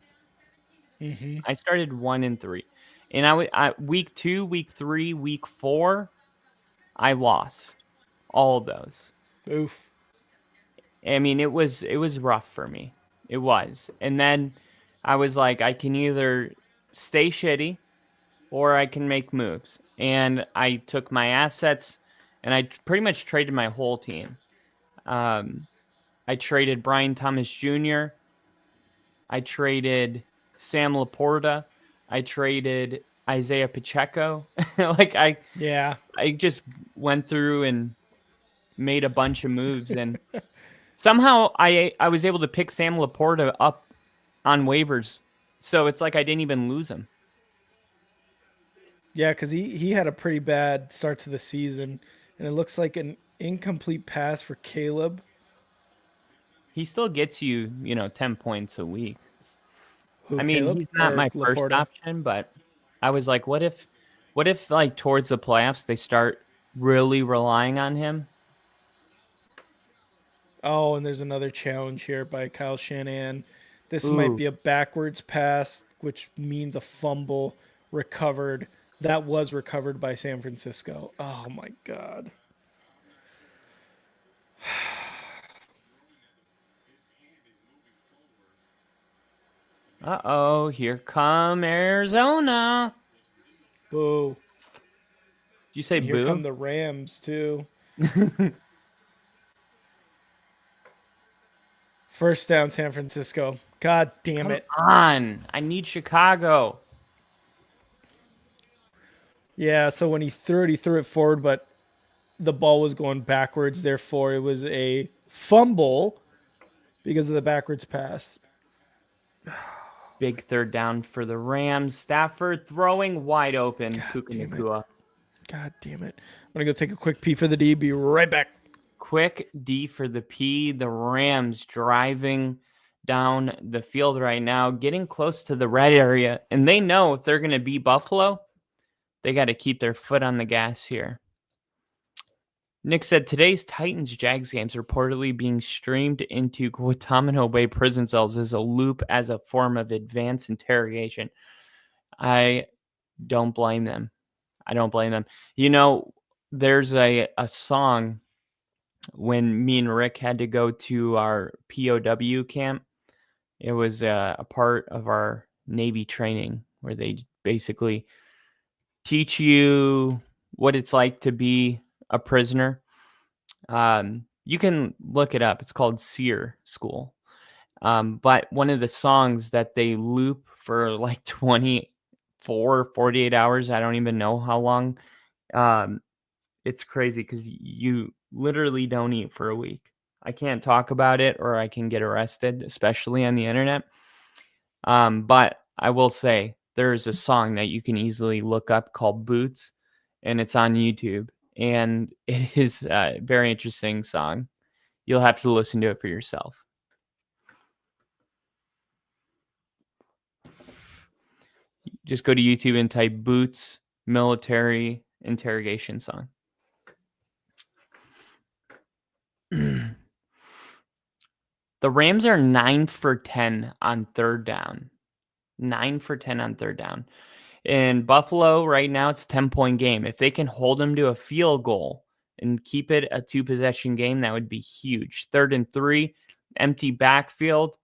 Mm-hmm. I started 1-3, and week 2, week 3, week 4, I lost all of those. Oof. I mean, it was rough for me. It was. And then I was like, I can either stay shitty or I can make moves. And I took my assets and I pretty much traded my whole team. Um, I traded Brian Thomas Jr. I traded Sam Laporta. I traded Isaiah Pacheco. like Yeah. I just went through and made a bunch of moves, and somehow I was able to pick Sam Laporta up on waivers. So it's like I didn't even lose him. Yeah, because he had a pretty bad start to the season, and it looks like an incomplete pass for Caleb. He still gets you, 10 points a week. Who, I mean, Caleb he's not or my first Laporta? option, but I was like, what if like towards the playoffs they start really relying on him? Oh, and there's another challenge here by Kyle Shanahan. This might Ooh, be a backwards pass, which means a fumble recovered. That was recovered by San Francisco. Oh my God. uh-oh, here come Arizona. Boo. Did you say And here come boo? the Rams, too. First down, San Francisco. God damn Come it. on. I need Chicago. Yeah, so when he threw it forward, but the ball was going backwards. Therefore, it was a fumble because of the backwards pass. Big third down for the Rams. Stafford throwing wide open. God Puka damn it. Nakua. God damn it. I'm going to go take a quick pee for the D. Be right back. Quick D for the P. The Rams driving down the field right now, getting close to the red area. And they know if they're going to beat Buffalo, they got to keep their foot on the gas here. Nick said today's Titans-Jags games reportedly being streamed into Guantanamo Bay prison cells as a loop as a form of advanced interrogation. I don't blame them. I don't blame them. There's a song when me and Rick had to go to our POW camp. It was a part of our Navy training where they basically teach you what it's like to be a prisoner. You can look it up. It's called SEER School. But one of the songs that they loop for like 48 hours, I don't even know how long. It's crazy because you literally don't eat for a week. I can't talk about it or I can get arrested, especially on the internet. But I will say there's a song that you can easily look up called Boots, and it's on YouTube. And it is a very interesting song. You'll have to listen to it for yourself. Just go to YouTube and type Boots military interrogation song. The Rams are 9 for 10 on third down. 9 for 10 on third down. In Buffalo, right now, it's a 10-point game. If they can hold them to a field goal and keep it a 2-possession game, that would be huge. 3rd and 3, empty backfield.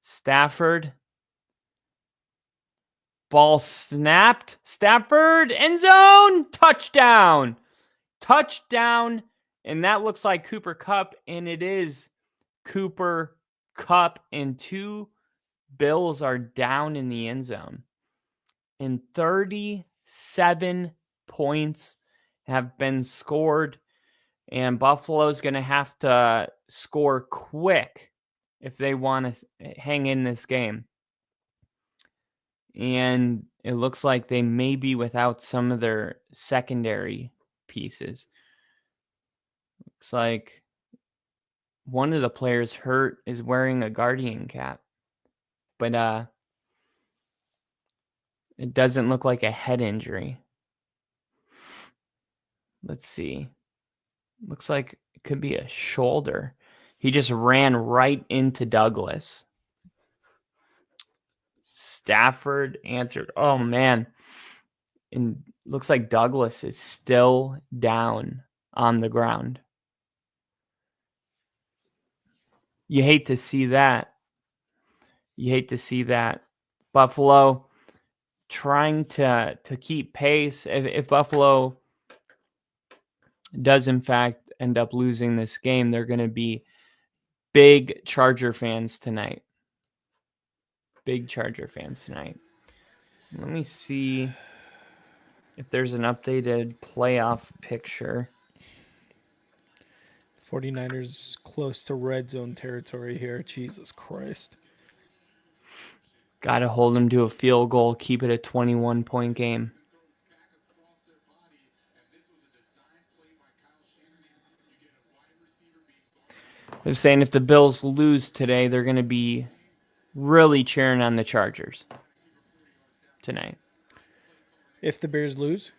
Stafford. Ball snapped. Stafford, end zone, touchdown. Touchdown. And that looks like Cooper Kupp, and it is Cooper Kupp, and 2 Bills are down in the end zone. And 37 points have been scored. And Buffalo's going to have to score quick if they want to hang in this game. And it looks like they may be without some of their secondary pieces. Looks like one of the players hurt is wearing a Guardian cap. But it doesn't look like a head injury. Let's see. Looks like it could be a shoulder. He just ran right into Douglas. Stafford answered. Oh, man. And looks like Douglas is still down on the ground. You hate to see that. Buffalo trying to keep pace. If Buffalo does, in fact, end up losing this game, they're going to be big Charger fans tonight. Let me see if there's an updated playoff picture. 49ers close to red zone territory here. Jesus Christ. Got to hold them to a field goal, keep it a 21-point game. They're saying if the Bills lose today, they're going to be really cheering on the Chargers tonight. If the Bears lose?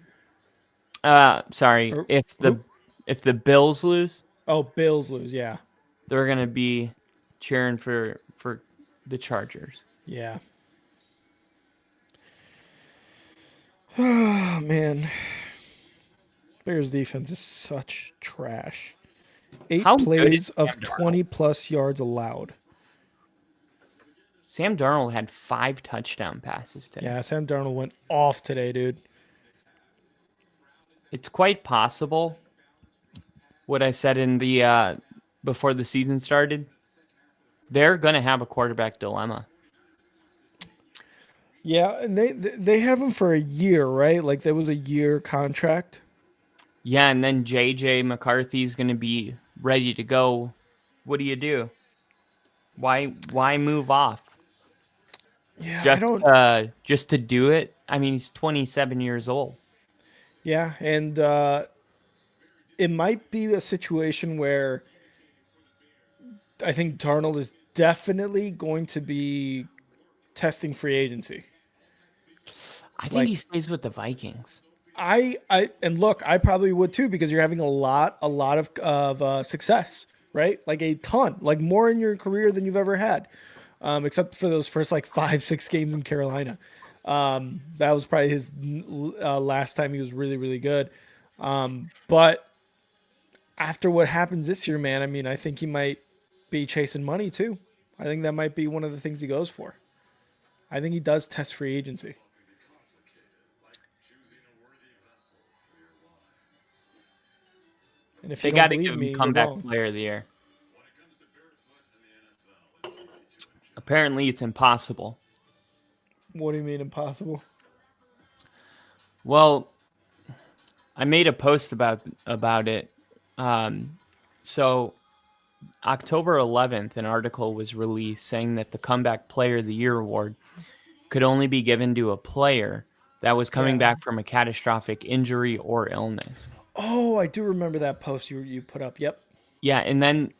Sorry. If the Bills lose. Oh, Bills lose, yeah. They're going to be cheering for the Chargers. Yeah. Oh, man. Bears defense is such trash. 8 plays of 20-plus yards allowed. Sam Darnold had 5 touchdown passes today. Yeah, Sam Darnold went off today, dude. It's quite possible what I said in the before the season started. They're going to have a quarterback dilemma. Yeah, and they have him for a year, right? Like there was a year contract. Yeah, and then J.J. McCarthy's going to be ready to go. What do? Why move off? Yeah, just to do it. I mean, he's 27 years old. Yeah, and it might be a situation where I think Darnold is definitely going to be testing free agency. I think he stays with the Vikings. And look, I probably would too, because you're having a lot of success, right? Like a ton, like more in your career than you've ever had, except for those first like 5-6 games in Carolina. That was probably his last time he was really, really good. But after what happens this year, man, I mean, I think he might be chasing money too. I think that might be one of the things he goes for. I think he does test free agency. And if they got to give him comeback player of the year. Apparently, it's impossible. What do you mean impossible? Well, I made a post about it. So October 11th, an article was released saying that the Comeback Player of the Year award could only be given to a player that was coming back from a catastrophic injury or illness. Oh, I do remember that post you put up. Yep. Yeah, and then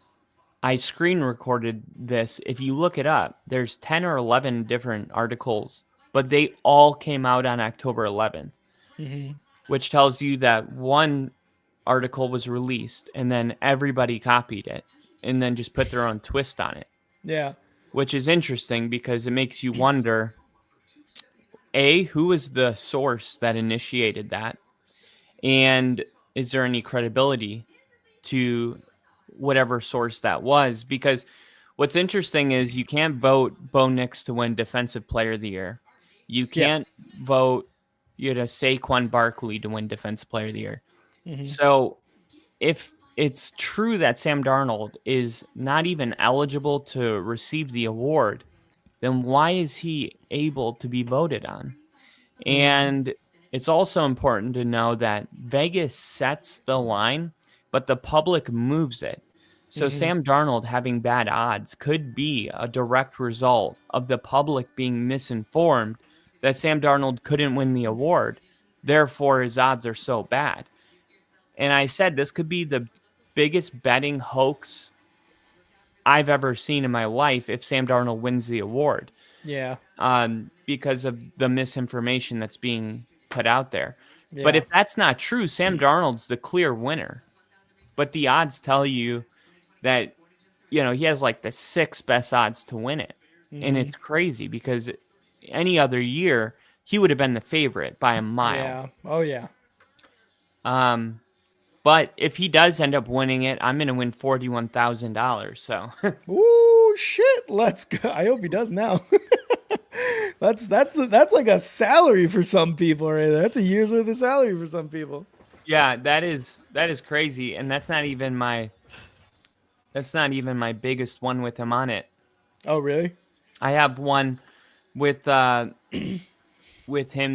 I screen recorded this. If you look it up, there's 10 or 11 different articles, but they all came out on October 11th, which tells you that one article was released and then everybody copied it and then just put their own twist on it. Yeah. Which is interesting because it makes you wonder, A, who is the source that initiated that? And is there any credibility to whatever source that was? Because what's interesting is you can't vote Bo Nix to win Defensive Player of the Year. You can't vote Saquon Barkley to win Defensive Player of the Year. So if it's true that Sam Darnold is not even eligible to receive the award, then why is he able to be voted on? And it's also important to know that Vegas sets the line but the public moves it. So Sam Darnold having bad odds could be a direct result of the public being misinformed that Sam Darnold couldn't win the award. Therefore, his odds are so bad. And I said this could be the biggest betting hoax I've ever seen in my life if Sam Darnold wins the award. Yeah. Because of the misinformation that's being put out there. But Yeah. if that's not true, Sam Darnold's the clear winner. But the odds tell you that, he has like the 6th best odds to win it. And it's crazy because any other year, he would have been the favorite by a mile. Yeah. Oh, yeah. But if he does end up winning it, I'm going to win $41,000. So, Ooh, shit. Let's go. I hope he does now. That's like a salary for some people right there. That's a year's worth of salary for some people. yeah, that is crazy, and that's not even my biggest one with him on it. Oh, really? I have one with him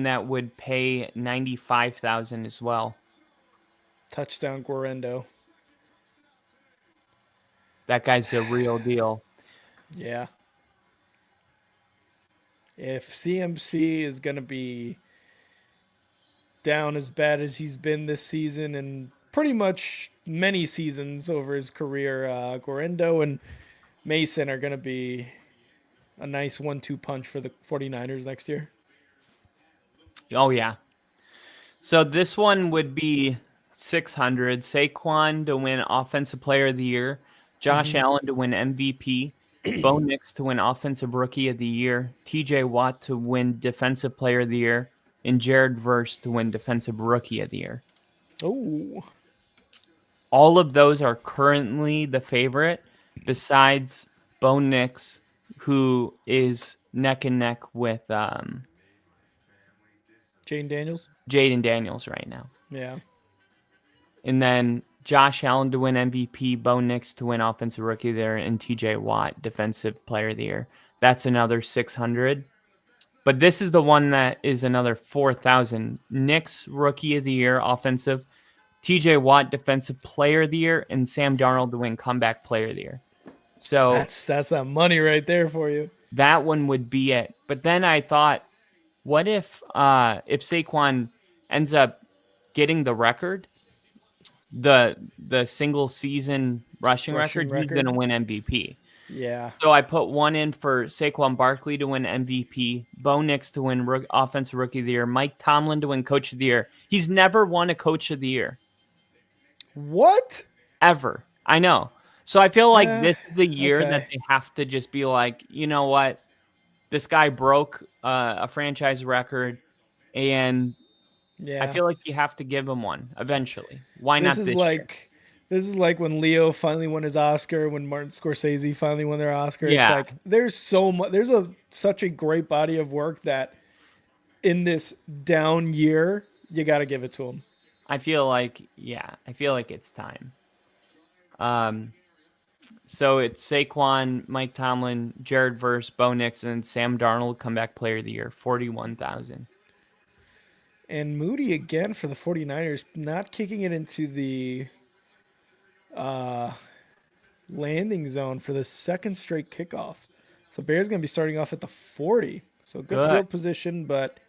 that would pay $95,000 as well. Touchdown Guarendo. That guy's the real deal. Yeah. If CMC is going to be down as bad as he's been this season and pretty much many seasons over his career, Guarendo and Mason are going to be a nice 1-2 punch for the 49ers next year. Oh, yeah. So this one would be 600. Saquon to win Offensive Player of the Year. Josh Allen to win MVP. Bo Nix to win Offensive Rookie of the Year. TJ Watt to win Defensive Player of the Year. And Jared Verse to win Defensive Rookie of the Year. Oh. All of those are currently the favorite, besides Bo Nix, who is neck and neck with Jaden Daniels? Jaden Daniels right now. Yeah. And then Josh Allen to win MVP, Bo Nix to win Offensive Rookie of the Year, and TJ Watt Defensive Player of the Year. That's another 600. But this is the one that is another 4,000. Nix Rookie of the Year Offensive, TJ Watt Defensive Player of the Year, and Sam Darnold to win Comeback Player of the Year. So That's that money right there for you. that one would be it. But then I thought, what if Saquon ends up getting the record, the single season rushing record, he's going to win MVP. Yeah. So I put one in for Saquon Barkley to win MVP, Bo Nix to win Offensive Rookie of the Year, Mike Tomlin to win Coach of the Year. He's never won a Coach of the Year. What? Ever. I know. So I feel like this is the year okay. that they have to just be like, you know what? This guy broke a franchise record, and Yeah. I feel like you have to give him one eventually. Why not this year? This is like when Leo finally won his Oscar, when Martin Scorsese finally won their Oscar. Yeah. It's like there's so much. There's such a great body of work that in this down year, you got to give it to him. I feel like it's time. So it's Saquon, Mike Tomlin, Jared Verse, Bo Nix, and Sam Darnold Comeback Player of the Year, 41,000. And Moody again for the 49ers, not kicking it into the landing zone for the second straight kickoff. So Bears going to be starting off at the 40. So good field position, but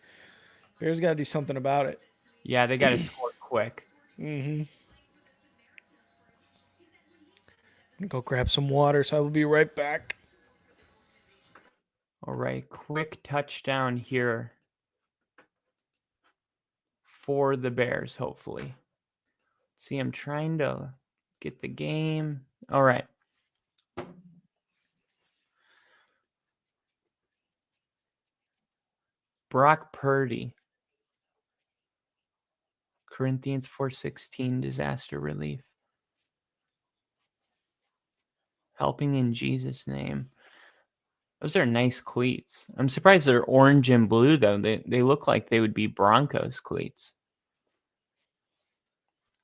Bears got to do something about it. Yeah, they got to score quick. Mm-hmm. I'm going to go grab some water, so I will be right back. All right, quick touchdown here for the Bears, hopefully. See, I'm trying to get the game. All right. Brock Purdy. Corinthians 4:16, disaster relief. Helping in Jesus' name. Those are nice cleats. I'm surprised they're orange and blue, though. They look like they would be Broncos cleats.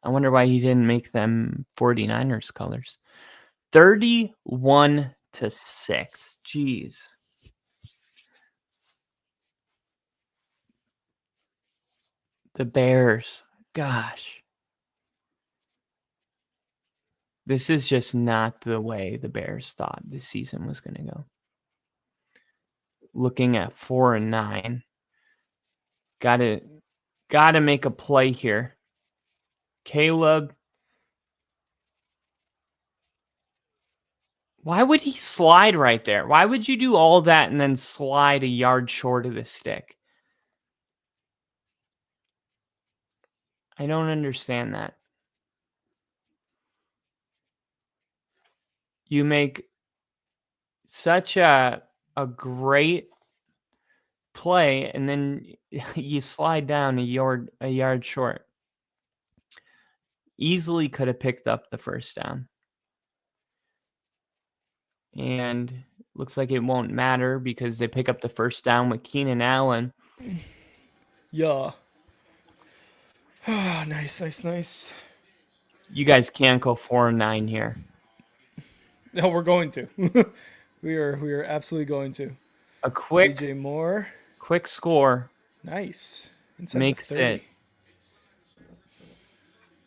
I wonder why he didn't make them 49ers colors. 31-6. Jeez. The Bears. Gosh. This is just not the way the Bears thought this season was going to go. Looking at 4-9. Gotta make a play here. Caleb. Why would he slide right there? Why would you do all that and then slide a yard short of the stick? I don't understand that. You make such a great play and then you slide down a yard short. Easily could have picked up the first down. And looks like it won't matter because they pick up the first down with Keenan Allen. Yeah. Nice. You guys can't go 4-9 here. No, we're going to. we are absolutely going to. A quick DJ Moore. Quick score. Nice. Inside Makes the 30. it.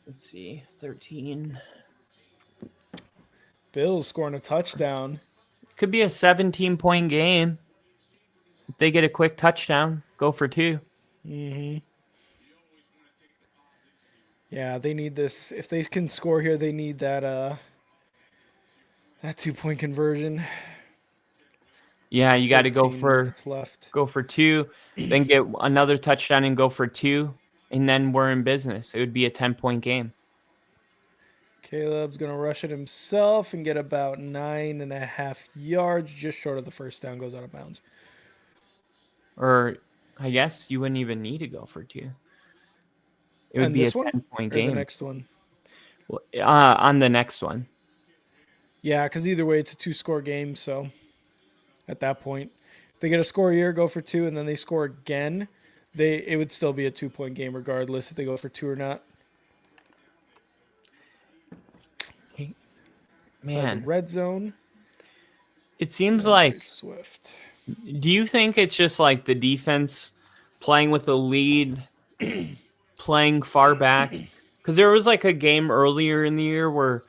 Let's see. 13. Bills scoring a touchdown. Could be a 17-point game. If they get a quick touchdown, go for 2. Mm-hmm. Yeah, they need this. If they can score here, they need that 2-point conversion. Yeah, you got to go 13 for 2, then get another touchdown and go for 2, and then we're in business. It would be a 10-point game. Caleb's going to rush it himself and get about 9.5 yards, just short of the first down, goes out of bounds. Or I guess you wouldn't even need to go for 2. It would be a 10-point game. The next one? Well, on the next one. Yeah, because either way, it's a 2-score game, so at that point, if they get a score here, go for 2, and then they score again, it would still be a 2-point game regardless if they go for 2 or not. Hey, man, red zone. It seems like Swift. Do you think it's just like the defense playing with a lead, playing far back? Because there was like a game earlier in the year where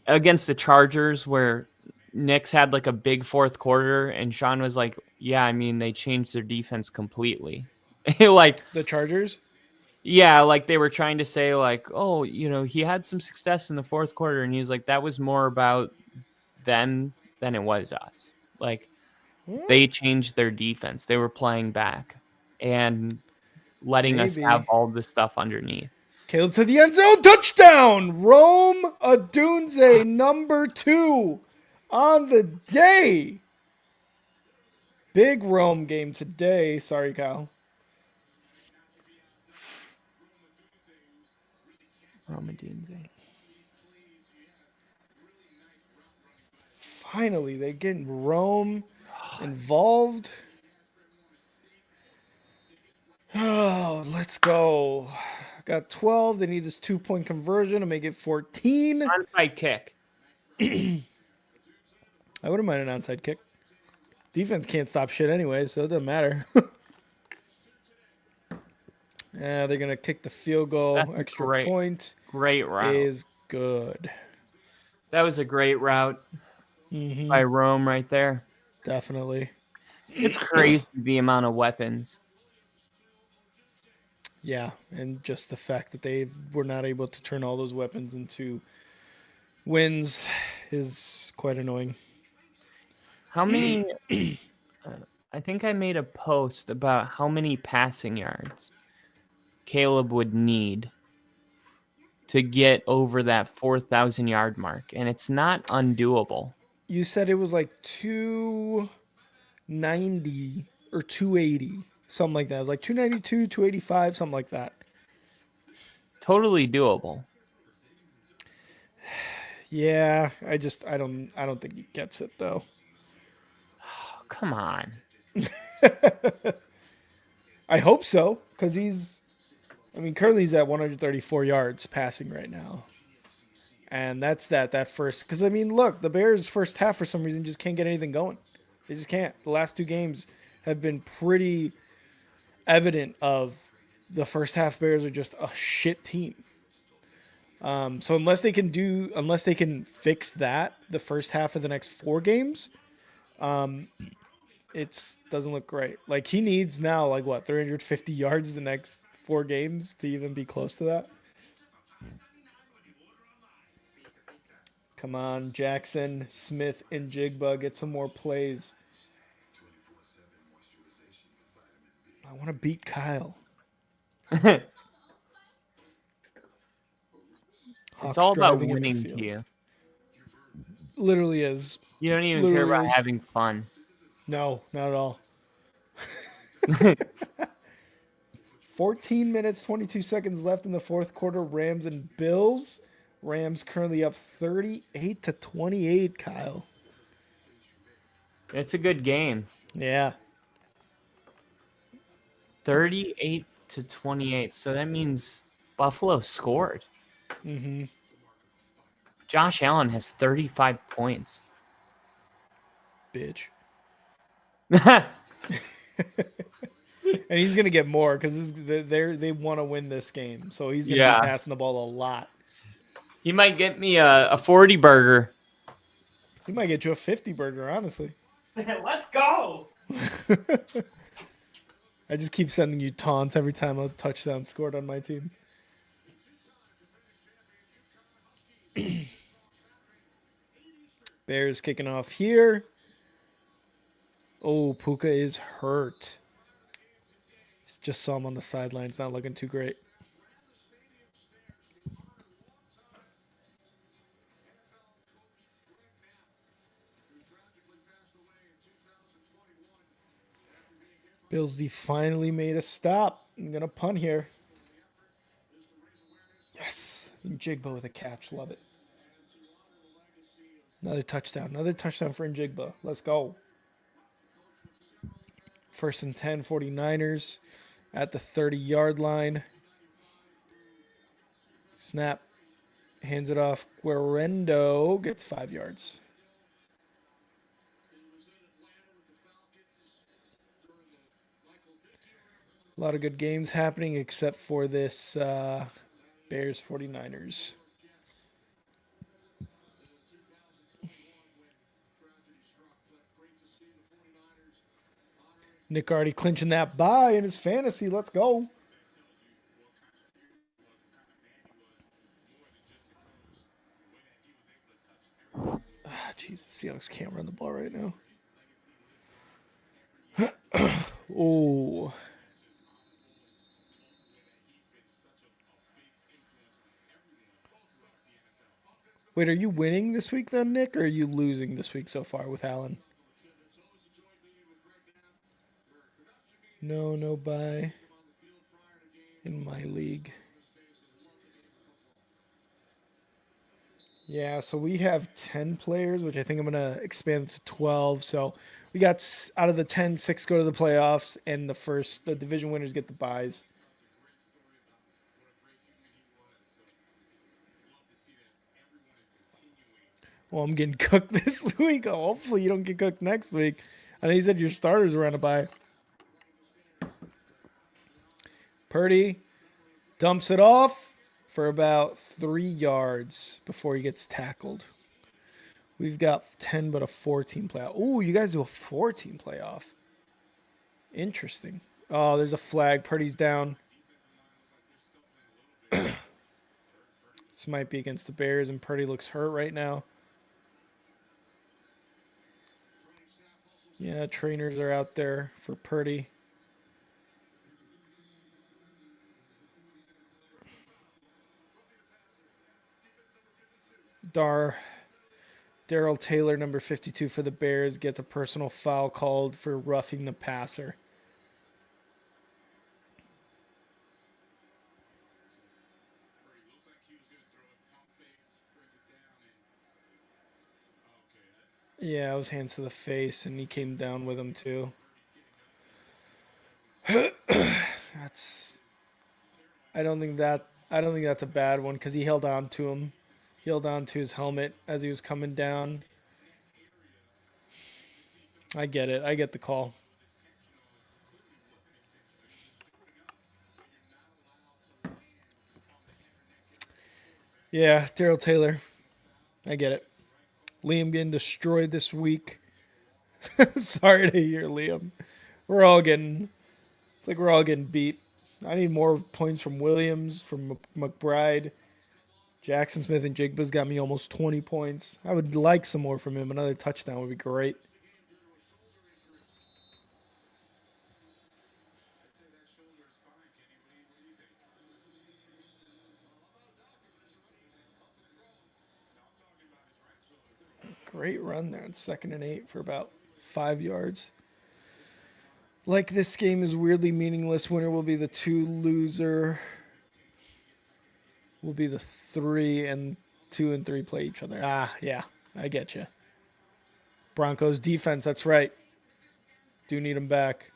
against the Chargers where Knicks had like a big fourth quarter and Sean was like, yeah, I mean, they changed their defense completely. Like the Chargers? Yeah, like they were trying to say like, oh, he had some success in the fourth quarter. And he's like, that was more about them than it was us. Like they changed their defense. They were playing back and letting us have all this stuff underneath. Caleb to the end zone, touchdown! Rome Odunze, number 2 on the day. Big Rome game today. Sorry, Kyle. Rome Odunze. Finally, they're getting Rome involved. Oh, let's go. Got 12. They need this 2-point conversion to make it 14. Onside kick. I wouldn't mind an onside kick. Defense can't stop shit anyway, so it doesn't matter. They're going to kick the field goal. That's extra point. Great route. Is good. That was a great route by Rome right there. Definitely. It's crazy the amount of weapons. Yeah, and just the fact that they were not able to turn all those weapons into wins is quite annoying. How many? I think I made a post about how many passing yards Caleb would need to get over that 4,000-yard mark, and it's not undoable. You said it was like 290 or 280. Something like that. It was like 292, 285, something like that. Totally doable. Yeah, I don't think he gets it though. Oh, come on. I hope so, because currently he's at 134 yards passing right now. And that's that first, because look, the Bears first half for some reason just can't get anything going. They just can't. The last 2 games have been pretty evident of the first half Bears are just a shit team. So unless they can fix that the first half of the next 4 games, it doesn't look great. Like he needs now 350 yards the next 4 games to even be close to that. Come on, Jackson, Smith, and Jigba, get some more plays. I want to beat Kyle. It's Hawks all about driving in winning midfield. to you. Literally is. You don't even care Literally about is. having fun. No, not at all. 14 minutes, 22 seconds left in the fourth quarter. Rams and Bills. Rams currently up 38-28, Kyle. It's a good game. Yeah. 38-28. So that means Buffalo scored. Mm-hmm. Josh Allen has 35 points. Bitch. And he's going to get more because they want to win this game. So he's going to Yeah. be passing the ball a lot. He might get me a 40 burger. He might get you a 50 burger, honestly. Let's go. I just keep sending you taunts every time a touchdown scored on my team. Bears kicking off here. Oh, Puka is hurt. Just saw him on the sidelines, not looking too great. Bills D finally made a stop. I'm going to punt here. Yes. Njigba with a catch. Love it. Another touchdown. Another touchdown for Njigba. Let's go. 1st and 10, 49ers at the 30-yard line. Snap. Hands it off. Guerrendo gets 5 yards. A lot of good games happening except for this Bears 49ers. Nick already clinching that bye in his fantasy. Let's go. Jesus, Seahawks can't run the ball right now. Oh. Wait, are you winning this week then, Nick, or are you losing this week so far with Allen? No bye in my league. Yeah, so we have 10 players, which I think I'm going to expand to 12. So we got out of the 10, 6 go to the playoffs, and the division winners get the buys. Well, I'm getting cooked this week. Oh, hopefully you don't get cooked next week. I know you said your starters were on a bye. Purdy dumps it off for about 3 yards before he gets tackled. We've got 10, but a 14 playoff. Oh, you guys do a 14 playoff. Interesting. Oh, there's a flag. Purdy's down. This might be against the Bears, and Purdy looks hurt right now. Yeah, trainers are out there for Purdy. Darrell Taylor, number 52 for the Bears, gets a personal foul called for roughing the passer. Yeah, it was hands to the face, and he came down with him too. I don't think that's a bad one because he held on to him. He held on to his helmet as he was coming down. I get it. I get the call. Yeah, Daryl Taylor. I get it. Liam getting destroyed this week. Sorry to hear, Liam. We're all getting. It's like we're all getting beat. I need more points from Williams, from McBride. Jackson Smith and Jigba's got me almost 20 points. I would like some more from him. Another touchdown would be great. Great run there on 2nd and 8 for about 5 yards. Like this game is weirdly meaningless. Winner will be the 2, loser will be the 3, and 2 and 3 play each other. Ah, yeah, I get you. Broncos defense, that's right. Do need them back.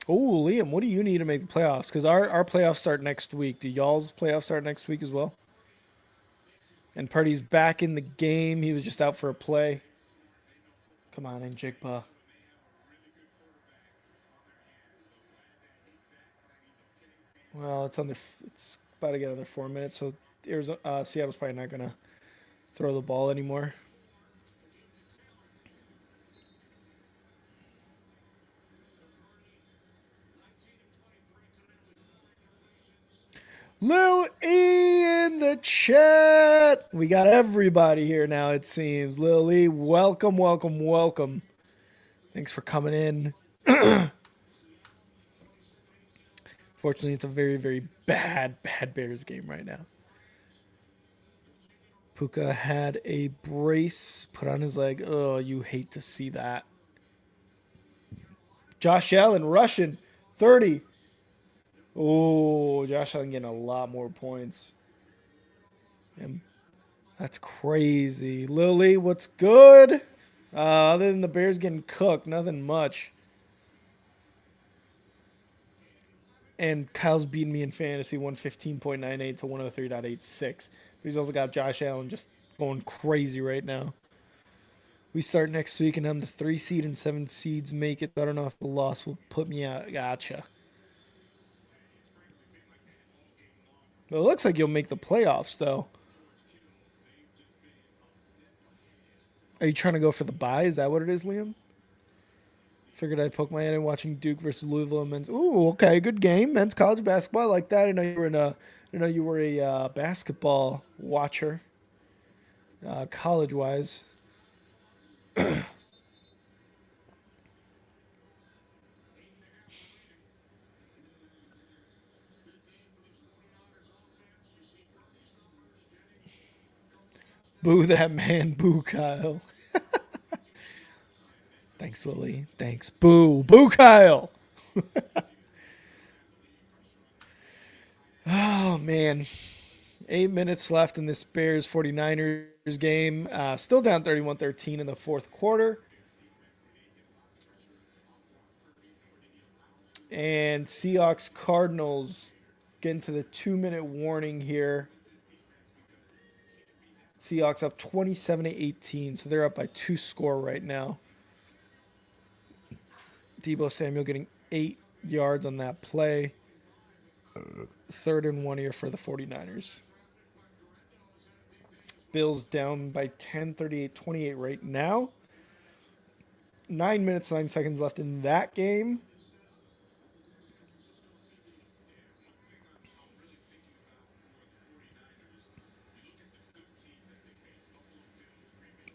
Oh, Liam, what do you need to make the playoffs? Because our playoffs start next week. Do y'all's playoffs start next week as well? And Purdy's back in the game. He was just out for a play. Come on in, Jigba. Well, it's about to get another 4 minutes, so Seattle's probably not gonna throw the ball anymore. Lil E in the chat. We got everybody here now, it seems. Lil E, welcome, welcome, welcome. Thanks for coming in. Fortunately, it's a very, very bad Bears game right now. Puka had a brace put on his leg. Oh, you hate to see that. Josh Allen rushing 30. Oh, Josh Allen getting a lot more points. And that's crazy. Lily, what's good? Other than the Bears getting cooked, nothing much. And Kyle's beating me in fantasy, 115.98 to 103.86. But he's also got Josh Allen just going crazy right now. We start next week, and I'm the 3 seed and 7 seeds make it. I don't know if the loss will put me out. Gotcha. But it looks like you'll make the playoffs, though. Are you trying to go for the bye? Is that what it is, Liam? Figured I'd poke my head in watching Duke versus Louisville and men's. Ooh, okay, good game. Men's college basketball. I like that. I know you were a basketball watcher, college wise. Boo that man, boo Kyle. Thanks, Lily. Thanks. Boo. Boo Kyle. Oh, man. 8 minutes left in this Bears 49ers game. Still down 31-13 in the fourth quarter. And Seahawks Cardinals getting to the 2-minute warning here. Seahawks up 27-18, so they're up by 2 score right now. Deebo Samuel getting 8 yards on that play. 3rd and 1 here for the 49ers. Bills down by 10, 38-28 right now. 9 minutes, 9 seconds left in that game.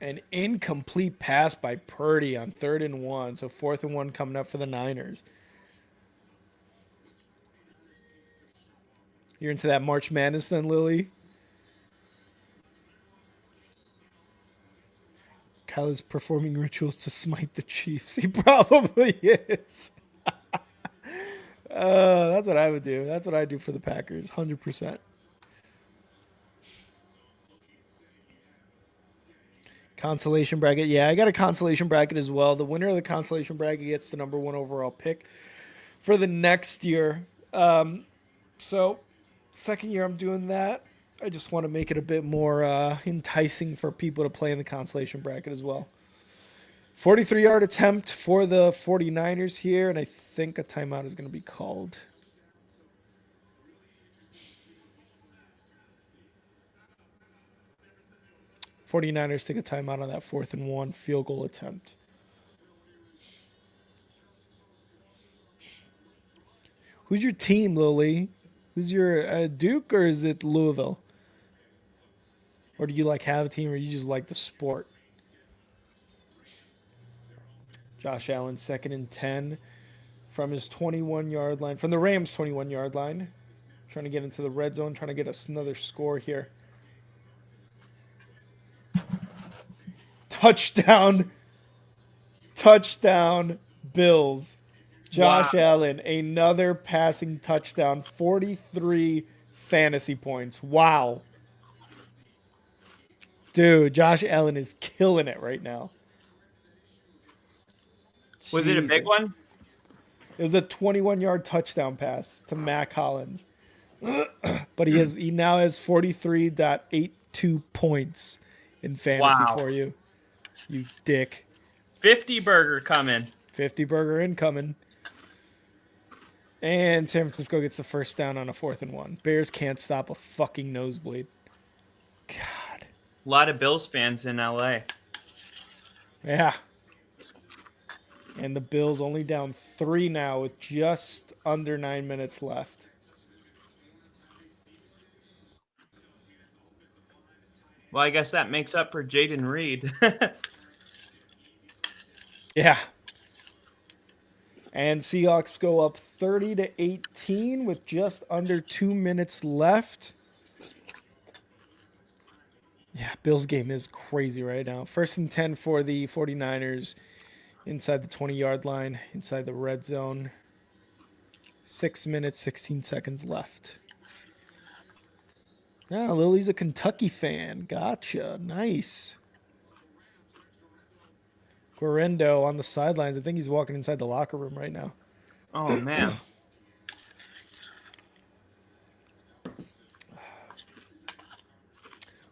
An incomplete pass by Purdy on 3rd and 1. So 4th and 1 coming up for the Niners. You're into that March Madness then, Lily? Kyle is performing rituals to smite the Chiefs. He probably is. That's what I would do. That's what I do for the Packers, 100%. Consolation bracket. Yeah, I got a consolation bracket as well. The winner of the consolation bracket gets the number 1 overall pick for the next year. So, second year I'm doing that. I just want to make it a bit more enticing for people to play in the consolation bracket as well. 43-yard attempt for the 49ers here, and I think a timeout is going to be called. '49ers take a timeout on that 4th and 1 field goal attempt. Who's your team, Lily? Who's your Duke, or is it Louisville? Or do you like have a team, or you just like the sport? Josh Allen, 2nd and 10 from his 21-yard line, from the Rams' 21-yard line. Trying to get into the red zone, trying to get us another score here. Touchdown, Bills. Josh Allen, another passing touchdown, 43 fantasy points. Wow. Dude, Josh Allen is killing it right now. Was it a big one? It was a 21-yard touchdown pass to Mac Hollins. But he now has 43.82 points in fantasy for you. You dick. 50 burger coming. 50 burger incoming. And San Francisco gets the first down on a 4th and 1. Bears can't stop a fucking nosebleed. God. A lot of Bills fans in LA. Yeah. And the Bills only down 3 now with just under 9 minutes left. Well, I guess that makes up for Jaden Reed. Yeah. And Seahawks go up 30-18 with just under 2 minutes left. Yeah, Bills game is crazy right now. 1st and 10 for the 49ers inside the 20-yard line, inside the red zone. 6 minutes, 16 seconds left. Ah, Lily's a Kentucky fan. Gotcha. Nice. Guarendo on the sidelines. I think he's walking inside the locker room right now. Oh, man.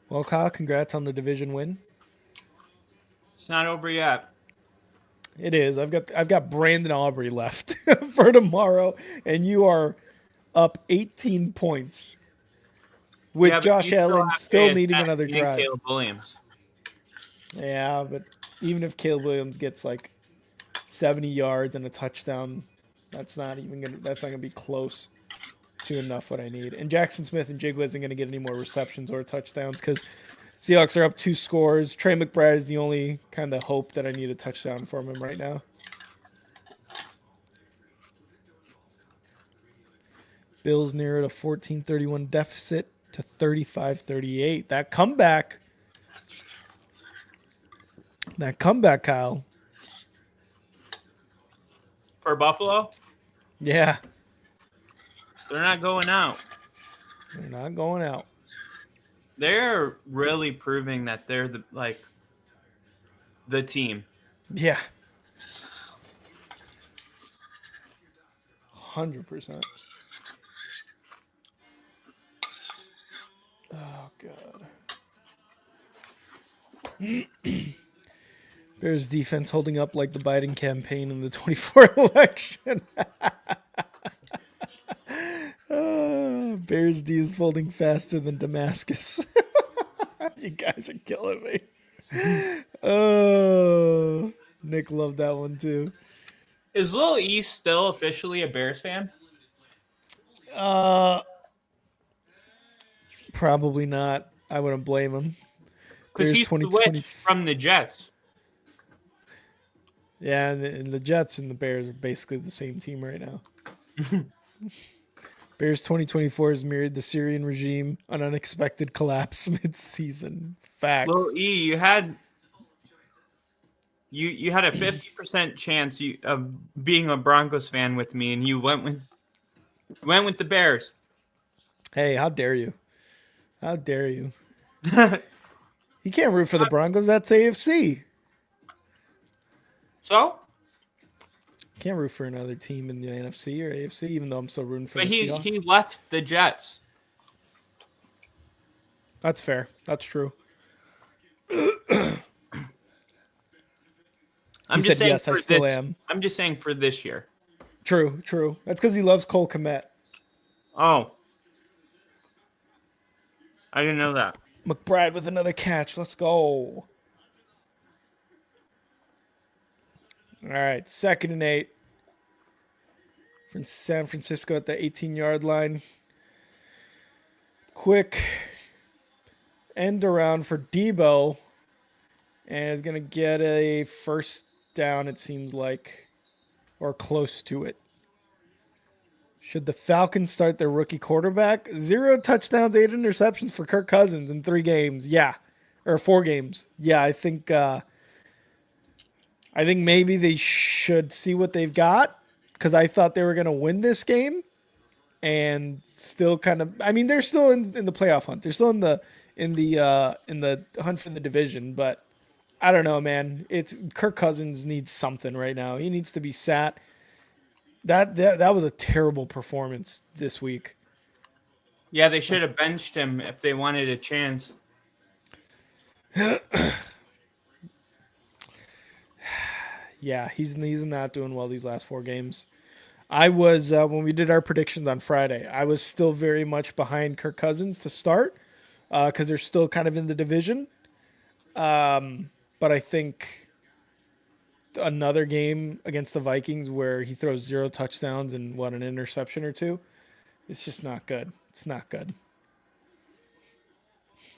Well, Kyle, congrats on the division win. It's not over yet. It is. I've got Brandon Aubrey left for tomorrow, and you are up 18 points with Josh Allen still needing another drive. Caleb Williams. Yeah, but even if Caleb Williams gets like 70 yards and a touchdown, that's not gonna be close to enough what I need. And Jackson Smith and Jigba isn't gonna get any more receptions or touchdowns because Seahawks are up 2 scores. Trey McBride is the only kind of hope that I need a touchdown from him right now. Bills narrowed a 14-31 deficit to 35-38. That comeback, Kyle. For Buffalo? Yeah. They're not going out. They're not going out. They're really proving that they're the team. Yeah. 100%. Oh, God. Bears defense holding up like the Biden campaign in the 24 election. Bears D is folding faster than Damascus. You guys are killing me. Oh, Nick loved that one too. Is Lil East still officially a Bears fan? Probably not. I wouldn't blame him. Because he's switched from the Jets. Yeah, and the Jets and the Bears are basically the same team right now. Bears 2024 has mirrored the Syrian regime, an unexpected collapse mid-season. Facts. Lil E, you had a 50% chance of being a Broncos fan with me, and you went with the Bears. Hey, how dare you? How dare you? You can't root for the Broncos. That's AFC. So? Can't root for another team in the NFC or AFC, even though I'm still rooting for the Seahawks. But he left the Jets. That's fair. That's true. I'm He just said, saying yes, I for still this. am. I'm just saying for this year. True, true. That's because he loves Cole Kmet. Oh, I didn't know that. McBride with another catch. Let's go. All right, 2nd and 8 from San Francisco at the 18-yard line. Quick end around for Debo, and is going to get a first down, it seems like, or close to it. Should the Falcons start their rookie quarterback? 0 touchdowns, 8 interceptions for Kirk Cousins in 3 games. Yeah, or 4 games. Yeah, I think maybe they should see what they've got, because I thought they were going to win this game, and still kind of. I mean, they're still in the playoff hunt. They're still in the hunt for the division, but I don't know, man. It's Kirk Cousins needs something right now. He needs to be sat. That was a terrible performance this week. Yeah, they should have benched him if they wanted a chance. Yeah, he's not doing well these last 4 games. I was when we did our predictions on Friday, I was still very much behind Kirk Cousins to start because they're still kind of in the division. But I think another game against the Vikings where he throws 0 touchdowns and an interception or 2, it's just not good. It's not good.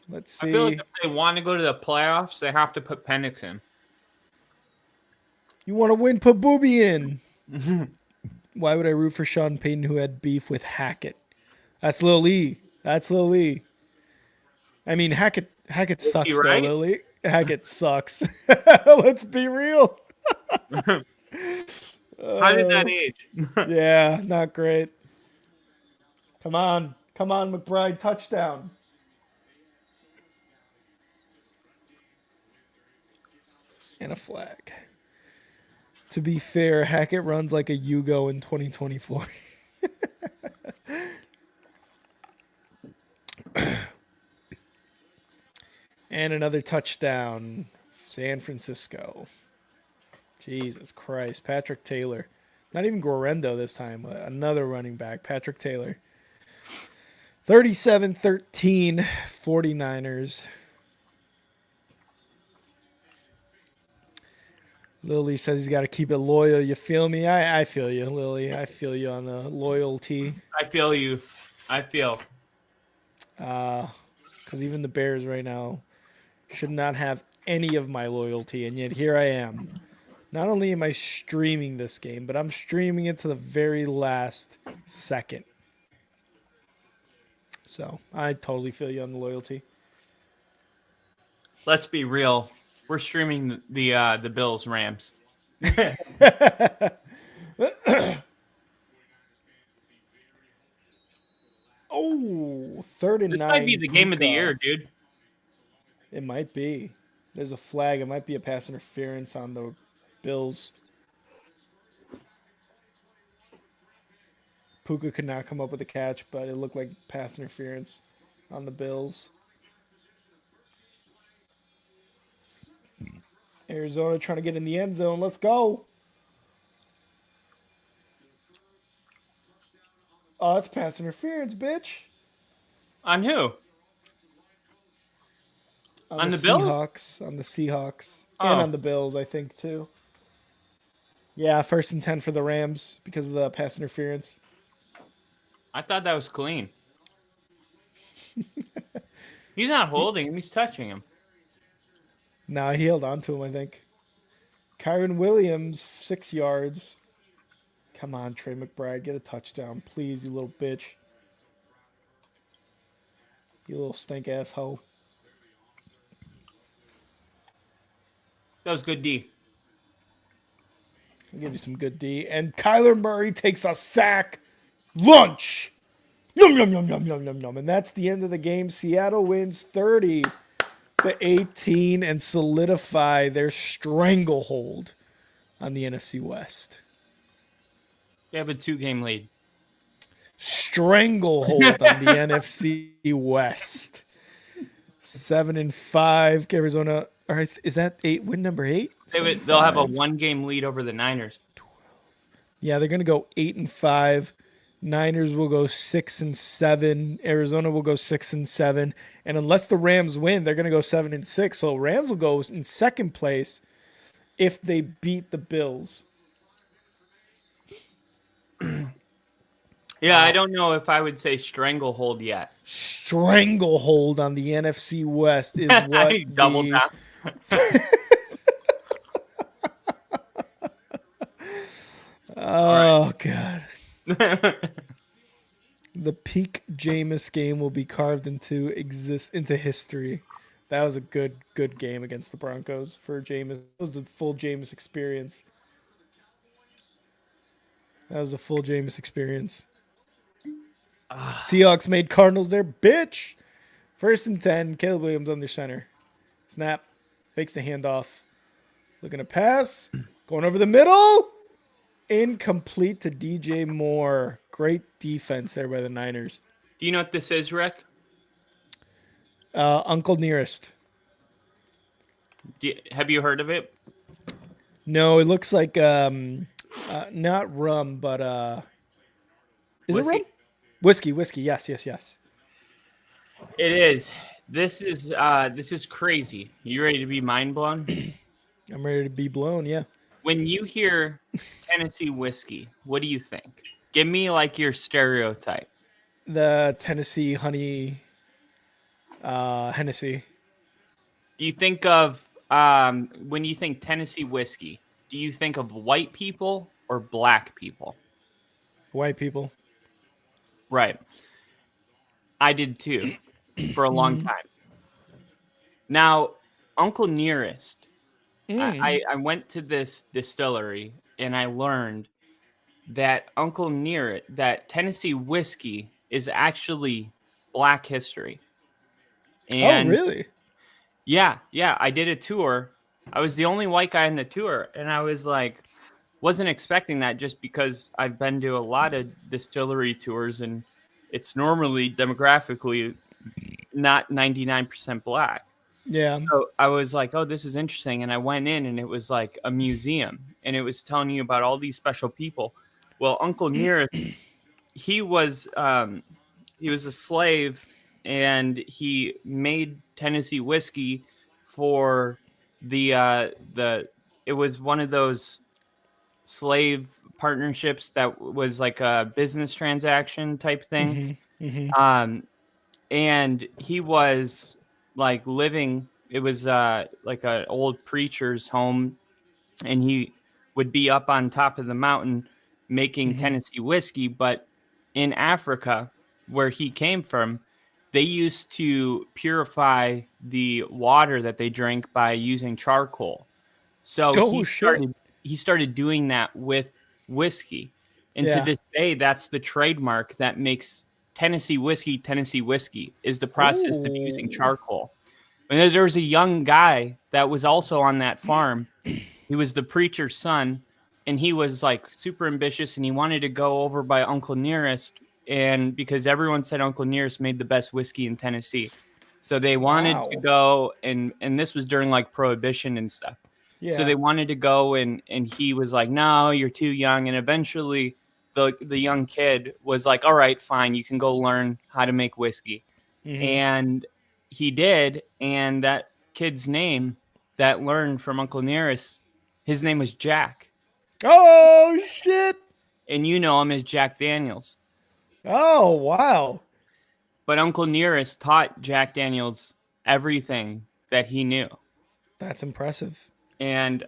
Let's see. I feel like if they want to go to the playoffs, they have to put Penix in. You want to win? Put Booby in. Why would I root for Sean Payton, who had beef with Hackett? That's Lil Lee. I mean, Hackett sucks, right? though, Lily. Hackett sucks. Let's be real. How did that age? Yeah, not great. Come on, McBride, touchdown. And a flag. To be fair, Hackett runs like a Yugo in 2024. And another touchdown, San Francisco. Jesus Christ. Patrick Taylor. Not even Guarendo this time. Another running back, Patrick Taylor. 37-13, 49ers. Lily says he's got to keep it loyal. You feel me? I feel you, Lily. I feel you on the loyalty. I feel you. Because even the Bears right now should not have any of my loyalty, and yet here I am. Not only am I streaming this game, but I'm streaming it to the very last second. So I totally feel you on the loyalty. Let's be real. We're streaming the Bills Rams. Oh, 3rd and 9. This might be the game of the year, dude. It might be. There's a flag. It might be a pass interference on the Bills. Puka could not come up with a catch, but it looked like pass interference on the Bills. Arizona trying to get in the end zone. Let's go. Oh, that's pass interference, bitch. On who? On the Bills? Seahawks. On the Seahawks. Oh. And on the Bills, I think, too. Yeah, 1st and 10 for the Rams because of the pass interference. I thought that was clean. He's not holding him. He's touching him. No, he held on to him, I think. Kyron Williams, 6 yards. Come on, Trey McBride. Get a touchdown, please, you little bitch. You little stink-ass hoe. That was good D. I'll give you some good D. And Kyler Murray takes a sack. Lunch. Yum, yum, yum, yum, yum, yum, yum. And that's the end of the game. Seattle wins 30-18 and solidify their stranglehold on the NFC West. They have a 2-game lead. Stranglehold on the NFC West. 7-5. is that win number 8? They'll have a 7-5. 1-game lead over the Niners. Yeah, they're gonna go 8-5. Niners will go 6-7. Arizona will go 6-7. And unless the Rams win, they're gonna go 7-6. So Rams will go in second place if they beat the Bills. Yeah, I don't know if I would say stranglehold yet. Stranglehold on the NFC West is what Double down. Oh God. The peak Jameis game will be carved into history. That was a good game against the Broncos for Jameis. That was the full Jameis experience. Seahawks made Cardinals their bitch. 1st and 10. Caleb Williams under center. Snap. Fakes the handoff. Looking to pass. Going over the middle. Incomplete to DJ Moore. Great defense there by the Niners. Do you know what this is, Rick? Uncle Nearest. Have you heard of it? No, it looks like not rum, but is Whiskey? it rum? Whiskey. Yes. It is. This is crazy. You ready to be mind blown? I'm ready to be blown. Yeah. When you hear Tennessee whiskey, what do you think? Give me like your stereotype. The Tennessee honey, Hennessy. Do you think of when you think Tennessee whiskey? Do you think of white people or black people? White people. Right. I did too, for a long time. Now, Uncle Nearest, I went to this distillery and I learned that that Tennessee whiskey is actually black history. And oh, really? Yeah, I did a tour. I was the only white guy in the tour, and I was like, wasn't expecting that just because I've been to a lot of distillery tours, and it's normally demographically not 99% black. Yeah. So I was like, oh, this is interesting. And I went in, and it was like a museum, and it was telling you about all these special people. Well, Uncle Nearest, he was a slave, and he made Tennessee whiskey for it was one of those slave partnerships that was like a business transaction type thing. And he was like living, it was like an old preacher's home, and he would be up on top of the mountain making Tennessee whiskey. But in Africa, where he came from, they used to purify the water that they drank by using charcoal. So he started doing that with whiskey. And to this day, that's the trademark that makes Tennessee whiskey is the process of using charcoal. And there was a young guy that was also on that farm. He was the preacher's son, and he was like super ambitious, and he wanted to go over by Uncle Nearest, and because everyone said Uncle Nearest made the best whiskey in Tennessee. So they wanted to go, and this was during like Prohibition and stuff. Yeah. So they wanted to go, and he was like, no, you're too young. And eventually the young kid was like, all right, fine, you can go learn how to make whiskey. And he did, and that kid's name that learned from Uncle Nearest, his name was Jack. Oh, shit. And you know him as Jack Daniels. Oh, wow. But Uncle Nearest taught Jack Daniels everything that he knew. That's impressive. And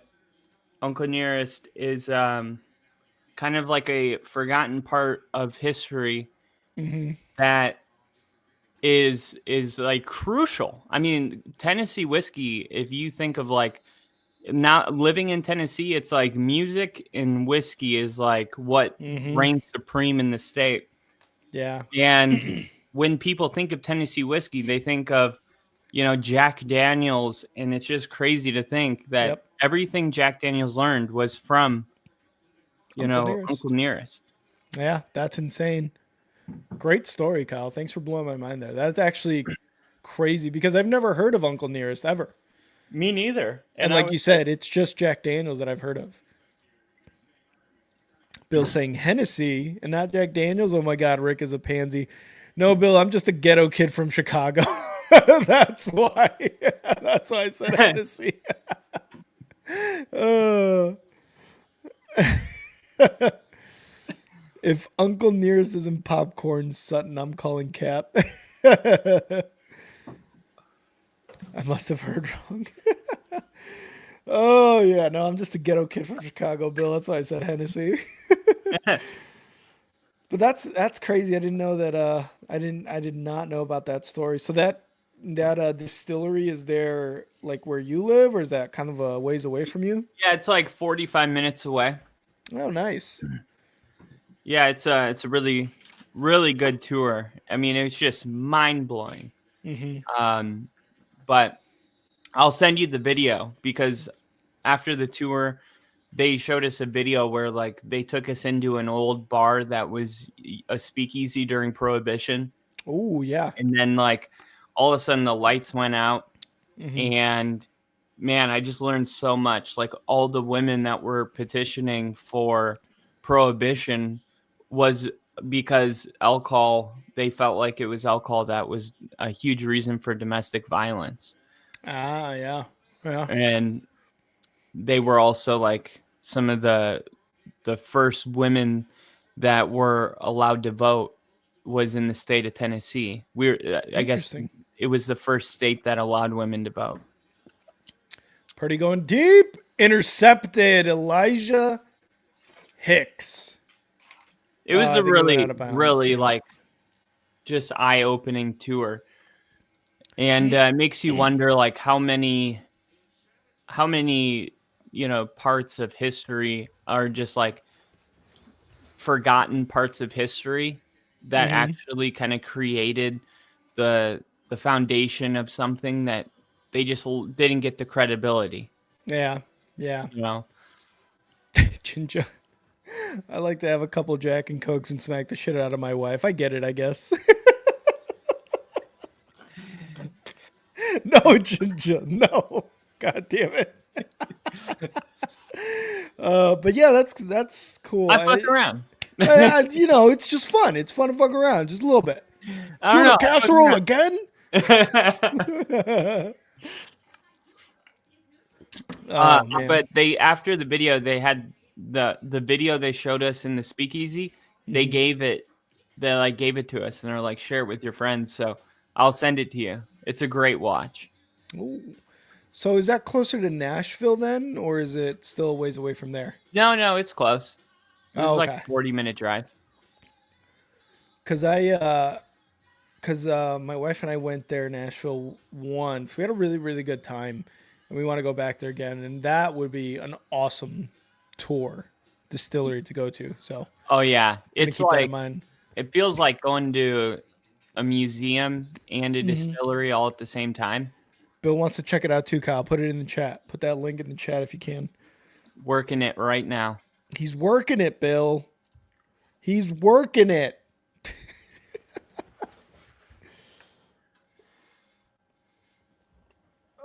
Uncle Nearest is kind of like a forgotten part of history that is like crucial. I mean, Tennessee whiskey, if you think of like now living in Tennessee, it's like music and whiskey is like what reigns supreme in the state. Yeah. And when people think of Tennessee whiskey, they think of, Jack Daniels. And it's just crazy to think that everything Jack Daniels learned was from, Uncle Nearest. Yeah, that's insane. Great story, Kyle. Thanks for blowing my mind there. That's actually crazy because I've never heard of Uncle Nearest ever. Me neither. And I like was you said, it's just Jack Daniels that I've heard of. Bill saying Hennessy and not Jack Daniels. Oh my God, Rick is a pansy. No, Bill, I'm just a ghetto kid from Chicago. That's why. That's why I said Hennessy. If Uncle Nearest isn't popcorn, Sutton, I'm calling Cap. I must have heard wrong. Oh yeah, no, I'm just a ghetto kid from Chicago, Bill. That's why I said Hennessy. But that's crazy. I didn't know that. I did not know about that story. So that distillery is there, like where you live, or is that kind of a ways away from you? Yeah, it's like 45 minutes away. Oh, nice. Yeah, it's a really, really good tour. I mean, it's just mind blowing. But I'll send you the video because after the tour, they showed us a video where like they took us into an old bar that was a speakeasy during Prohibition. Oh yeah. And then like all of a sudden the lights went out and man, I just learned so much. Like all the women that were petitioning for Prohibition was because alcohol, they felt like it was alcohol that was a huge reason for domestic violence. Ah, yeah. Yeah. And they were also like some of the first women that were allowed to vote was in the state of Tennessee. I guess Interesting. it was the first state that allowed women to vote. Purdy going deep. Intercepted Elijah Hicks. It was I a think it went really, out of bounds, really damn it. like just eye-opening tour, and it makes you wonder like how many parts of history are just like forgotten parts of history that actually kind of created the foundation of something that they just didn't get the credibility. Yeah. Yeah. You know, Ginger. I like to have a couple Jack and Cokes and smack the shit out of my wife. I get it, I guess. No, Ginger. No. God damn it. But yeah, that's cool. I fuck around. It's just fun. It's fun to fuck around, just a little bit. I don't know. Casserole again? Oh, man. But they after the video they had the video they showed us in the speakeasy. They gave it to us and they're like, share it with your friends. So I'll send it to you. It's a great watch. Ooh. So is that closer to Nashville then, or is it still a ways away from there? No, it's close. It was like okay. a 40-minute drive. Because my wife and I went there, Nashville, once. We had a really, really good time, and we want to go back there again. And that would be an awesome tour, distillery to go to. So, oh yeah, it's keep that in like mind. It feels like going to a museum and a distillery all at the same time. Bill wants to check it out too, Kyle. Put it in the chat. Put that link in the chat if you can. Working it right now. He's working it, Bill. He's working it.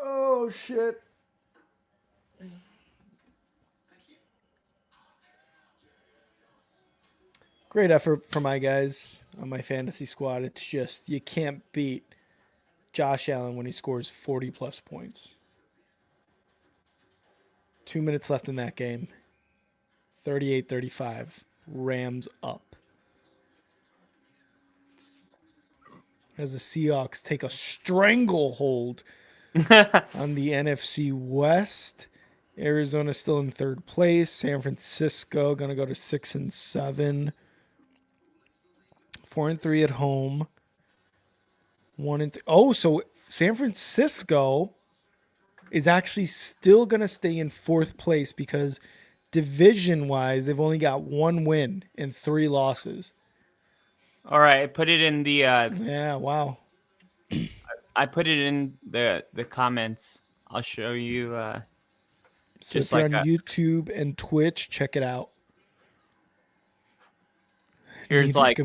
Oh, shit. Great effort for my guys on my fantasy squad. It's just, you can't beat Josh Allen when he scores 40-plus points. 2 minutes left in that game. 38-35. Rams up. As the Seahawks take a stranglehold on the NFC West. Arizona still in third place. San Francisco going to go to 6-7. 4-3 at home. 1-3. Oh, so San Francisco is actually still going to stay in fourth place because division-wise, they've only got 1 win and 3 losses. All right, I put it in the. Yeah, wow. I put it in the comments. I'll show you. So just if you're like on YouTube and Twitch, check it out. Here's like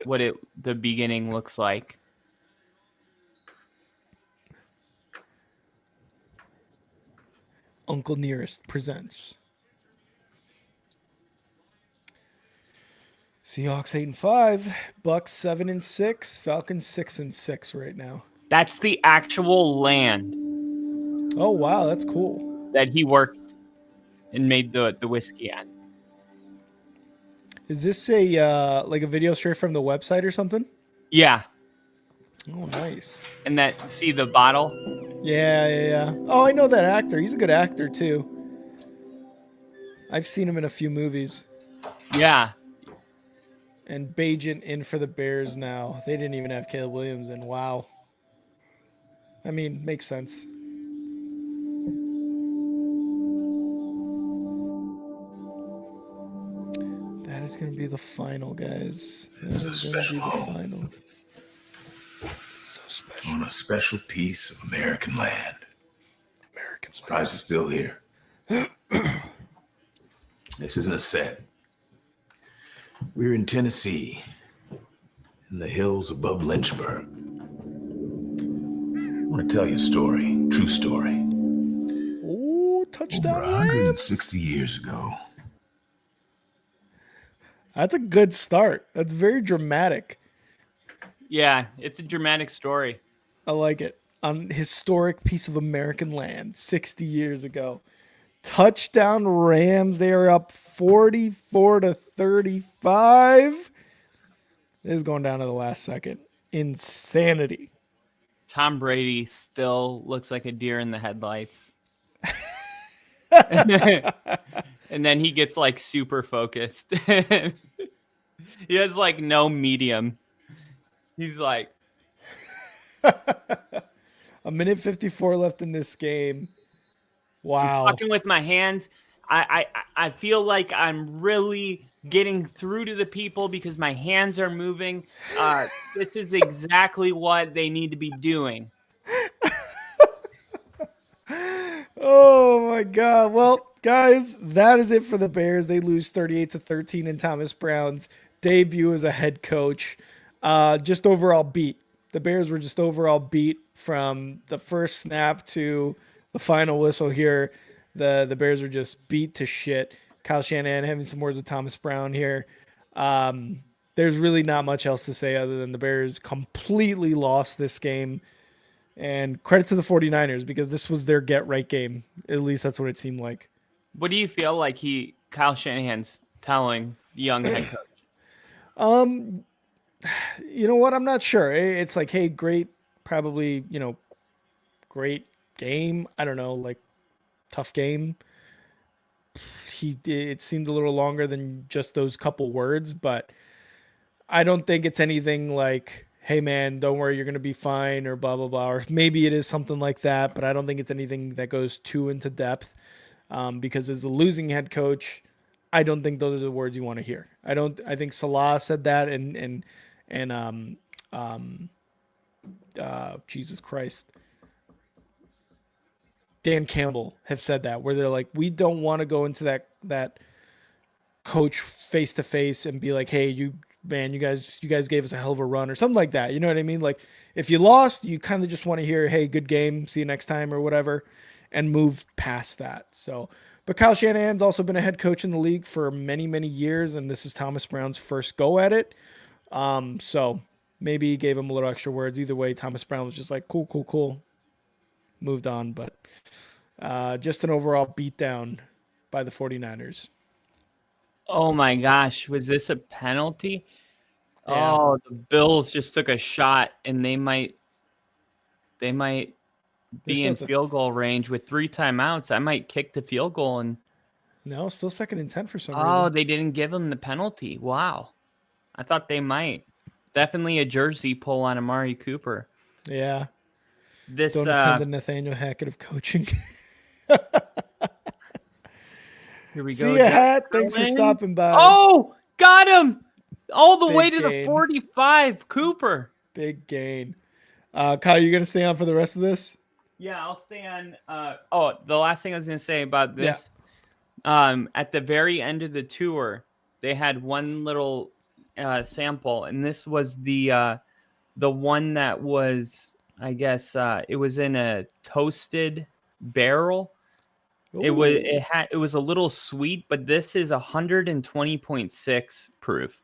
what the beginning looks like. Uncle Nearest presents. Seahawks 8-5, Bucks 7-6, Falcons 6-6 right now. That's the actual land Oh wow, that's cool. that he worked and made the whiskey at. Is this a like a video straight from the website or something? Yeah. Oh, nice. And that, see the bottle? Yeah. Oh, I know that actor. He's a good actor too. I've seen him in a few movies. Yeah. And Bajent in for the Bears now. They didn't even have Caleb Williams in. Wow. I mean, makes sense. That is going to be the final, guys. That is going to be the final. So special. On a special piece of American land. American Surprised it's still here. This isn't a set. We're in Tennessee, in the hills above Lynchburg. I want to tell you a story, true story. Oh, touchdown Over 160 years ago. That's a good start. That's very dramatic. Yeah, it's a dramatic story. I like it. On historic piece of American land 60 years ago. Touchdown Rams. They are up 44-35. This is going down to the last second. Insanity. Tom Brady still looks like a deer in the headlights. And then he gets like super focused. He has like no medium. He's like, a minute 54 left in this game. Wow. I'm talking with my hands. I feel like I'm really getting through to the people because my hands are moving. This is exactly what they need to be doing. Oh my God. Well, guys, that is it for the Bears. They lose 38-13 in Thomas Brown's debut as a head coach. Just overall beat. The Bears were just overall beat from the first snap to the final whistle here. The Bears are just beat to shit. Kyle Shanahan having some words with Thomas Brown here. There's really not much else to say other than the Bears completely lost this game. And credit to the 49ers because this was their get-right game. At least that's what it seemed like. What do you feel like Kyle Shanahan's telling the young head coach? You know what? I'm not sure. It's like, hey, great, probably, great game. I don't know, like tough game. It seemed a little longer than just those couple words, but I don't think it's anything like, hey man, don't worry, you're going to be fine or blah, blah, blah. Or maybe it is something like that, but I don't think it's anything that goes too into depth because as a losing head coach, I don't think those are the words you want to hear. I think Salah said that and Jesus Christ, Dan Campbell have said that where they're like, we don't want to go into that coach face to face and be like, hey, you guys gave us a hell of a run or something like that. You know what I mean? Like if you lost, you kind of just want to hear, hey, good game, see you next time or whatever, and move past that. So, but Kyle Shanahan's also been a head coach in the league for many, many years, and this is Thomas Brown's first go at it. So maybe he gave him a little extra words. Either way, Thomas Brown was just like, cool. Moved on, but just an overall beatdown by the 49ers. Oh my gosh, was this a penalty? Yeah. Oh, the Bills just took a shot and they might be in field goal range with 3 timeouts. I might kick the field goal and no, still 2nd and 10 for some reason. oh, they didn't give him the penalty. Wow. I thought they might. Definitely a jersey pull on Amari Cooper. Yeah. This don't attend the Nathaniel Hackett of coaching. Here we go. See ya, Hat. Thanks for stopping by. Oh, got him. All the Big way to gain. the 45. Cooper. Big gain. Kyle, you going to stay on for the rest of this? Yeah, I'll stay on. The last thing I was going to say about this. Yeah. At the very end of the tour, they had one little sample, and this was the one that was, I guess, it was in a toasted barrel. It was Ooh. it was a little sweet, but this is 120.6 proof.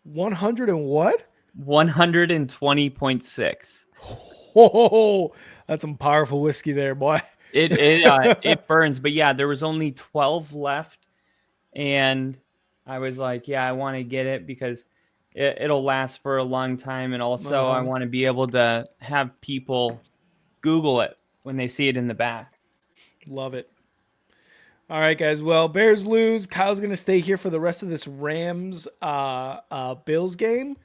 100 and what? 120.6. Oh, that's some powerful whiskey there, boy. It burns, but yeah, there was only 12 left, and I was like, yeah, I want to get it because it'll last for a long time, and also I want to be able to have people Google it when they see it in the back. Love it. All right, guys. Well, Bears lose. Kyle's gonna stay here for the rest of this Rams Bills game.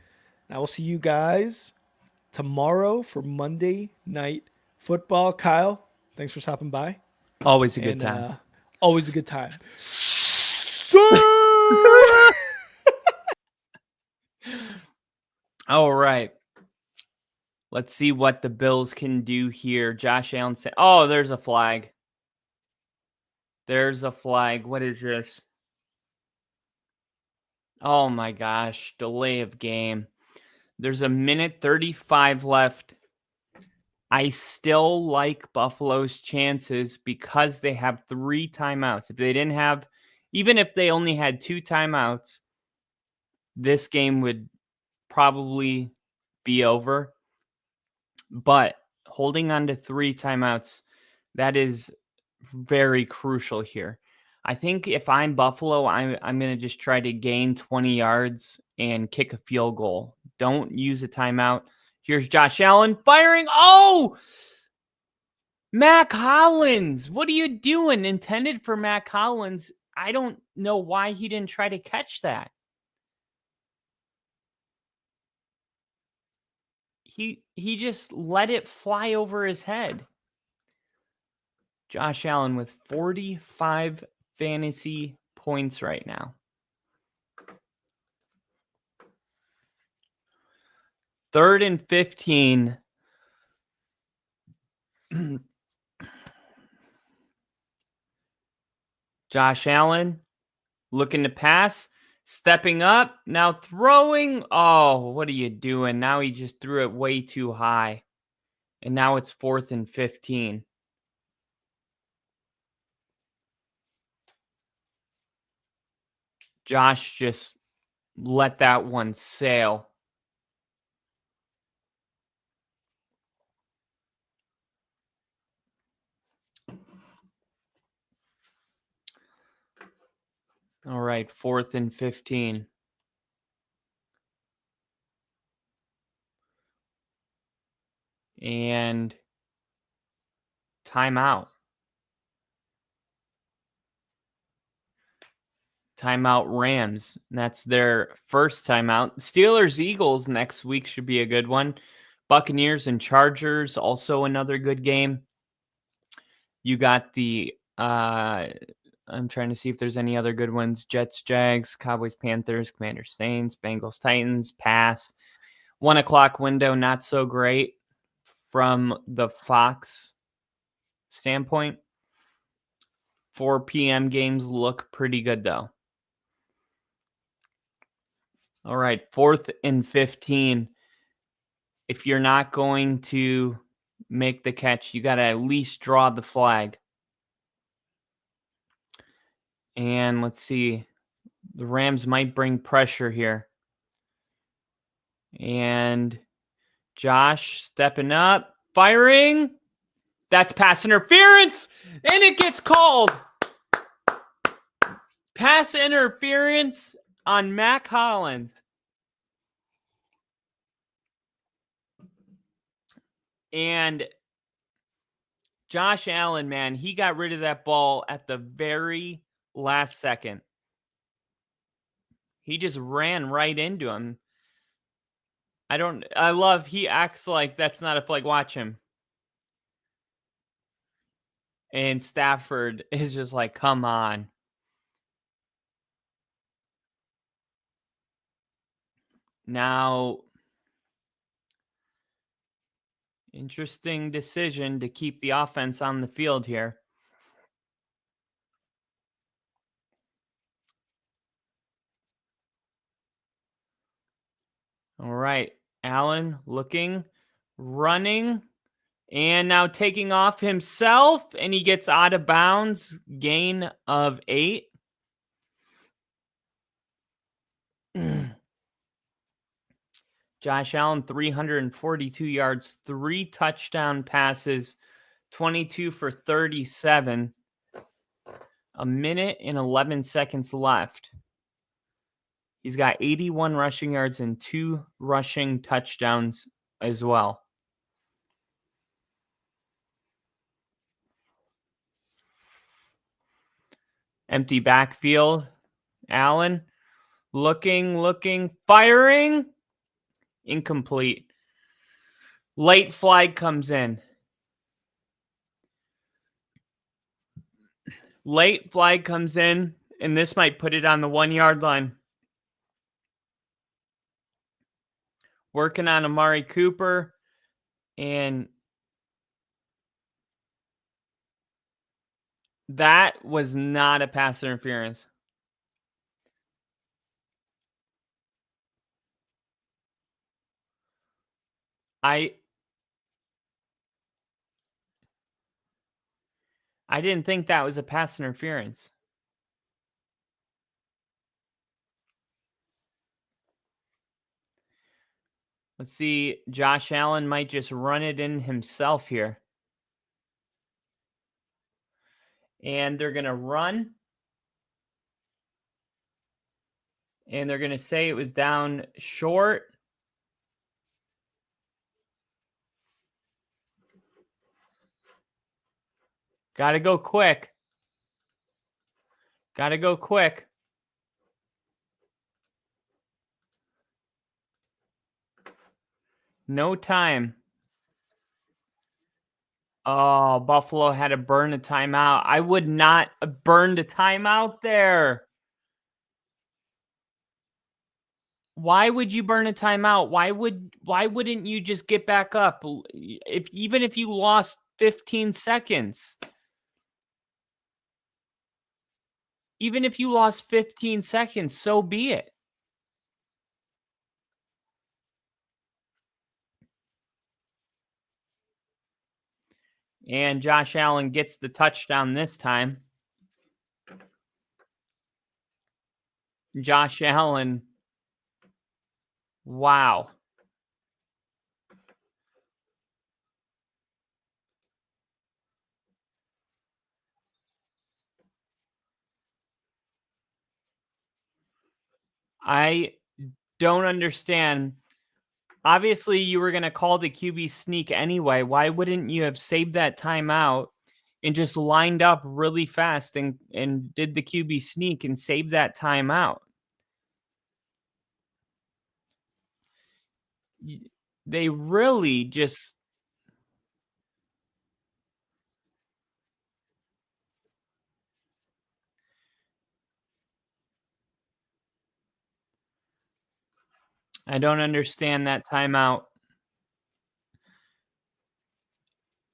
I will see you guys tomorrow for Monday Night Football. Kyle, thanks for stopping by. Always a good And time. always a good time. All right. Let's see what the Bills can do here. Josh Allen said, "Oh, there's a flag. There's a flag. What is this? Oh my gosh, delay of game. There's a minute 35 left. I still like Buffalo's chances because they have 3 timeouts. If they didn't have, even if they only had 2 timeouts, this game would probably be over. But holding on to 3 timeouts, that is very crucial here. I think if I'm Buffalo, I'm going to just try to gain 20 yards and kick a field goal. Don't use a timeout. Here's Josh Allen firing. Oh! Mac Hollins. What are you doing? Intended for Mac Hollins. I don't know why he didn't try to catch that. He just let it fly over his head. Josh Allen with 45 fantasy points right now. 3rd and 15. Josh Allen looking to pass, stepping up, now throwing. Oh, what are you doing? Now he just threw it way too high. And now it's 4th and 15. Josh just let that one sail. All right, 4th and 15. And timeout. Timeout Rams. That's their first timeout. Steelers Eagles next week should be a good one. Buccaneers and Chargers, also another good game. You got the I'm trying to see if there's any other good ones. Jets, Jags, Cowboys, Panthers, Commanders, Saints, Bengals, Titans, pass. 1 o'clock window, not so great from the Fox standpoint. 4 p.m. games look pretty good, though. All right, 4th and 15. If you're not going to make the catch, you got to at least draw the flag. And let's see. The Rams might bring pressure here. And Josh stepping up, firing. That's pass interference, and it gets called. Pass interference on Mac Hollins. And Josh Allen, man, he got rid of that ball at the very last second. He just ran right into him. He acts like that's not a flag. Watch him. And Stafford is just like, come on. Now, interesting decision to keep the offense on the field here. All right. Allen looking, running. And now taking off himself, and he gets out of bounds. Gain of 8. Josh Allen, 342 yards, 3 touchdown passes, 22 for 37. A minute and 11 seconds left. He's got 81 rushing yards and 2 rushing touchdowns as well. Empty backfield. Allen looking, firing. Incomplete. Late flag comes in. Late flag comes in, and this might put it on the 1-yard line. Working on Amari Cooper, and that was not a pass interference. I didn't think that was a pass interference. Let's see. Josh Allen might just run it in himself here. And they're going to run. And they're going to say it was down short. Got to go quick. Got to go quick. No time. Oh, Buffalo had to burn a timeout. I would not have burned a timeout there. Why would you burn a timeout? Why wouldn't you just get back up? Even if you lost 15 seconds. Even if you lost 15 seconds, so be it. And Josh Allen gets the touchdown this time. Josh Allen. Wow. I don't understand. Obviously, you were going to call the QB sneak anyway. Why wouldn't you have saved that timeout and just lined up really fast and did the QB sneak and saved that timeout? They really just... I don't understand that timeout.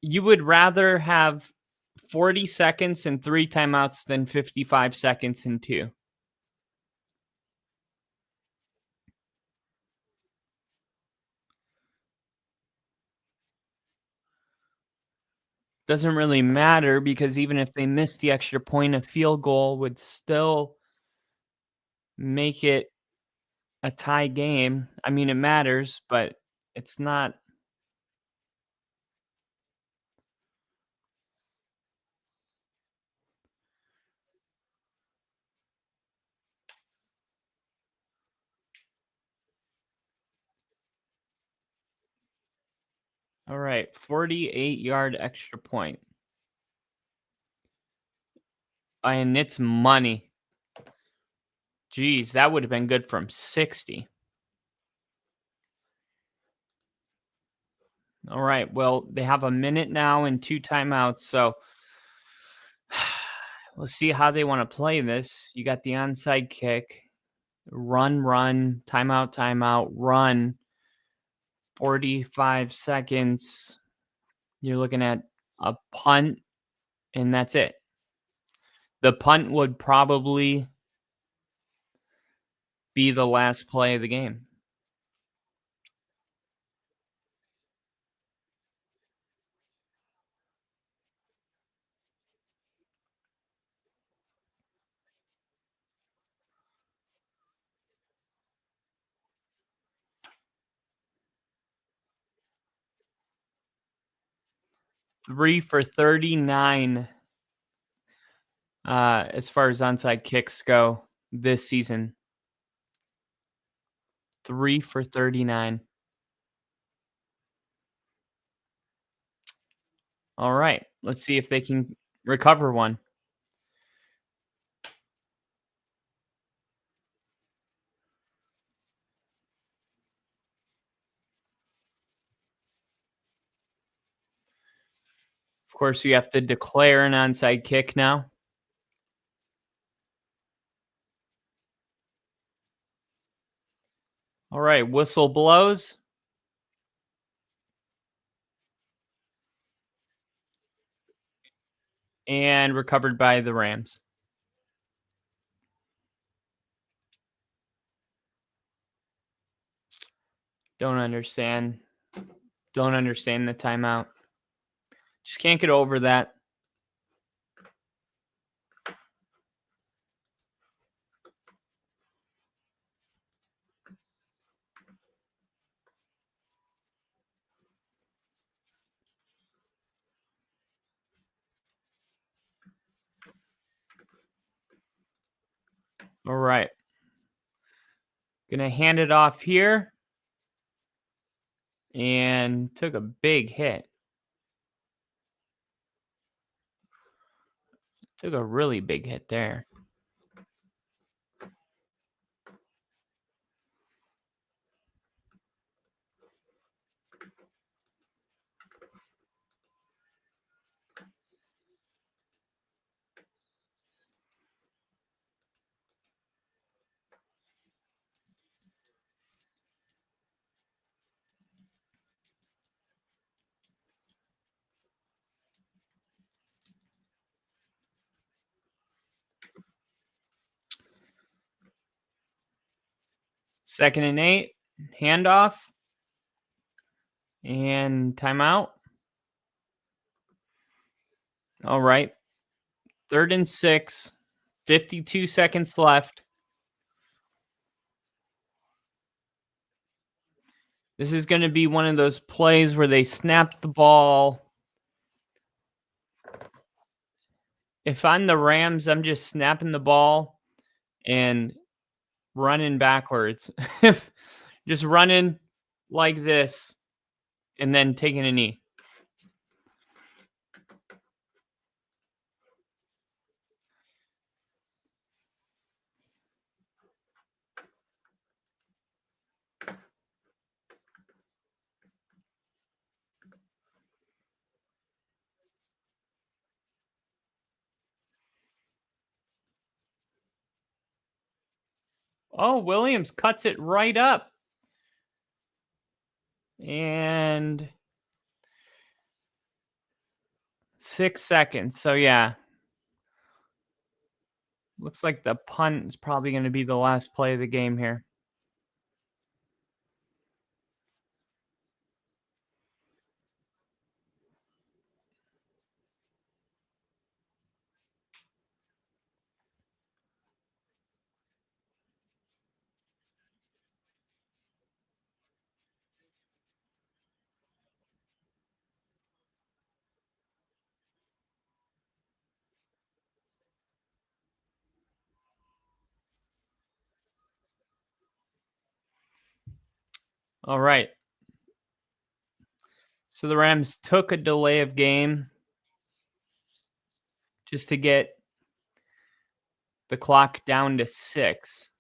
You would rather have 40 seconds and 3 timeouts than 55 seconds and 2. Doesn't really matter because even if they missed the extra point, a field goal would still make it a tie game. I mean, it matters, but it's not. All right, 48-yard extra point. And it's money. Geez, that would have been good from 60. All right, well, they have a minute now and 2 timeouts, so we'll see how they want to play this. You got the onside kick. Run, timeout, run. 45 seconds. You're looking at a punt, and that's it. The punt would probably be the last play of the game. 3 for 39 as far as onside kicks go this season. 3 for 39. All right, let's see if they can recover one. Of course, you have to declare an onside kick now. All right, whistle blows. And recovered by the Rams. Don't understand the timeout. Just can't get over that. All right. Gonna hand it off here. And took a big hit. Took a really big hit there. Second and 8. Handoff. And timeout. All right. 3rd and 6. 52 seconds left. This is going to be one of those plays where they snap the ball. If I'm the Rams, I'm just snapping the ball and running backwards. Just running like this and then taking a knee. Oh, Williams cuts it right up. And 6 seconds. So, yeah. Looks like the punt is probably going to be the last play of the game here. All right. So the Rams took a delay of game just to get the clock down to 6.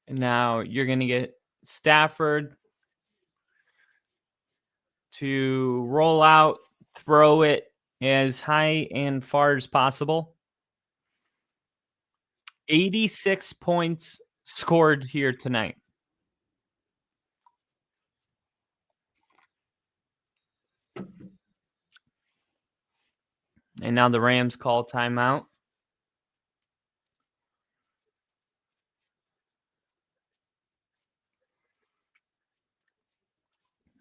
And now you're going to get Stafford to roll out, throw it as high and far as possible. 86 points scored here tonight. And now the Rams call timeout.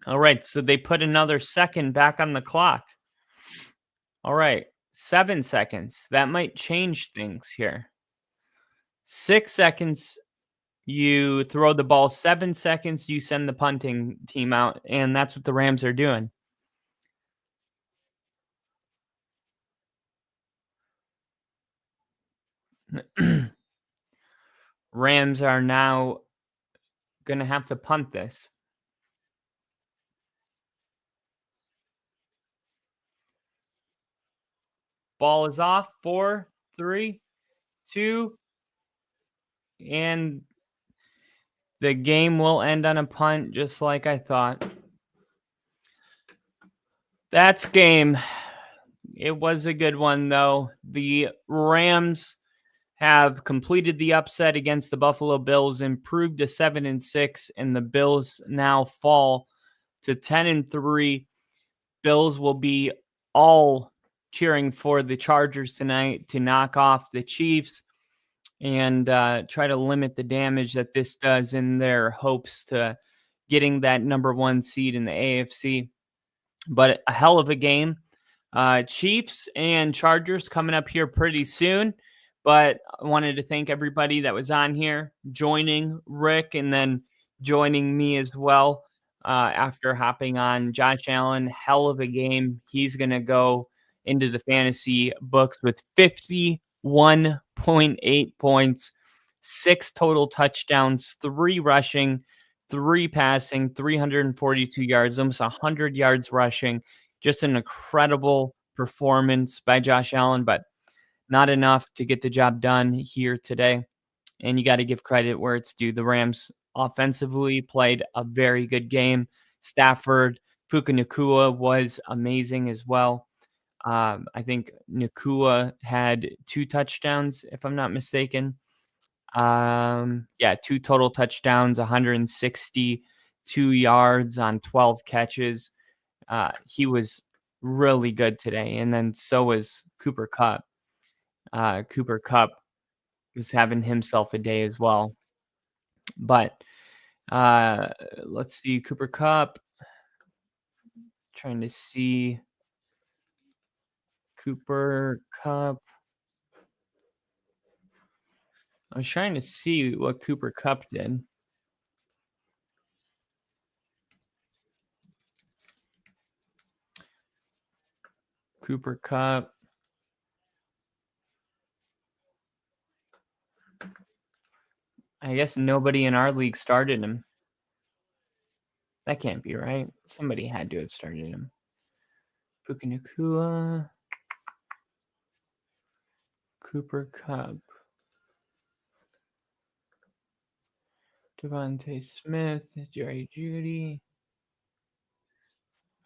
All right, so they put another second back on the clock. All right, 7 seconds. That might change things here. 6 seconds You throw the ball 7 seconds, you send the punting team out, and that's what the Rams are doing. Rams are now going to have to punt this. Ball is off. 4, 3, 2, and the game will end on a punt, just like I thought. That's game. It was a good one, though. The Rams have completed the upset against the Buffalo Bills, improved to 7-6, and the Bills now fall to 10-3. Bills will be all cheering for the Chargers tonight to knock off the Chiefs and try to limit the damage that this does in their hopes to getting that number 1 seed in the AFC. But a hell of a game. Chiefs and Chargers coming up here pretty soon. But I wanted to thank everybody that was on here, joining Rick and then joining me as well after hopping on. Josh Allen, hell of a game. He's going to go into the fantasy books with 51.8 points, 6 total touchdowns, 3 rushing, 3 passing, 342 yards, almost 100 yards rushing. Just an incredible performance by Josh Allen, but not enough to get the job done here today. And you got to give credit where it's due. The Rams offensively played a very good game. Stafford, Puka Nacua was amazing as well. I think Nacua had 2 touchdowns, if I'm not mistaken. 2 total touchdowns, 162 yards on 12 catches. He was really good today. And then so was Cooper Kupp. Cooper Kupp was having himself a day as well. But let's see, Cooper Kupp. Trying to see Cooper Kupp. I was trying to see what Cooper Kupp did. Cooper Kupp. I guess nobody in our league started him. That can't be right. Somebody had to have started him. Puka Nacua. Cooper Kupp. Devontae Smith. Jerry Jeudy.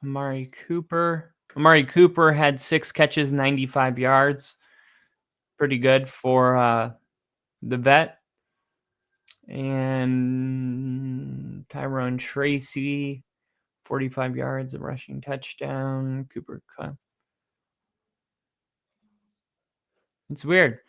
Amari Cooper. Amari Cooper had 6 catches, 95 yards. Pretty good for the vet. And Tyrone Tracy, 45 yards, a rushing touchdown. Cooper Kupp. It's weird.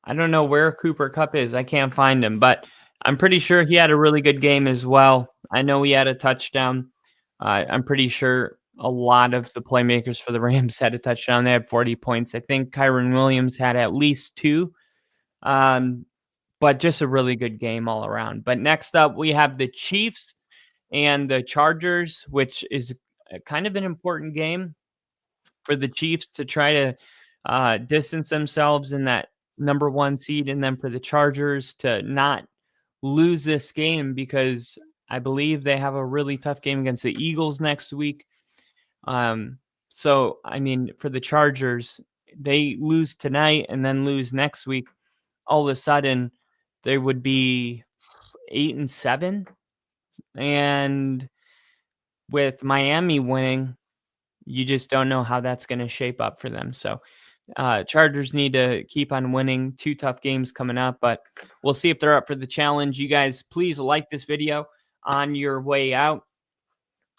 I don't know where Cooper Kupp is. I can't find him, but I'm pretty sure he had a really good game as well. I know he had a touchdown. I'm pretty sure a lot of the playmakers for the Rams had a touchdown. They had 40 points. I think Kyron Williams had at least 2. But just a really good game all around. But next up, we have the Chiefs and the Chargers, which is kind of an important game for the Chiefs to try to distance themselves in that number 1 seed, and then for the Chargers to not lose this game, because I believe they have a really tough game against the Eagles next week. So, I mean, for the Chargers, they lose tonight and then lose next week. All of a sudden, they would be 8-7, and with Miami winning, you just don't know how that's going to shape up for them. So Chargers need to keep on winning. 2 tough games coming up, but we'll see if they're up for the challenge. You guys, please like this video on your way out,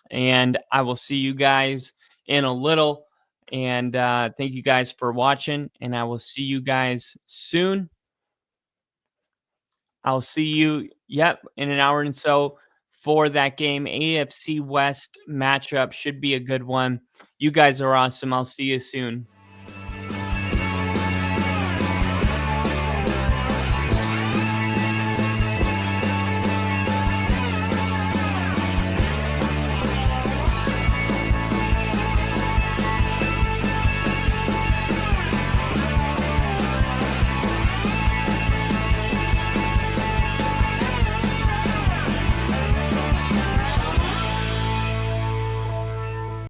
and I will see you guys in a little. And thank you guys for watching, and I will see you guys soon. I'll see you, in an hour and so for that game. AFC West matchup should be a good one. You guys are awesome. I'll see you soon.